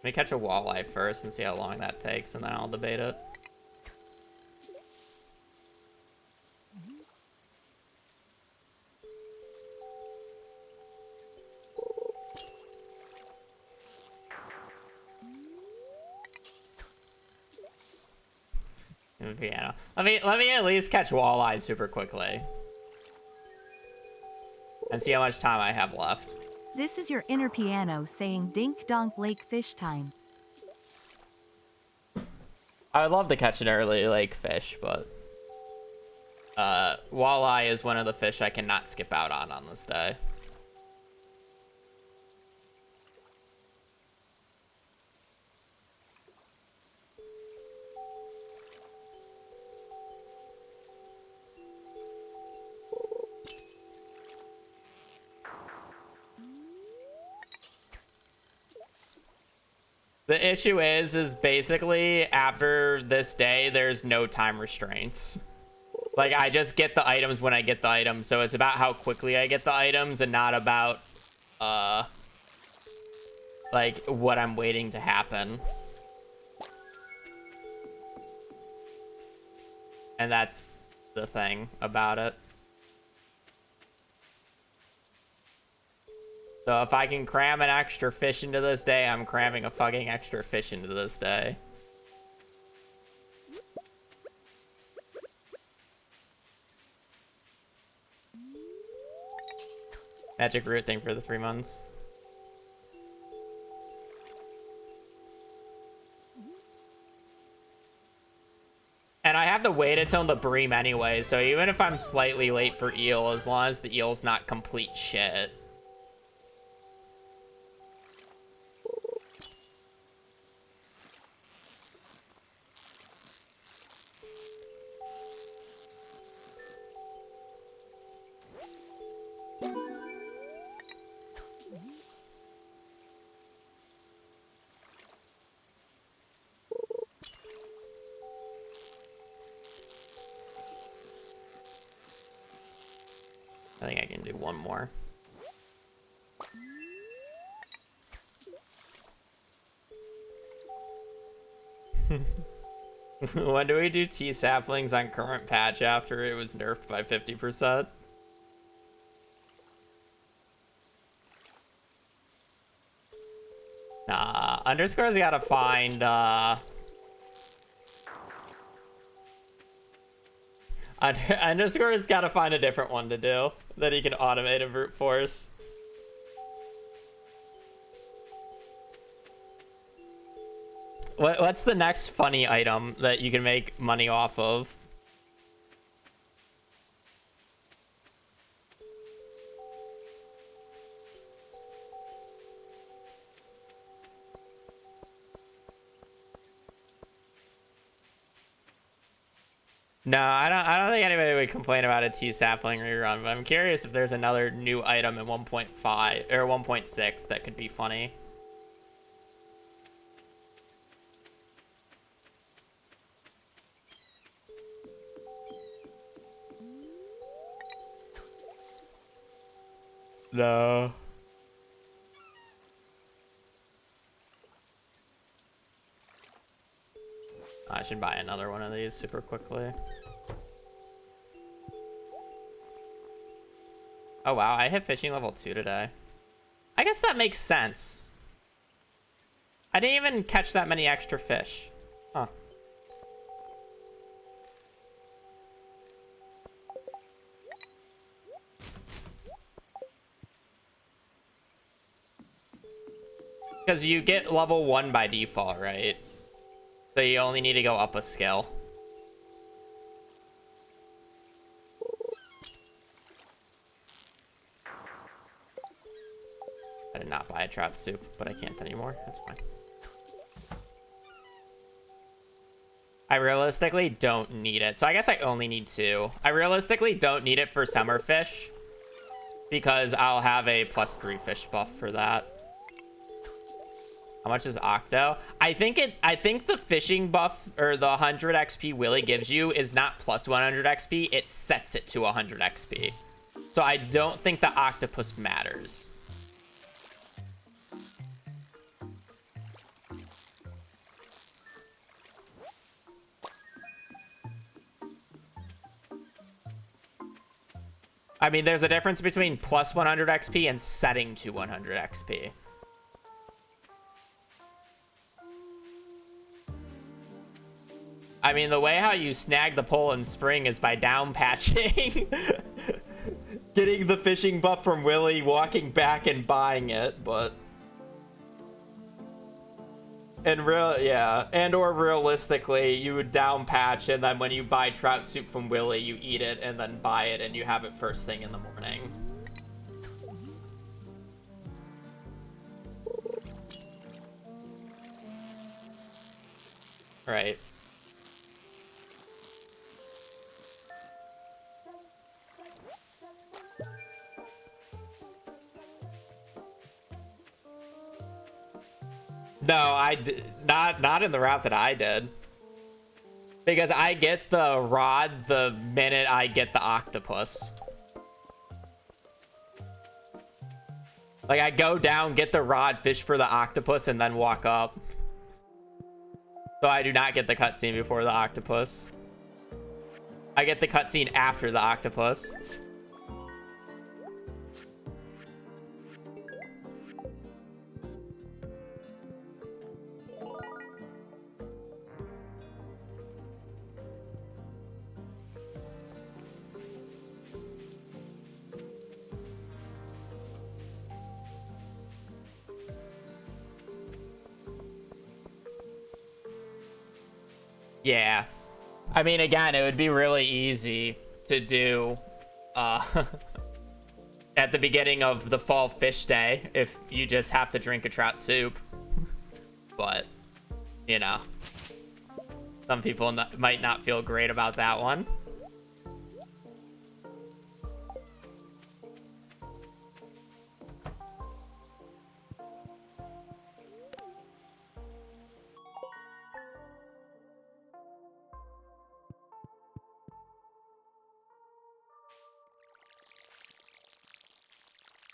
Let me catch a walleye first and see how long that takes, and then I'll debate it. Piano. Let me at least catch walleye super quickly. And see how much time I have left. This is your inner piano saying dink donk lake fish time. I would love to catch an early lake fish, but walleye is one of the fish I cannot skip out on this day. The issue is basically after this day, there's no time restraints. Like, I just get the items when I get the items, so it's about how quickly I get the items and not about, like, what I'm waiting to happen. And that's the thing about it. So if I can cram an extra fish into this day, I'm cramming a fucking extra fish into this day. Magic root thing for the 3 months. And I have to wait until the bream anyway, so even if I'm slightly late for eel, as long as the eel's not complete shit. I think I can do one more. When do we do tea saplings on current patch after it was nerfed by 50%? Nah, Underscore's gotta find, Underscore's gotta find a different one to do that he can automate a brute force. What's the next funny item that you can make money off of? No, I don't think anybody would complain about a T sapling rerun, but I'm curious if there's another new item in 1.5 or 1.6 that could be funny. No. I should buy another one of these super quickly. Oh wow, I hit fishing level 2 today. I guess that makes sense. I didn't even catch that many extra fish. Huh. Because you get level 1 by default, right? So you only need to go up a skill. I did not buy a trout soup, but I can't anymore. That's fine. I realistically don't need it. So I guess I only need 2. I realistically don't need it for summer fish because I'll have a +3 fish buff for that. How much is Octo? I think the fishing buff or the 100 XP Willy gives you is not plus 100 XP. It sets it to 100 XP. So I don't think the octopus matters. I mean, there's a difference between plus 100 XP and setting to 100 XP. I mean, the way how you snag the pole in spring is by down patching. Getting the fishing buff from Willy, walking back and buying it, but... And or realistically, you would down patch, and then when you buy trout soup from Willy, you eat it and then buy it, and you have it first thing in the morning. Right. No, not in the route that I did. Because I get the rod the minute I get the octopus. Like, I go down, get the rod, fish for the octopus, and then walk up. So I do not get the cutscene before the octopus. I get the cutscene after the octopus. Yeah. I mean, again, it would be really easy to do at the beginning of the fall fish day if you just have to drink a trout soup. But, you know, some people might not feel great about that one.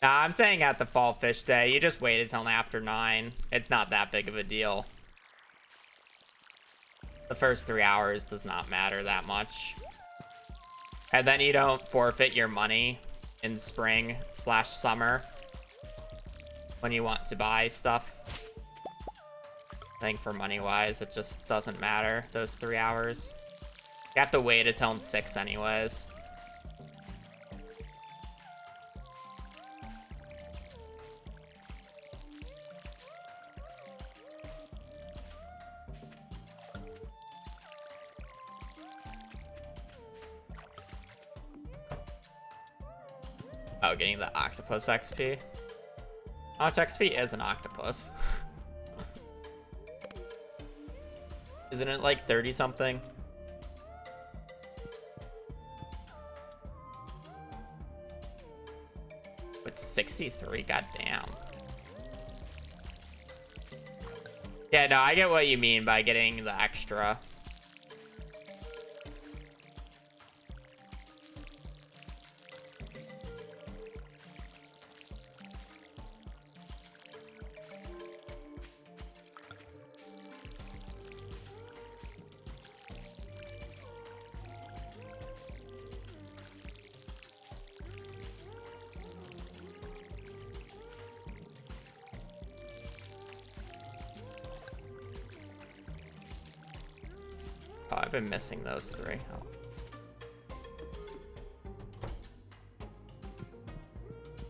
Nah, I'm saying at the fall fish day, you just wait until after 9. It's not that big of a deal. The first 3 hours does not matter that much. And then you don't forfeit your money in spring/summer when you want to buy stuff. I think for money-wise, it just doesn't matter, those 3 hours. You have to wait until 6 anyways. Oh, getting the octopus XP. How much XP is an octopus? Isn't it like 30 something? it's 63. God damn. Yeah, no, I get what you mean by getting the extra. Oh, I've been missing those three. Oh.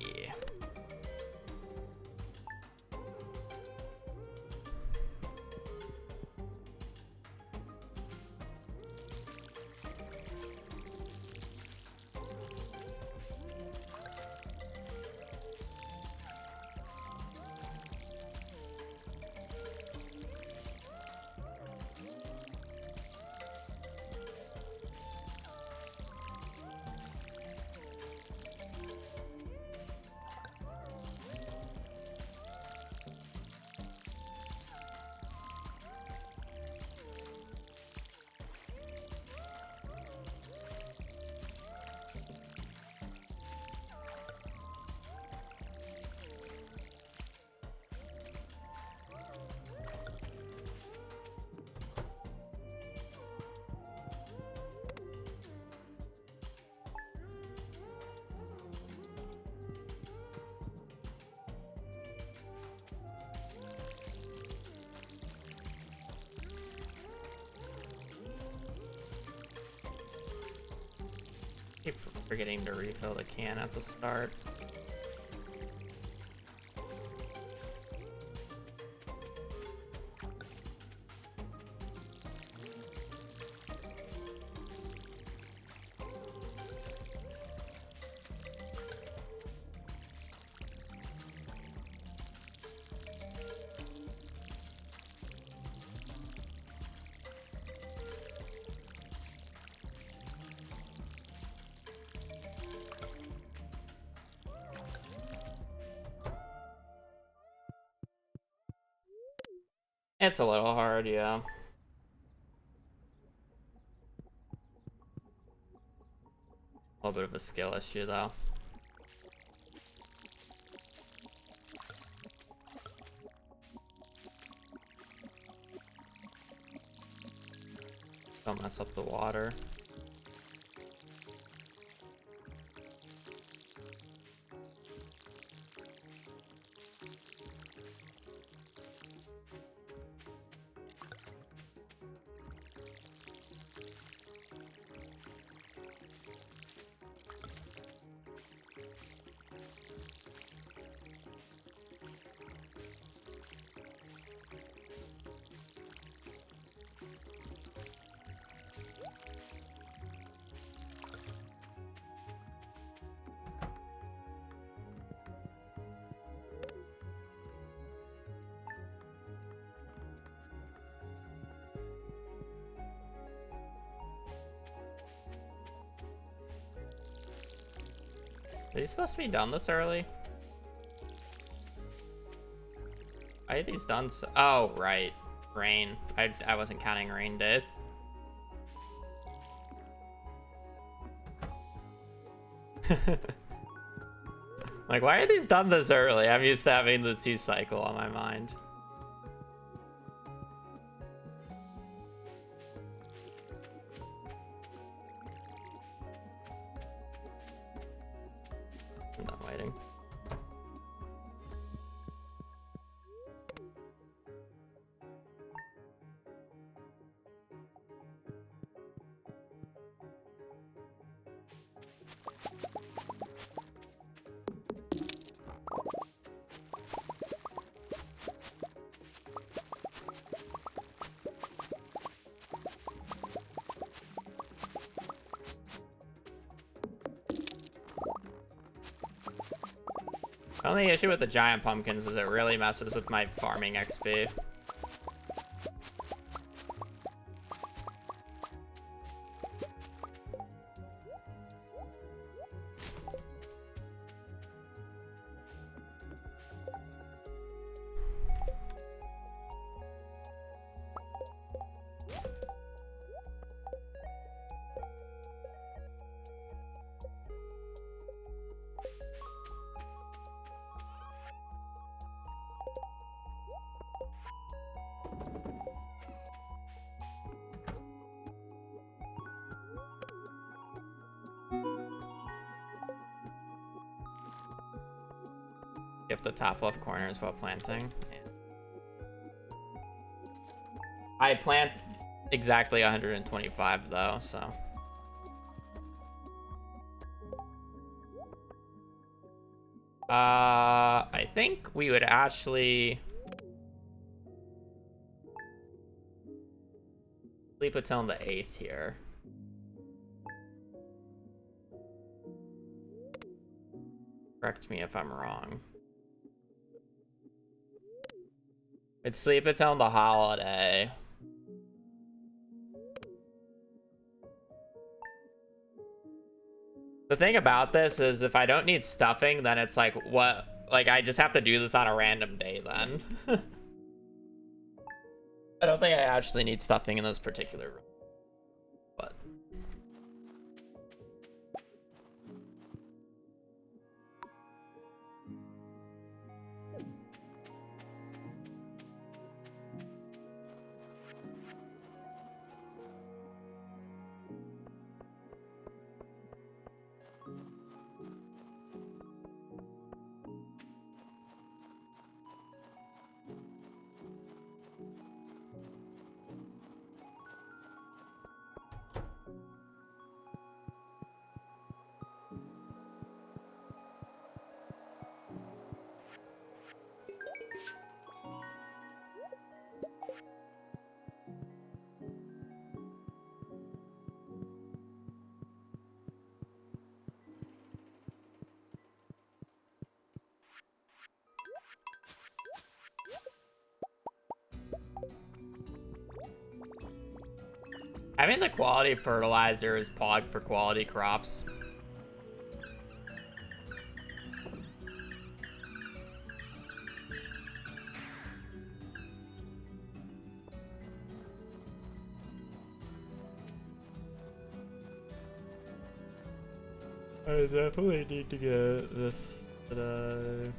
Yeah. Keep forgetting to refill the can at the start. It's a little hard, yeah. A little bit of a skill issue, though. Don't mess up the water. Are these supposed to be done this early? Why are these done so— oh, right. Rain. I wasn't counting rain days. Like, why are these done this early? I'm used to having the 2 cycle on my mind. I'm done waiting. The only issue with the giant pumpkins is it really messes with my farming XP. Skip the top left corners while planting. I plant exactly 125 though, so. I think we would actually sleep until the 8th here. Correct me if I'm wrong. It's sleep until the holiday. The thing about this is if I don't need stuffing, then it's like, what? Like, I just have to do this on a random day then. I don't think I actually need stuffing in this particular room. But. Having the quality fertilizer is pog for quality crops. I definitely need to get this today.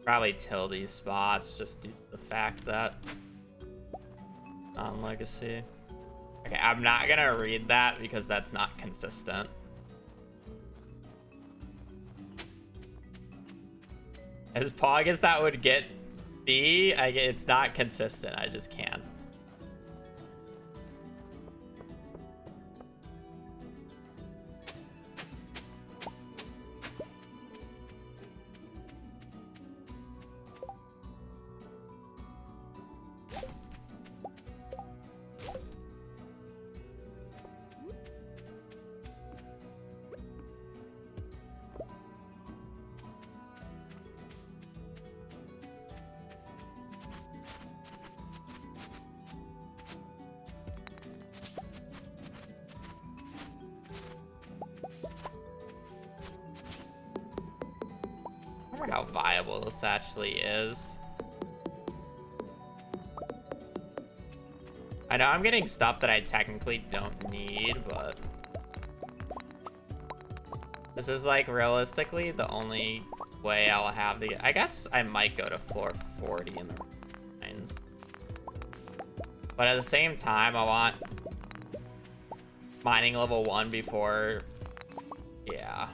Probably till these spots just due to the fact that on legacy. Okay, I'm not gonna read that because that's not consistent. As pog as that would be, it's not consistent. I just can't. I wonder how viable this actually is. I know I'm getting stuff that I technically don't need, but this is like realistically the only way I'll have the. I guess I might go to floor 40 in the mines, but at the same time, I want mining level 1 before. Yeah.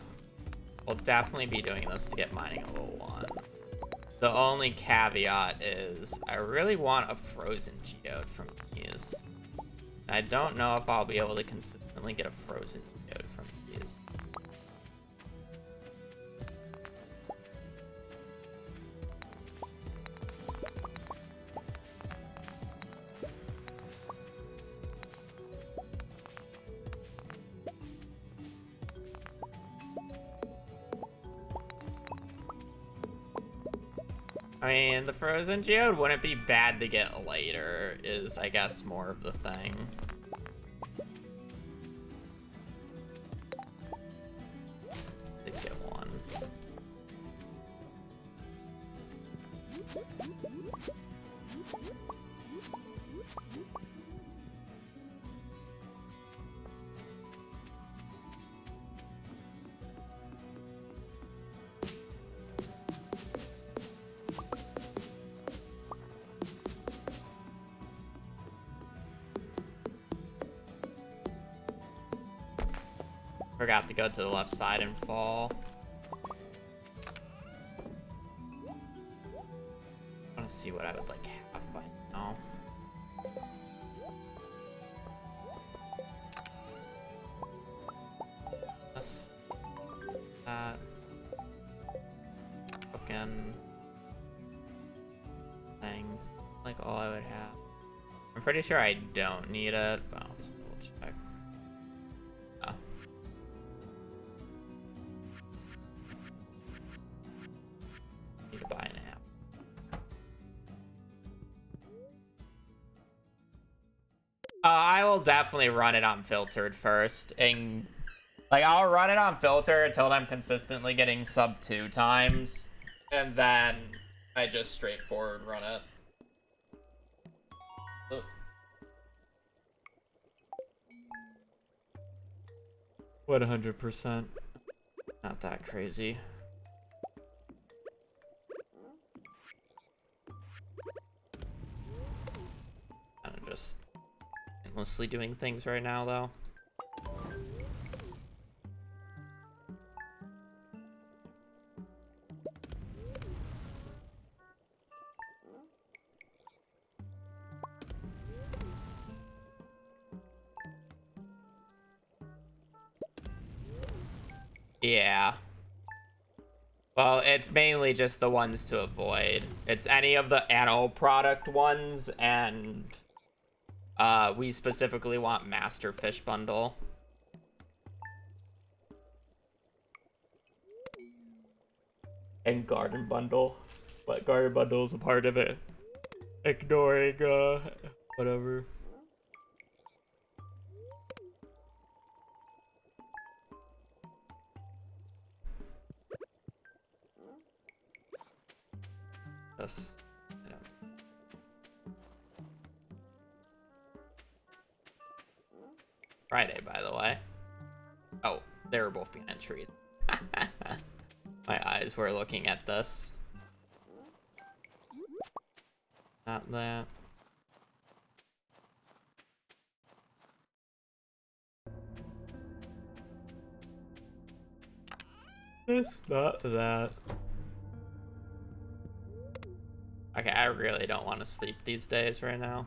We'll definitely be doing this to get mining level 1. The only caveat is I really want a frozen geode from these. I don't know if I'll be able to consistently get a frozen geode from these. I mean, the frozen geode wouldn't be bad to get later, is I guess more of the thing. To get one. Forgot to go to the left side and fall. see what I would like have by now. This, that, fucking thing, like all I would have. I'm pretty sure I don't need it, but I'll just double check. Oh. Need to buy an app. I will definitely run it unfiltered first, and like I'll run it on filter until I'm consistently getting sub 2 times, and then I just straightforward run it. Ugh. 100%. Not that crazy. Kind of just endlessly doing things right now, though. Yeah. Well, it's mainly just the ones to avoid. It's any of the Anno product ones, and we specifically want Master Fish Bundle. And Garden Bundle. But Garden Bundle is a part of it. Ignoring, whatever. This, I don't. Friday, by the way. Oh, they were both behind trees. My eyes were looking at this. Not that. This, not that. Okay, I really don't want to sleep these days right now.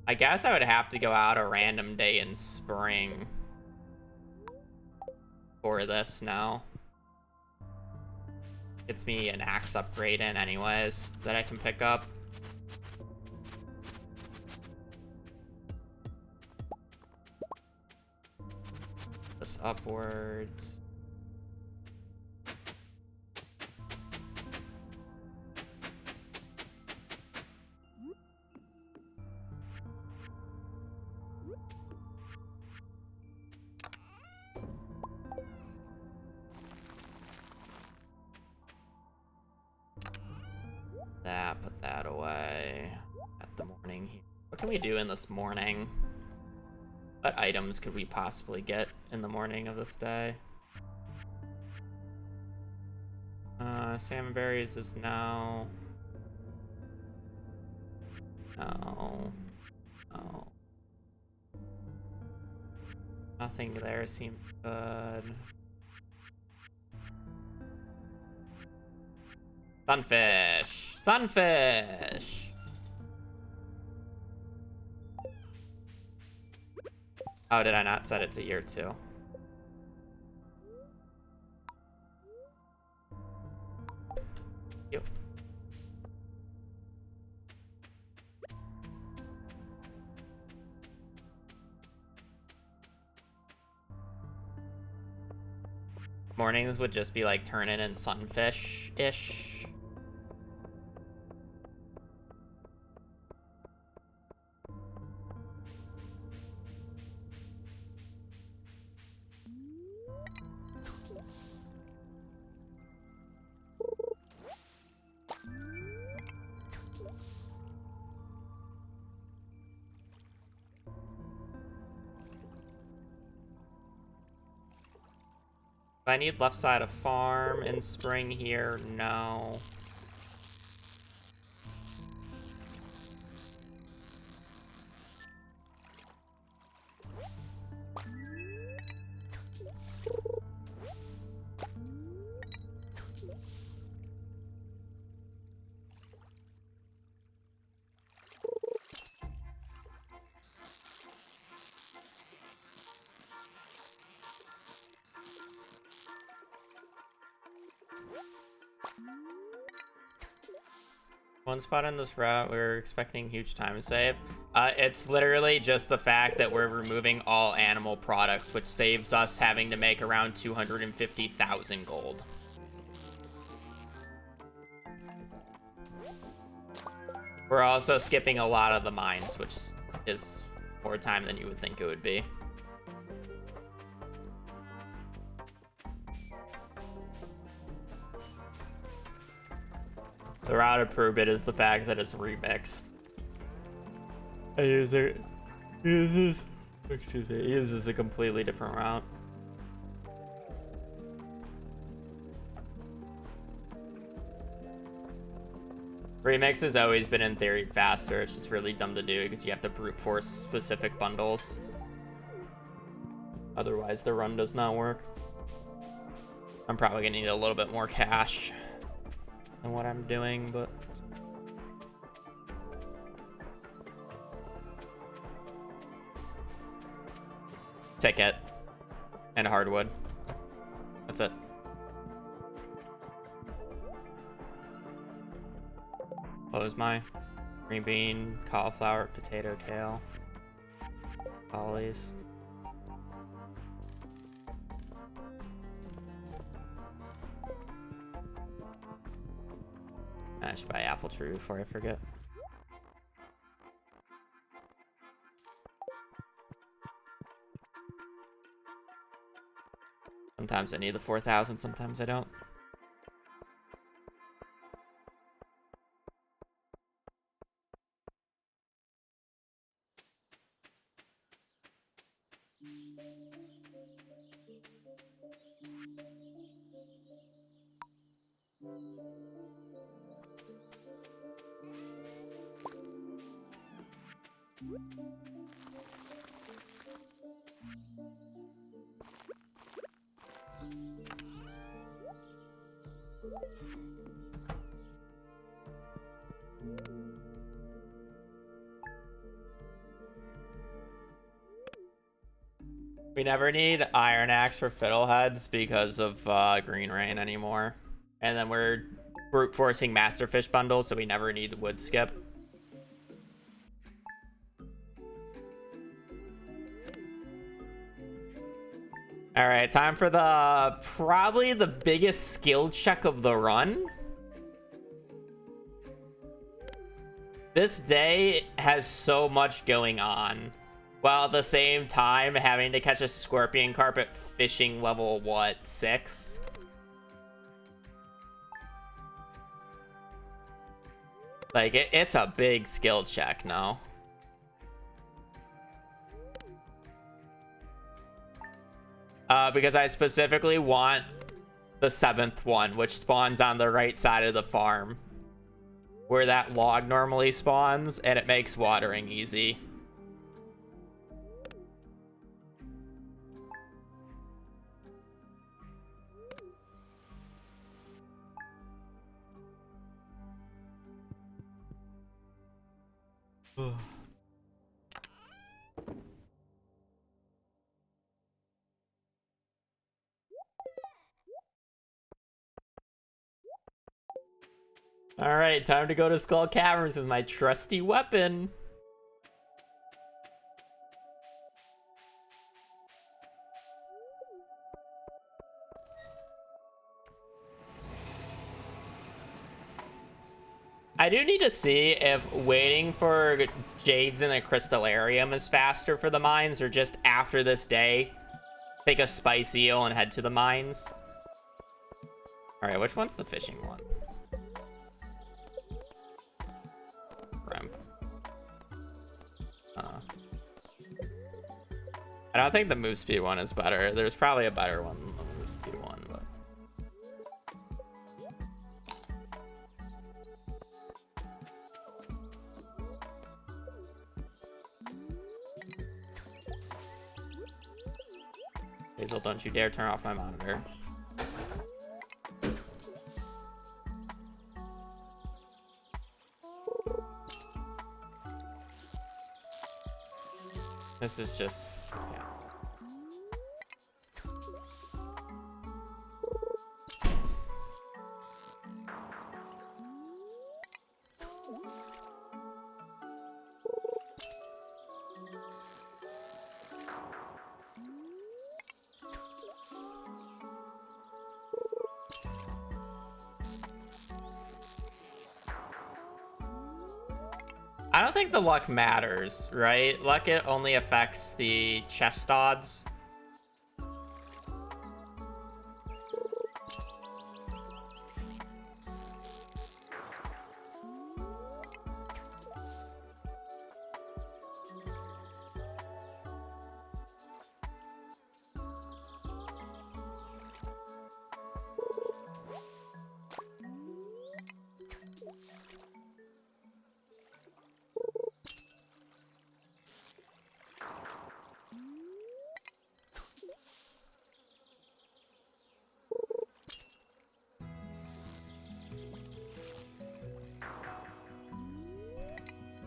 I guess I would have to go out a random day in spring for this now. Gets me an axe upgrade in anyways that I can pick up. This upwards. That, put that away at the morning here. What can we do in this morning? What items could we possibly get in the morning of this day? Salmon berries is now. No. No. Nothing there seems good. Sunfish! Sunfish! Oh, did I not set it to year 2? Yep. Mornings would just be like turning in sunfish-ish. I need left side of farm in spring here? No. One spot on this route, we're expecting huge time save. It's literally just the fact that we're removing all animal products, which saves us having to make around 250,000 gold. We're also skipping a lot of the mines, which is more time than you would think it would be. The route to prove it is the fact that it's remixed. It uses a completely different route. Remix has always been in theory faster. It's just really dumb to do because you have to brute force specific bundles. Otherwise, the run does not work. I'm probably gonna need a little bit more cash than what I'm doing, but ticket and hardwood. That's it. Close my green bean, cauliflower, potato, kale, ollies. I should buy apple tree before I forget. Sometimes I need the 4,000, sometimes I don't. We never need Iron Axe for Fiddleheads because of Green Rain anymore. And then we're brute forcing Masterfish bundles, so we never need the wood skip. All right, time for probably the biggest skill check of the run. This day has so much going on, while at the same time having to catch a scorpion carpet fishing level, what, 6? Like, it's a big skill check, no? Because I specifically want the 7th one, which spawns on the right side of the farm, where that log normally spawns, and it makes watering easy. All right, time to go to Skull Caverns with my trusty weapon. I do need to see if waiting for Jades in a Crystallarium is faster for the mines, or just after this day, take a spice eel and head to the mines. All right, which one's the fishing one? I don't think the move speed one is better. There's probably a better one than the move speed one. Hazel, don't you dare turn off my monitor. This is just, yeah. I don't think the luck matters, right? Luck, it only affects the chest odds.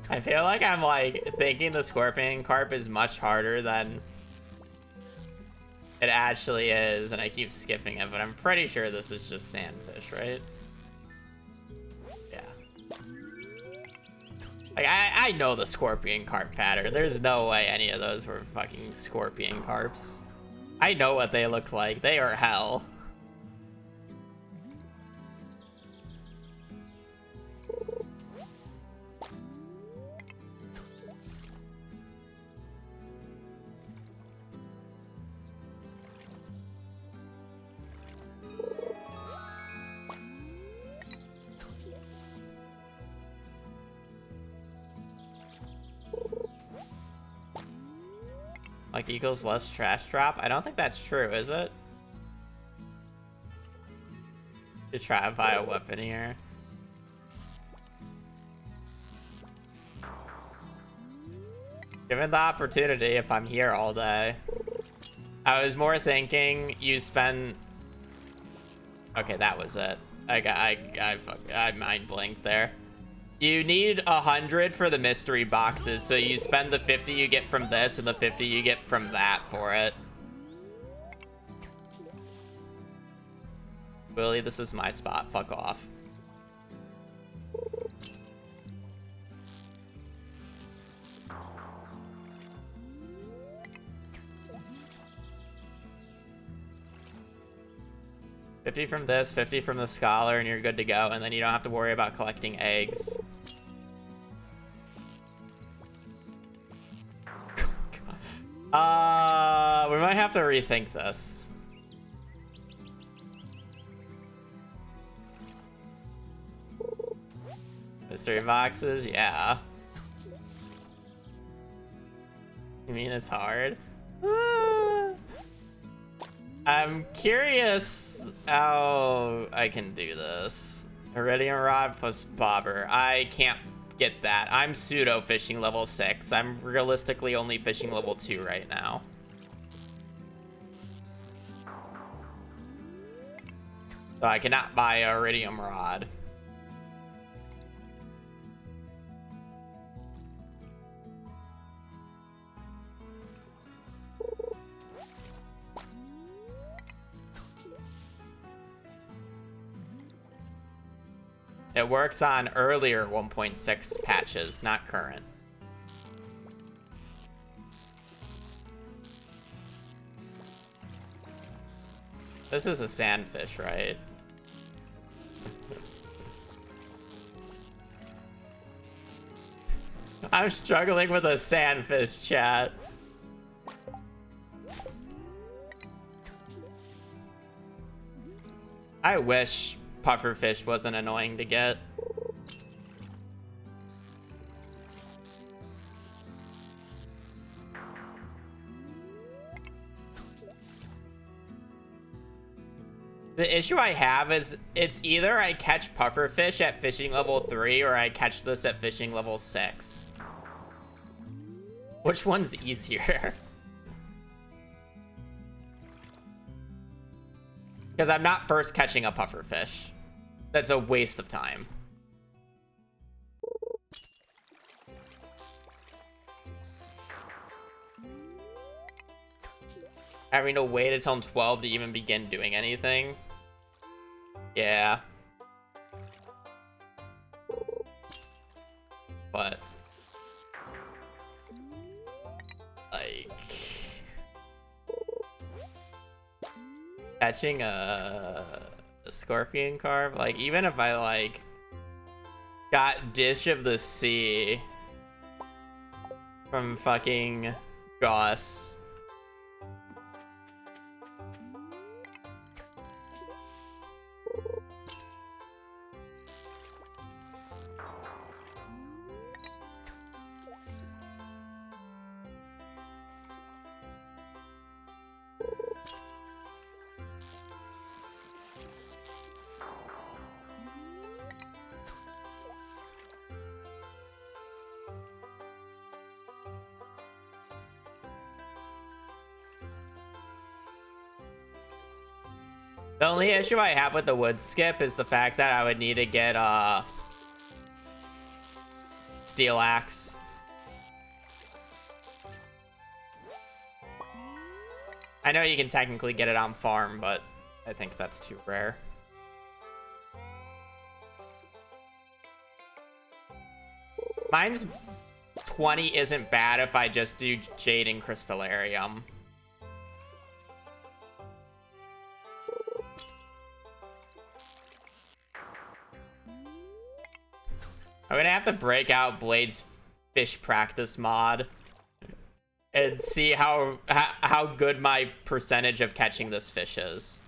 I feel like I'm like thinking the scorpion carp is much harder than it actually is, and I keep skipping it, but I'm pretty sure this is just sandfish, right? Yeah. Like, I know the scorpion carp pattern. There's no way any of those were fucking scorpion carps. I know what they look like. They are hell. Like equals less trash drop? I don't think that's true, is it? To try to buy a weapon here. Given the opportunity, if I'm here all day. I was more thinking you spend... Okay, that was it. I mind blinked there. You need 100 for the mystery boxes, so you spend the 50 you get from this and the 50 you get from that for it. Willie, this is my spot. Fuck off. $50 from this, 50 from the scholar, and you're good to go. And then you don't have to worry about collecting eggs. We might have to rethink this. Mystery boxes, yeah. You mean it's hard? I'm curious how I can do this. Iridium rod plus bobber. I can't get that. I'm pseudo fishing level 6. I'm realistically only fishing level 2 right now. So I cannot buy a iridium rod. It works on earlier 1.6 patches, not current. This is a sandfish, right? I'm struggling with a sandfish, chat. I wish pufferfish wasn't annoying to get. The issue I have is it's either I catch pufferfish at fishing level 3 or I catch this at fishing level 6. Which one's easier? Because I'm not first catching a pufferfish. That's a waste of time. Having to wait until 12 to even begin doing anything. Yeah. But like catching a scorpion carp, like even if I like got Dish of the Sea from fucking Goss. The only issue I have with the wood skip is the fact that I would need to get steel axe. I know you can technically get it on farm, but I think that's too rare. Mine's 20 isn't bad if I just do Jade and Crystallarium. I'm gonna have to break out Blade's fish practice mod and see how good my percentage of catching this fish is.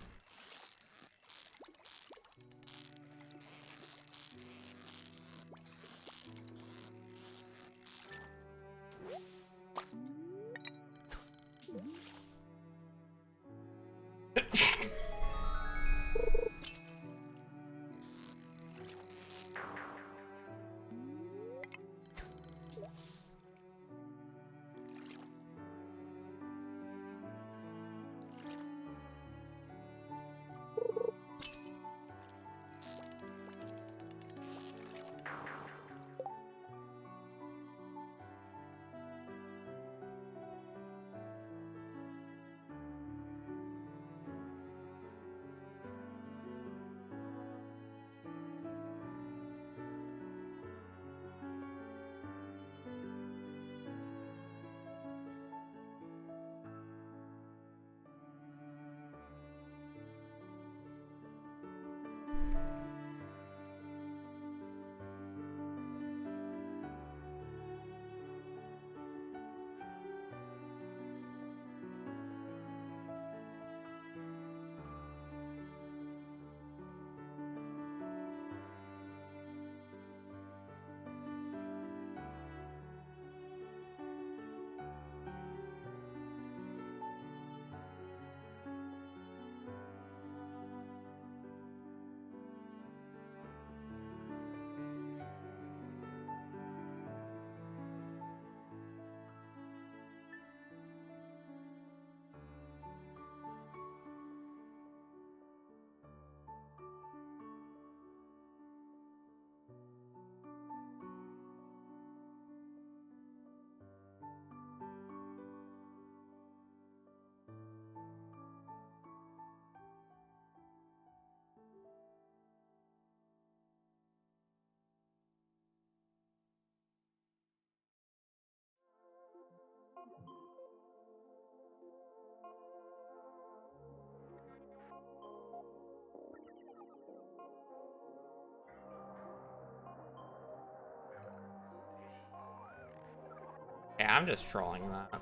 Yeah, I'm just trolling that.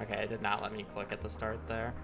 Okay, it did not let me click at the start there.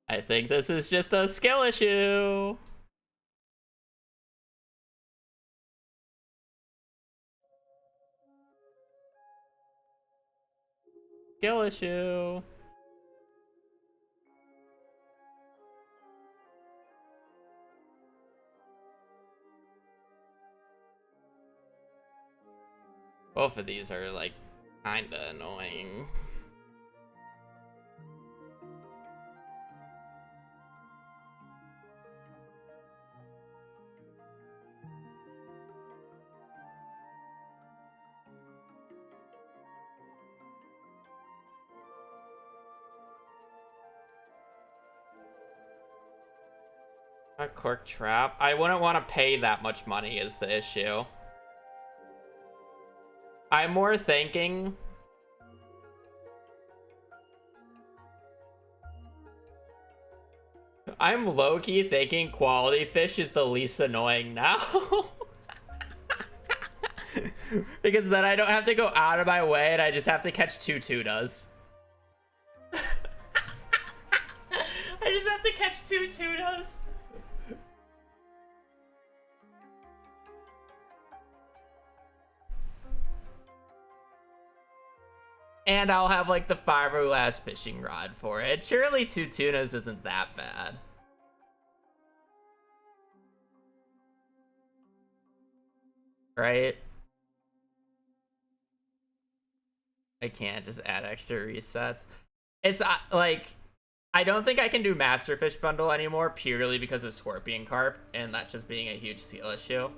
I think this is just a skill issue. Skill issue. Both of these are like kinda annoying. A cork trap. I wouldn't want to pay that much money is the issue. I'm more thinking I'm low-key thinking quality fish is the least annoying now. Because then I don't have to go out of my way and I just have to catch 2 tunas. I just have to catch 2 tunas. And I'll have like the fiberglass fishing rod for it. Surely 2 tunas isn't that bad. Right? I can't just add extra resets. It's like, I don't think I can do Masterfish Bundle anymore purely because of Scorpion Carp and that just being a huge seal issue.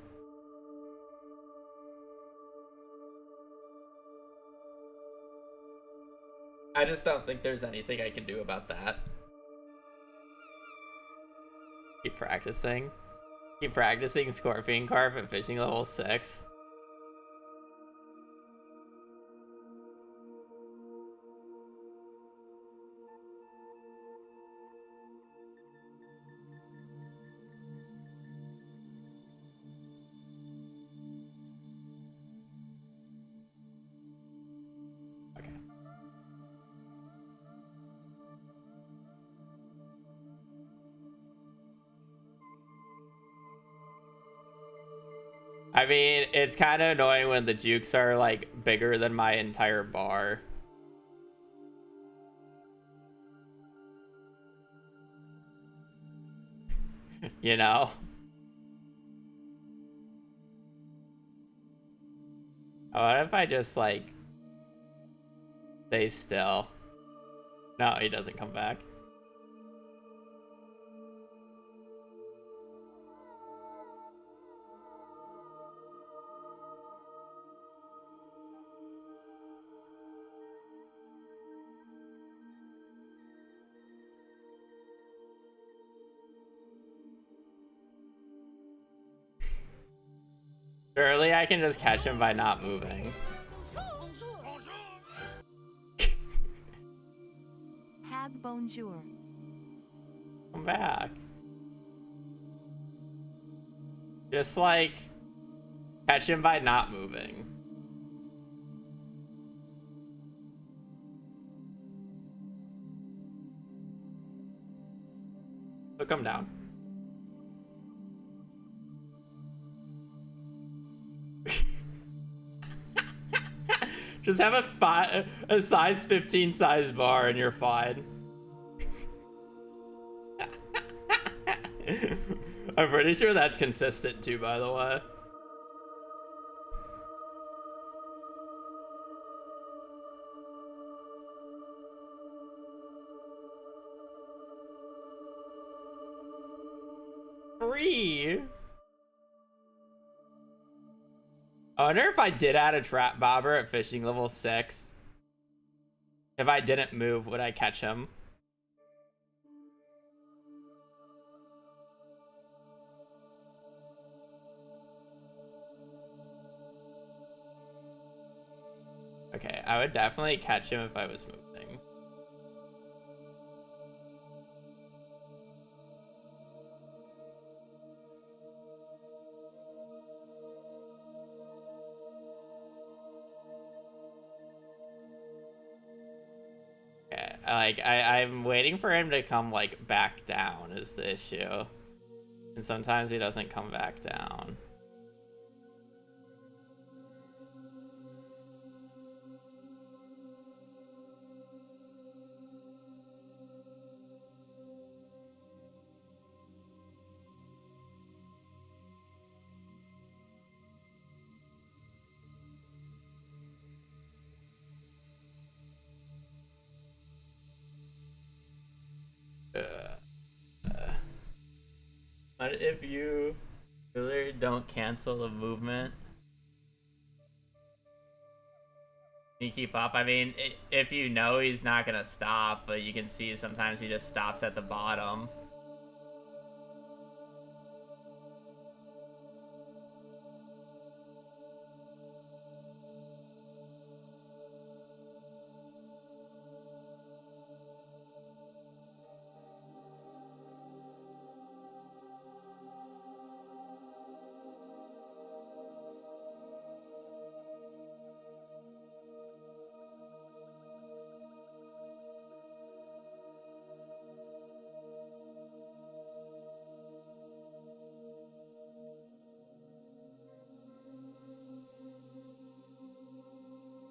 I just don't think there's anything I can do about that. Keep practicing. Keep practicing Scorpion Carp at fishing level 6. Okay. I mean, it's kind of annoying when the jukes are like bigger than my entire bar. You know? What if I just like stay still? No, he doesn't come back. Surely I can just catch him by not moving. Have bonjour. Come back. Just like catch him by not moving. So come down. Just have a size 15 size bar and you're fine. I'm pretty sure that's consistent too, by the way. Free. I wonder if I did add a trap bobber at fishing level 6. If I didn't move, would I catch him? Okay, I would definitely catch him if I was moving. Like, I'm waiting for him to come, like, back down is the issue. And sometimes he doesn't come back down. What if you really don't cancel the movement? You keep up. I mean, if you know he's not gonna stop, but you can see sometimes he just stops at the bottom.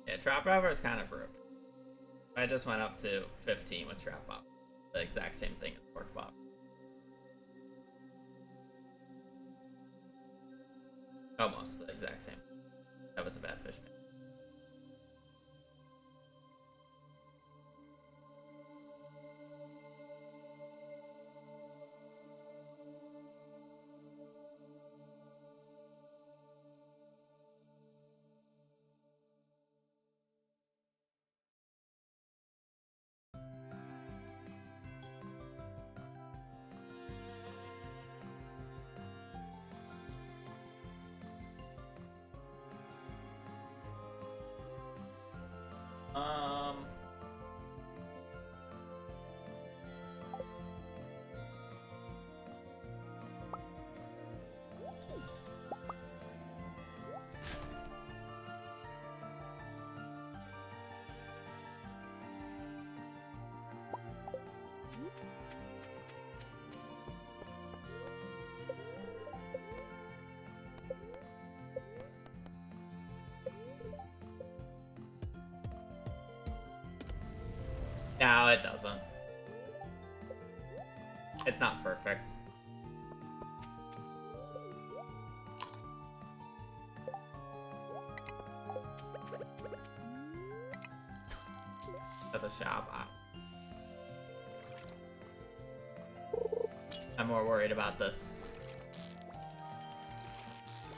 Yeah, Trap Robber is kind of broken. I just went up to 15 with Trap Robber. The exact same thing as Pork Bop. Almost the exact same. That was a bad fish man. Um, no, it doesn't. It's not perfect. At the shop, I'm more worried about this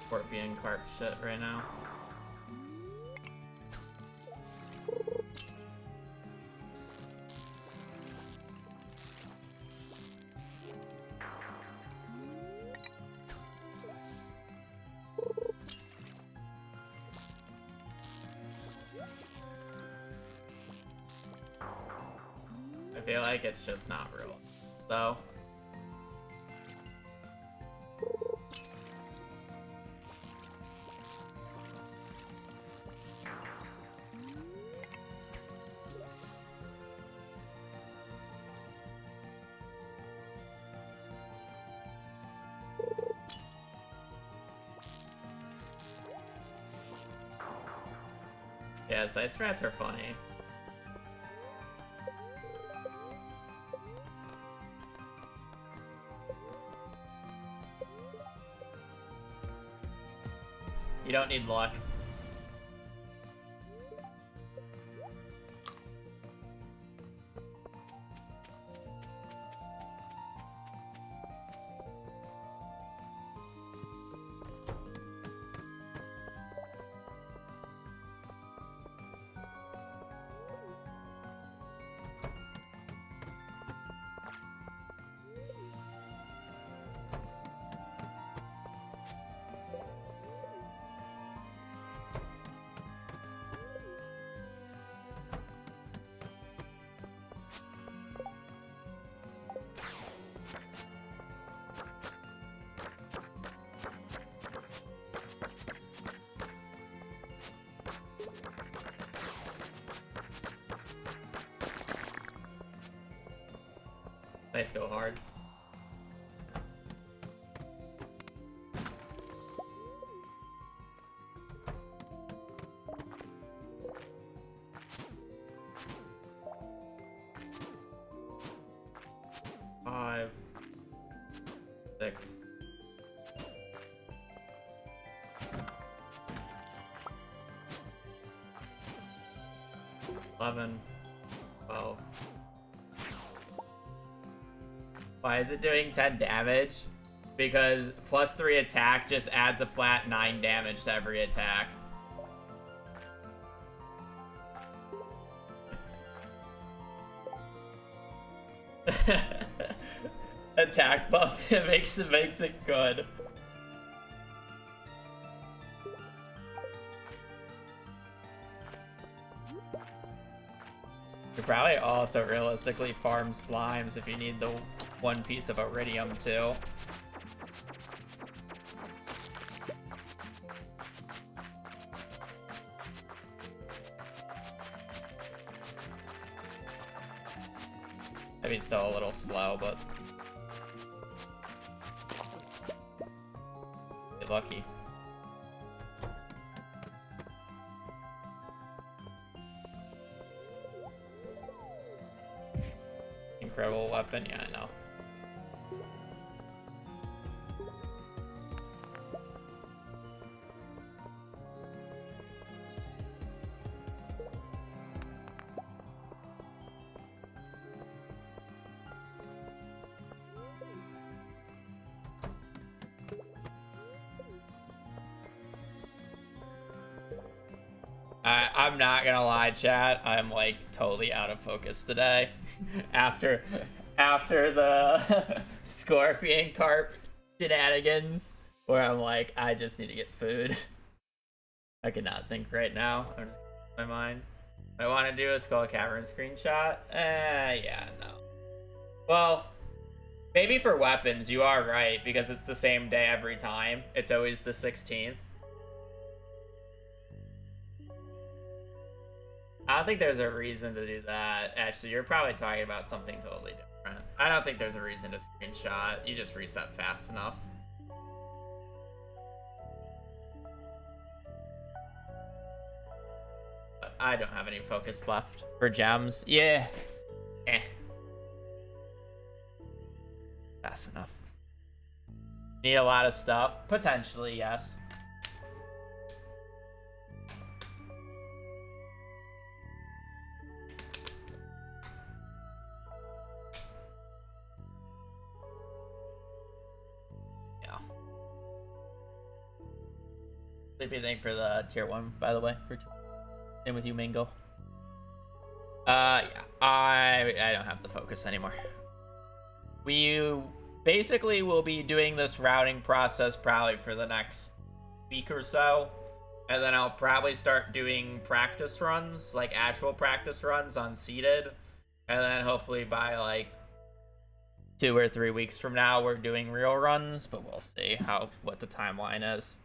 scorpion carp shit right now. I feel like it's just not real, though. Yeah, side strats are funny. You don't need luck. I'd go hard. Five, 6. 11, 12. Why is it doing 10 damage? Because +3 attack just adds a flat 9 damage to every attack. Attack buff, it makes it good. You probably also realistically farm slimes if you need the one piece of iridium too. Maybe still a little slow, but get lucky. Incredible weapon, yeah, I know. I'm not gonna lie, chat. I'm like totally out of focus today. after the scorpion carp shenanigans, where I'm like, I just need to get food. I cannot think right now. I'm just my mind. I want to do a Skull Cavern screenshot. Yeah, no. Well, maybe for weapons, you are right, because it's the same day every time. It's always the 16th. I don't think there's a reason to do that. Actually, you're probably talking about something totally different. I don't think there's a reason to screenshot. You just reset fast enough. But I don't have any focus left for gems. Yeah. Fast enough. Need a lot of stuff? Potentially, yes. Sleepy thing for the tier 1, by the way. Same with you, Mango. Yeah, I don't have the focus anymore. We basically will be doing this routing process probably for the next week or so. And then I'll probably start doing practice runs, like actual practice runs on seeded. And then hopefully by like 2 or 3 weeks from now, we're doing real runs, but we'll see what the timeline is.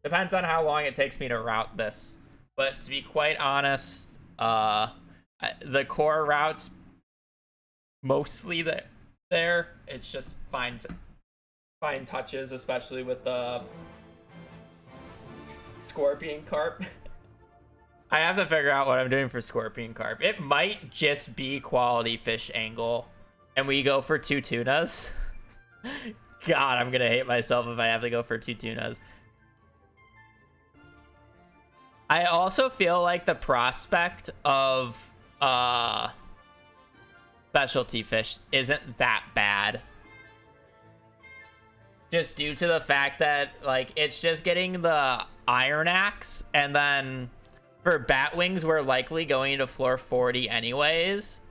Depends on how long it takes me to route this. But to be quite honest, the core routes mostly there. It's just fine touches, especially with the scorpion carp. I have to figure out what I'm doing for scorpion carp. It might just be quality fish angle, and we go for 2 tunas. God, I'm gonna hate myself if I have to go for 2 tunas. I also feel like the prospect of specialty fish isn't that bad. Just due to the fact that, like, it's just getting the iron axe, and then for bat wings, we're likely going to floor 40 anyways.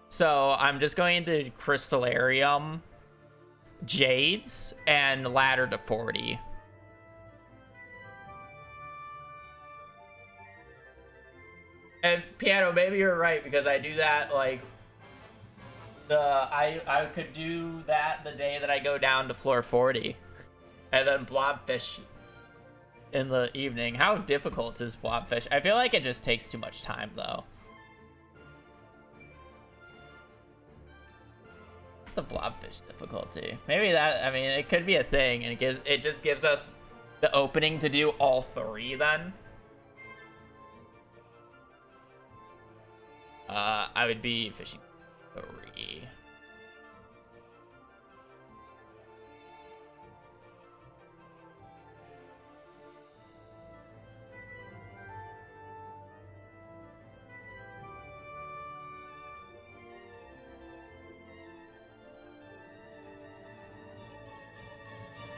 So I'm just going to crystallarium jades and ladder to 40. And Piano, maybe you're right, because I do that like I could do that the day that I go down to floor 40, and then blobfish in the evening. How difficult is blobfish? I feel like it just takes too much time though. the blobfish difficulty? Maybe that, I mean, it could be a thing, and it just gives us the opening to do all 3 then. I would be fishing 3.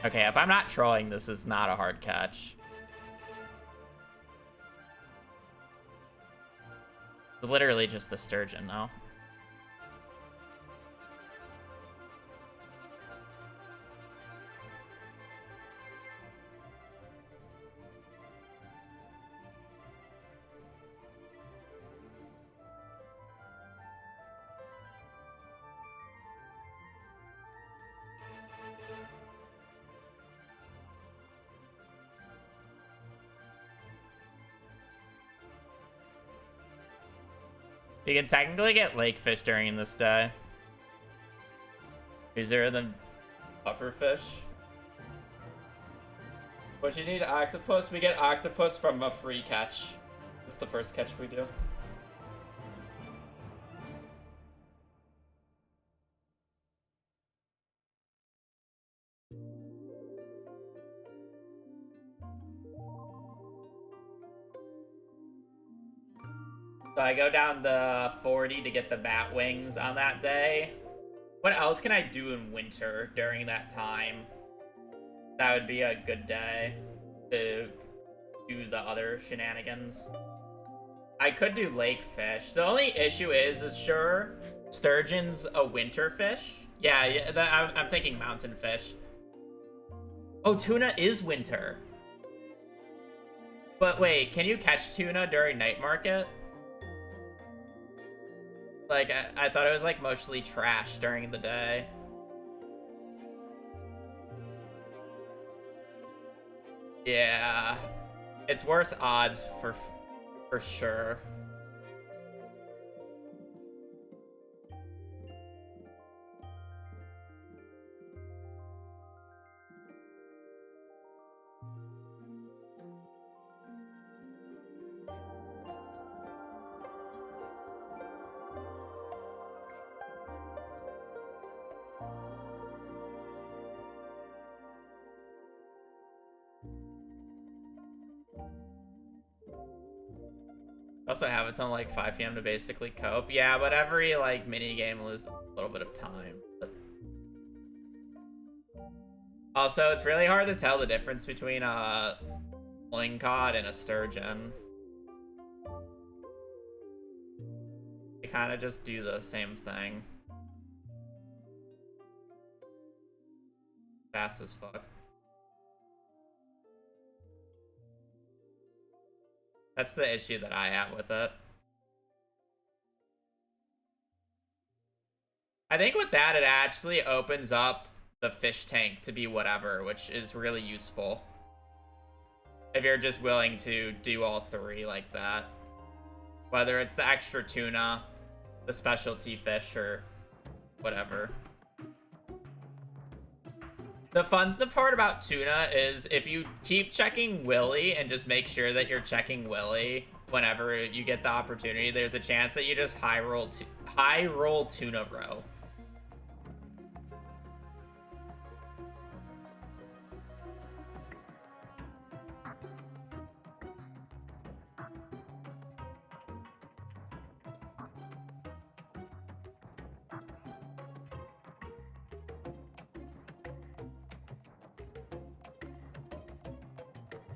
Okay, if I'm not trolling, this is not a hard catch. It's literally just a sturgeon, though. You can technically get lake fish during this day. Is there the puffer fish? What you need, octopus? We get octopus from a free catch. That's the first catch we do. So I go down to 40 to get the bat wings on that day. What else can I do in winter during that time? That would be a good day to do the other shenanigans. I could do lake fish. The only issue is sure, sturgeon's a winter fish. Yeah, I'm thinking mountain fish. Oh, tuna is winter. But wait, can you catch tuna during night market? Like, I thought it was, like, mostly trash during the day. Yeah. It's worse odds for sure. Also have it until like 5 p.m. to basically cope. Yeah, but every like mini game loses a little bit of time. But also, it's really hard to tell the difference between a loin cod and a sturgeon. They kind of just do the same thing. Fast as fuck. That's the issue that I have with it. I think with that, it actually opens up the fish tank to be whatever, which is really useful. If you're just willing to do all 3 like that. Whether it's the extra tuna, the specialty fish, or whatever. The part about tuna is if you keep checking Willy and just make sure that you're checking Willy whenever you get the opportunity, there's a chance that you just high roll tuna row.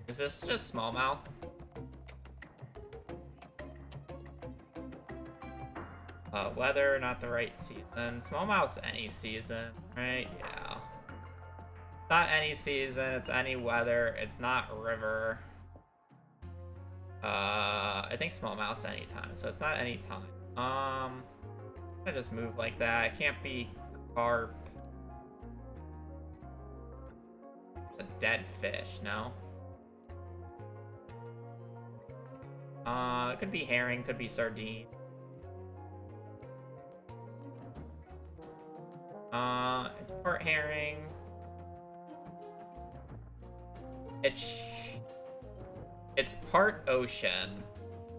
Is this just smallmouth? Weather, not the right season. Smallmouth's any season, right? Yeah. Not any season, it's any weather. It's not river. I think smallmouth's anytime, so it's not any time. I'm gonna just move like that. It can't be carp. A dead fish, no? It could be herring, could be sardine. Port herring. It's part ocean.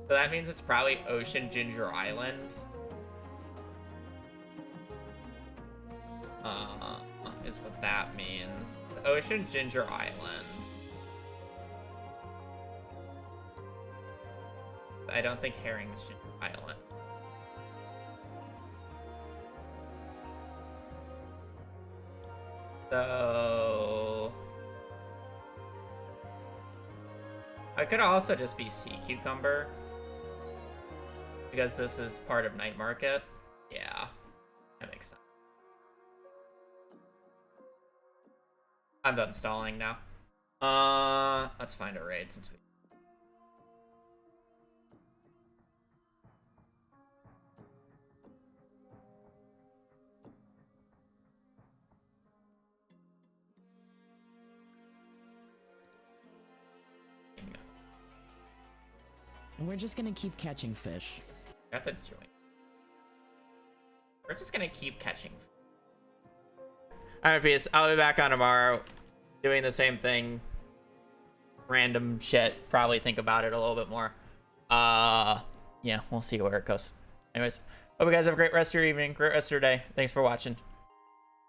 So that means it's probably Ocean Ginger Island. Is what that means. Ocean Ginger Island. I don't think herring's Ginger Island. So I could also just be sea cucumber because this is part of night market. Yeah, that makes sense. I'm done stalling now. Let's find a raid since we. We're just gonna keep catching fish. You have to join. We're just gonna keep catching. Alright, peace. I'll be back on tomorrow doing the same thing. Random shit. Probably think about it a little bit more. Yeah, we'll see where it goes. Anyways, hope you guys have a great rest of your evening, great rest of your day. Thanks for watching.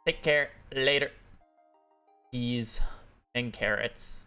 Take care. Later. Peas and carrots.